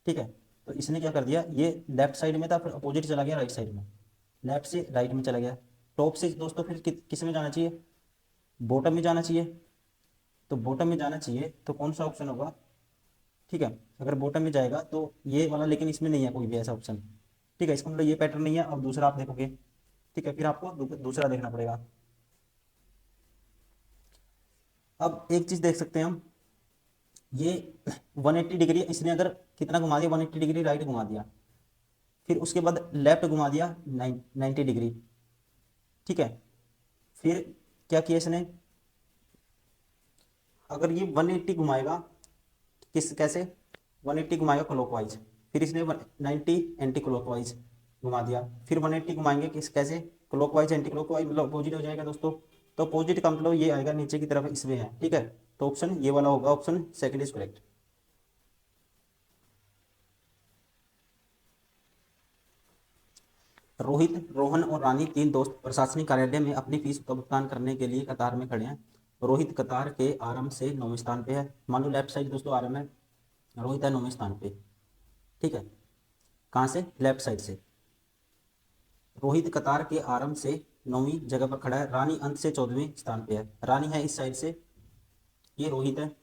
ठीक है, तो इसने क्या कर दिया, ये लेफ्ट साइड में था, फिर अपोजिट चला गया राइट साइड में, लेफ्ट से राइट में चला गया। टॉप से दोस्तों फिर किस में जाना चाहिए, बॉटम में जाना चाहिए। तो बॉटम में जाना चाहिए तो कौन सा ऑप्शन होगा, ठीक है, अगर बॉटम में जाएगा तो ये वाला, लेकिन इसमें नहीं है कोई भी ऐसा ऑप्शन। ठीक है, इसका मतलब ये पैटर्न नहीं है। अब दूसरा आप देखोगे, ठीक है, फिर आपको दूसरा देखना पड़ेगा। अब एक चीज देख सकते हैं हम, ये 180 डिग्री इसने अगर कितना घुमा दिया, 180 डिग्री राइट घुमा दिया, फिर उसके बाद लेफ्ट घुमा दिया 90 डिग्री। ठीक है, फिर क्या किया इसने, अगर ये 180 घुमाएगा, किस कैसे, 180 घुमाएगा क्लॉकवाइज, फिर इसने 90 एंटी क्लॉकवाइज घुमा दिया, फिर 180 घुमाएंगे किस कैसे, क्लॉकवाइज एंटी क्लॉकवाइज, मतलब अपोजिट हो जाएगा दोस्तों। तो अपोजिट का मतलब ये आएगा नीचे की तरफ, इसमें है। ठीक है, तो ऑप्शन ये वाला होगा, option second is correct. Rohit, Rohan और रानी तीन दोस्त प्रशासनिक कार्यालय में अपनी फीस का भुगतान करने के लिए कतार में खड़े हैं। रोहित कतार के आरंभ से 9वें स्थान पे है, मान लो लेफ्ट साइड दोस्तों आरंभ है, रोहित है 9वें स्थान पे। ठीक है, कहाँ से, लेफ्ट साइड से। रोहित कतार के आरंभ से 9वीं जगह पर खड़ा है, रानी अंत से 14वें स्थान पे है। रानी है इस साइड से, ये रोहित है,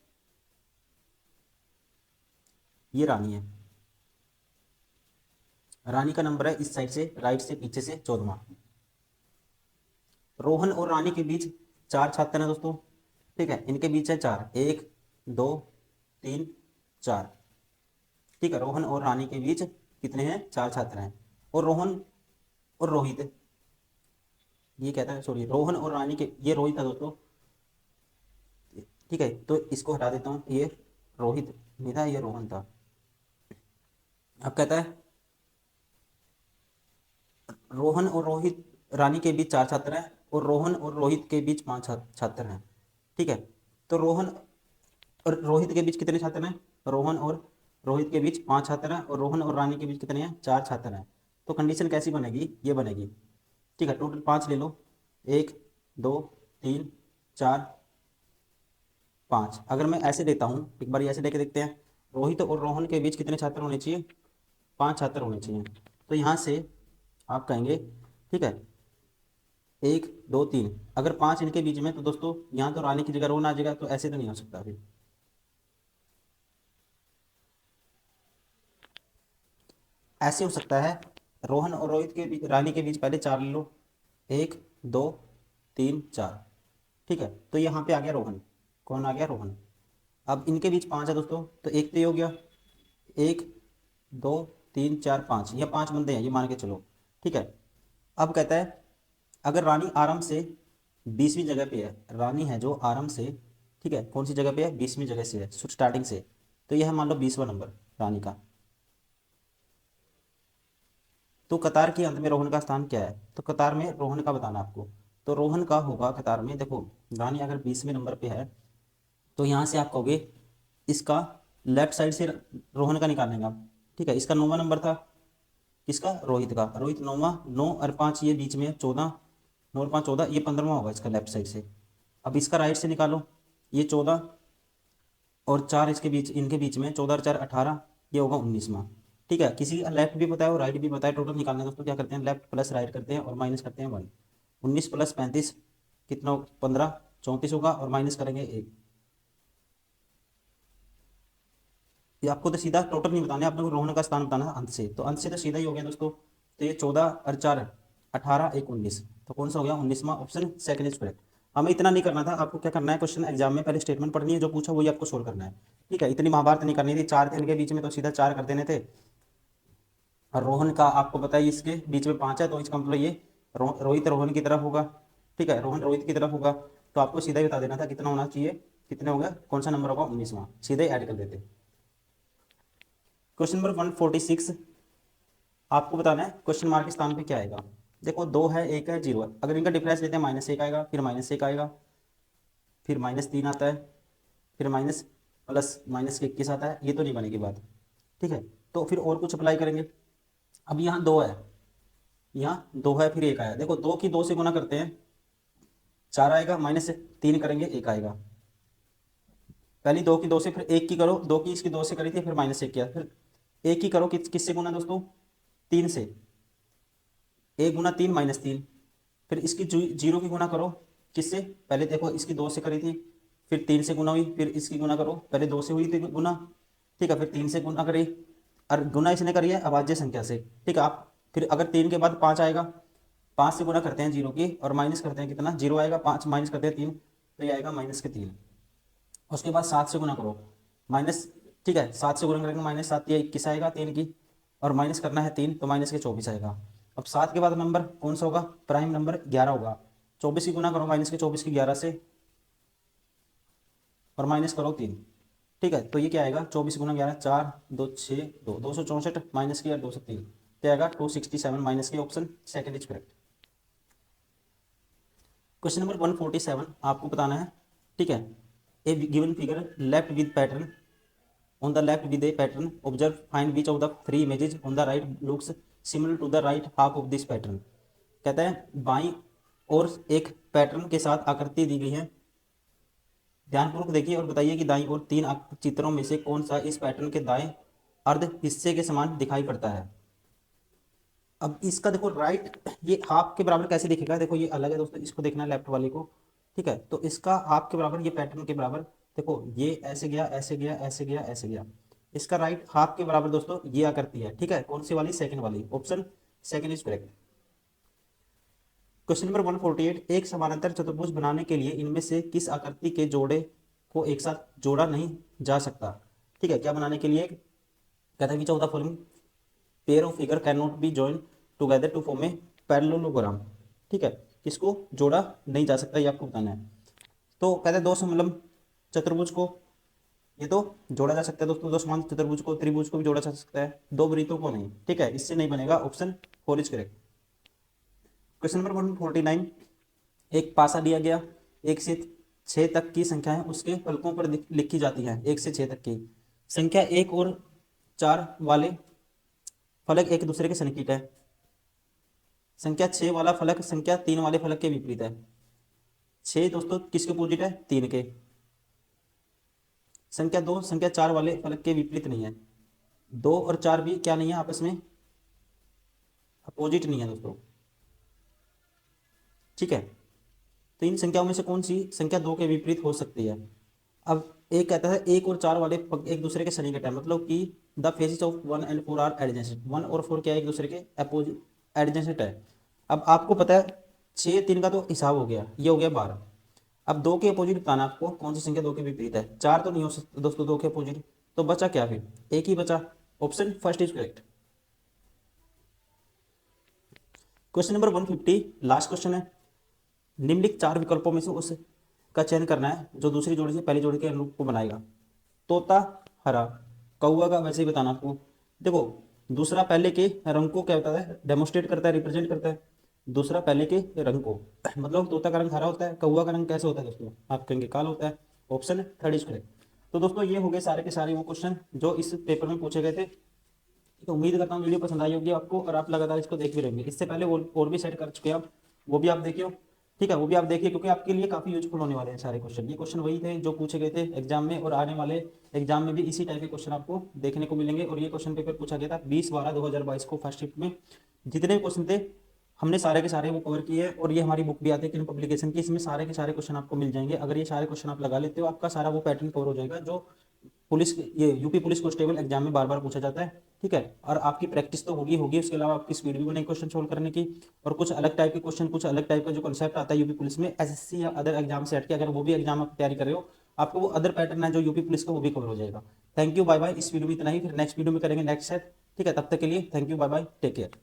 ये रानी है। रानी का नंबर है इस साइड से, राइट से पीछे से 14वां। रोहन और रानी के बीच 4 छात्र हैं दोस्तों। ठीक है, इनके बीच है 4, 1 2 3 4। ठीक है, रोहन और रानी के बीच कितने हैं, 4 छात्र हैं। और रोहन और रोहित, ये कहता है सॉरी, रोहन और रानी के, ये रोहित था दोस्तों। ठीक है, तो इसको हटा देता हूँ, ये रोहित नहीं था, ये रोहन था। अब कहता है रोहन और रोहित, रानी के बीच 4 छात्र हैं, और रोहन और रोहित के बीच 5 छात्र हैं। ठीक है, तो रोहन और रोहित के बीच कितने छात्र हैं, रोहन और रोहित के बीच 5 छात्र हैं, और रोहन और रानी के बीच कितने हैं, 4 छात्र हैं। तो कंडीशन कैसी बनेगी, ये बनेगी। ठीक है, टोटल 5 ले लो, 1 2 3 4 5। अगर मैं ऐसे देता हूँ, एक बार ऐसे लेके देखते हैं, रोहित और रोहन के बीच कितने छात्र होने चाहिए, 5 छात्र होने चाहिए। तो यहाँ से आप कहेंगे, ठीक है, 1 2 3, अगर 5 इनके बीच में, तो दोस्तों यहाँ तो रानी की जगह रोहन आ जाएगा, तो ऐसे तो नहीं हो सकता। फिर ऐसे हो सकता है, रोहन और रोहित के बीच, रानी के बीच पहले 4 ले लो, 1 2 3 4। ठीक है, तो यहाँ पे आ गया रोहन, कौन आ गया, रोहन। अब इनके बीच 5 है दोस्तों, तो एक तो ये हो गया, 1 2 3 4 5, ये 5 बंदे हैं, ये मान के चलो। ठीक है, अब कहता है अगर रानी आराम से 20वीं जगह पे है, रानी है जो आराम से, ठीक है, कौन सी जगह पे है, 20वीं जगह से है स्टार्टिंग से, तो यह है मान लो 20वां नंबर रानी का। तो कतार के अंत में रोहन का स्थान क्या है, तो कतार में रोहन का बताना आपको। तो रोहन का होगा कतार में, देखो रानी अगर 20वें नंबर पे है, तो यहाँ से आप कहोगे इसका लेफ्ट साइड से रोहन का निकालने का। ठीक है, इसका 9वां नंबर था, किसका, रोहित का। रोहित 9वां, 9 और 5 ये बीच में है 14, 9 और 5 14, ये 15वां होगा इसका लेफ्ट साइड से। अब इसका राइट से निकालो, ये 14 और 4 इसके बीच, इनके बीच में 14 और 4 18, ये होगा 19वां। ठीक है, किसी का लेफ्ट भी बताया और राइट भी बताया, टोटल निकालना है दोस्तों, क्या करते हैं, लेफ्ट प्लस राइट करते हैं और माइनस करते हैं 1। 19 प्लस 35 कितना, 15, 34 होगा, और माइनस करेंगे 1। ये आपको तो सीधा टोटल नहीं बताना है, आपको रोहन का स्थान बताना है अंत से, तो अंत से तो सीधा ही हो गया दोस्तों। तो ये 14 और 4 18, 1 19, तो कौन सा हो गया, 19वां, ऑप्शन सेकंड इज करेक्ट। हमें इतना नहीं करना था, आपको क्या करना है, क्वेश्चन एग्जाम में पहले स्टेटमेंट पढ़नी है, जो पूछा वही आपको सोल्व करना है। ठीक है, इतनी महाभारत नहीं करनी थी, 4 थे इनके बीच में, तो सीधा 4 कर देने थे। और रोहन का आपको पता है इसके बीच में 5 है, तो इसका मतलब ये रोहित रोहन की तरफ होगा। ठीक है, रोहन रोहित की तरफ होगा, तो आपको सीधा ही बता देना था कितना होना चाहिए, कितने होगा, कौन सा नंबर होगा, 19वां, सीधे ऐड कर देते। क्वेश्चन नंबर 146, आपको बताना है क्वेश्चन मार्क के स्थान पे क्या आएगा। देखो 2 है, 1 है, 0 है, अगर इनका डिफरेंस लेते हैं -1 आएगा, फिर -1 आएगा, फिर -3 आता है, फिर माइनस प्लस -21 आता है, ये तो नहीं बनेगी बात। ठीक है, तो फिर और कुछ अप्लाई करेंगे। अब यहाँ 2 है, यहाँ 2 है, फिर 1 आया। देखो 2 की 2 से गुना करते हैं 4 आएगा, -3 करेंगे 1 आएगा। पहली 2 की 2 से, फिर 1 की करो, 2 की इसकी 2 से करी थी, फिर -1 किया, फिर 1 की करो किससे गुना दोस्तों, 3 से, 1 गुना 3 -3, फिर इसकी 0 की गुना करो किससे, पहले देखो इसकी 2 से करी थी, फिर 3 से गुना हुई, फिर इसकी गुना करो, पहले 2 से हुई थी गुना, ठीक है, फिर 3 से गुना करी, और गुना इसने करी है अभाज्य संख्या से। ठीक है, आप फिर अगर 3 के बाद 5 आएगा, 5 से गुना करते हैं 0 की, और माइनस करते हैं कितना, 0 आएगा, 5 माइनस करते हैं 3, तो ये आएगा -3। उसके बाद 7 से गुना करो माइनस, ठीक है, 7 से गुना करेंगे -7, ये 21 आएगा 3 की, और माइनस करना है 3, तो -24 आएगा। अब 7 के बाद नंबर कौन सा होगा, प्राइम नंबर 11 होगा। 24 की गुना करो -24 की 11 से, और माइनस करो 3। ठीक है, तो ये क्या आएगा, 24 गुना 11, 4 2 6 2 264, माइनस किया 203, तो आएगा 267, माइनस के option second is correct. Question number 147 आपको बताना है। ठीक है, a given figure left with pattern, on the left with a pattern, observe find which of the three images on the right looks similar to the right half of this pattern। कहता है बाईं और एक pattern के साथ आकृति दी गई है, ध्यानपूर्वक देखिए और बताइए कि दाईं ओर 3 चित्रों में से कौन सा इस पैटर्न के दाएं अर्ध हिस्से के समान दिखाई पड़ता है। अब इसका देखो राइट, ये हाफ के बराबर कैसे दिखेगा, देखो ये अलग है दोस्तों, इसको देखना है लेफ्ट वाले को। ठीक है, तो इसका हाफ के बराबर, ये पैटर्न के बराबर, देखो ये ऐसे गया, ऐसे गया, ऐसे गया, ऐसे गया, इसका राइट हाफ के बराबर दोस्तों ये आकृति है। ठीक है, कौन सी वाली, सेकंड वाली, option second is correct. Question number 148, एक समानांतर चतुर्भुज बनाने के लिए इनमें से किस आकृति के जोड़े को एक साथ जोड़ा नहीं जा सकता। ठीक है, क्या बनाने के लिए, कहता है which of the following pair of figure can not be join together to form a parallelogram. ठीक है, किसको जोड़ा नहीं जा सकता ये आपको बताना है। तो कहते हैं दो समलंब चतुर्भुज को ये तो जोड़ा जा सकता है दोस्तों, दो समान चतुर्भुज को, त्रिभुज को भी जोड़ा जा सकता है, दो वृत्तों को नहीं। ठीक है, इससे नहीं बनेगा, option 4 is correct. Question number 149, एक पासा दिया गया, 1 से 6 तक की संख्याएं उसके फलकों पर लिखी जाती हैं। 1 से 6 तक की संख्या 1 और 4 वाले फलक एक दूसरे के सन्निकट है। संख्या 6 वाला फलक संख्या 3 वाले फलक के विपरीत है। 6 दोस्तों किसके अपोजिट है, 3 के। संख्या 2 संख्या 4 वाले फलक के विपरीत नहीं है। 2 और 4 भी क्या नहीं है, आपस में अपोजिट नहीं है दोस्तों। ठीक है, तो इन संख्याओं में से कौन सी संख्या 2 के विपरीत हो सकती है। अब एक कहता है 1 और 4 वाले एक दूसरे के सन्निकट है, मतलब कि the faces of 1 and 4 are adjacent. 1 और 4 क्या है, एक दूसरे के अपोजिट एडजेसेंट है। अब आपको पता है 6 3 का तो हिसाब हो गया, ये हो गया 12। अब 2 के अपोजिट बताना आपको, कौन सी संख्या 2 के विपरीत है। 4 तो नहीं हो सकता दोस्तों 2 के अपोजिट, तो बचा क्या, फिर एक ही बचा, option first is correct. Question number 150 last question है। निम्नलिखित 4 विकल्पों में से उस का चयन करना है जो दूसरी जोड़ी से पहली जोड़ी के अनुरूप को बनाएगा। तोता हरा, कौवा का वैसे ही बताना आपको। देखो दूसरा पहले के रंग को क्या बताता है, डेमोस्ट्रेट करता है, रिप्रेजेंट करता है। दूसरा पहले के रंग को, मतलब तोता का रंग हरा होता है, कौवा का रंग कैसे होता है दोस्तों, आप कहेंगे काला होता है, ऑप्शन थर्ड इज करेक्ट। तो दोस्तों ये हो गए सारे के सारे वो क्वेश्चन जो इस पेपर में पूछे गए थे। तो उम्मीद करता हूँ वीडियो पसंद आई होगी आपको, और आप लगातार इसको देख भी रहेंगे। इससे पहले और भी सेट कर चुके हैं आप, वो भी आप देखिए। ठीक है, वो भी आप देखिए, क्योंकि आपके लिए काफ़ी यूजफुल होने वाले हैं सारे क्वेश्चन। ये क्वेश्चन वही थे जो पूछे गए थे एग्जाम में, और आने वाले एग्जाम में भी इसी टाइप के क्वेश्चन आपको देखने को मिलेंगे। और ये क्वेश्चन पेपर पूछा गया था 20/12/2022 को फर्स्ट शिफ्ट में। जितने क्वेश्चन थे हमने सारे के सारे वो कवर किए हैं, और ये हमारी बुक भी आती है किन पब्लिकेशन की, इसमें सारे के सारे क्वेश्चन आपको मिल जाएंगे। अगर ये सारे क्वेश्चन आप लगा लेते हो, आपका सारा वो पैटर्न कवर हो जाएगा जो पुलिस, ये यूपी पुलिस कांस्टेबल एग्जाम में बार बार पूछा जाता है। ठीक है, और आपकी प्रैक्टिस तो होगी, उसके अलावा आपकी स्पीड भी बनेगी क्वेश्चन सोल्व करने की, और कुछ अलग टाइप के क्वेश्चन, कुछ अलग टाइप का जो कंसेप्ट आता है यूपी पुलिस में, एसएससी या अदर एग्जाम से हट के, अगर वो भी एग्जाम आप तैयारी कर रहे हो, आपको वो अदर पैटर्न है जो यूपी पुलिस का, वो भी कवर हो जाएगा। Thank you, bye bye. इस वीडियो में इतना ही, फिर नेक्स्ट वीडियो में करेंगे नेक्स्ट सेट। ठीक है, तब तक के लिए thank you, bye bye, take care.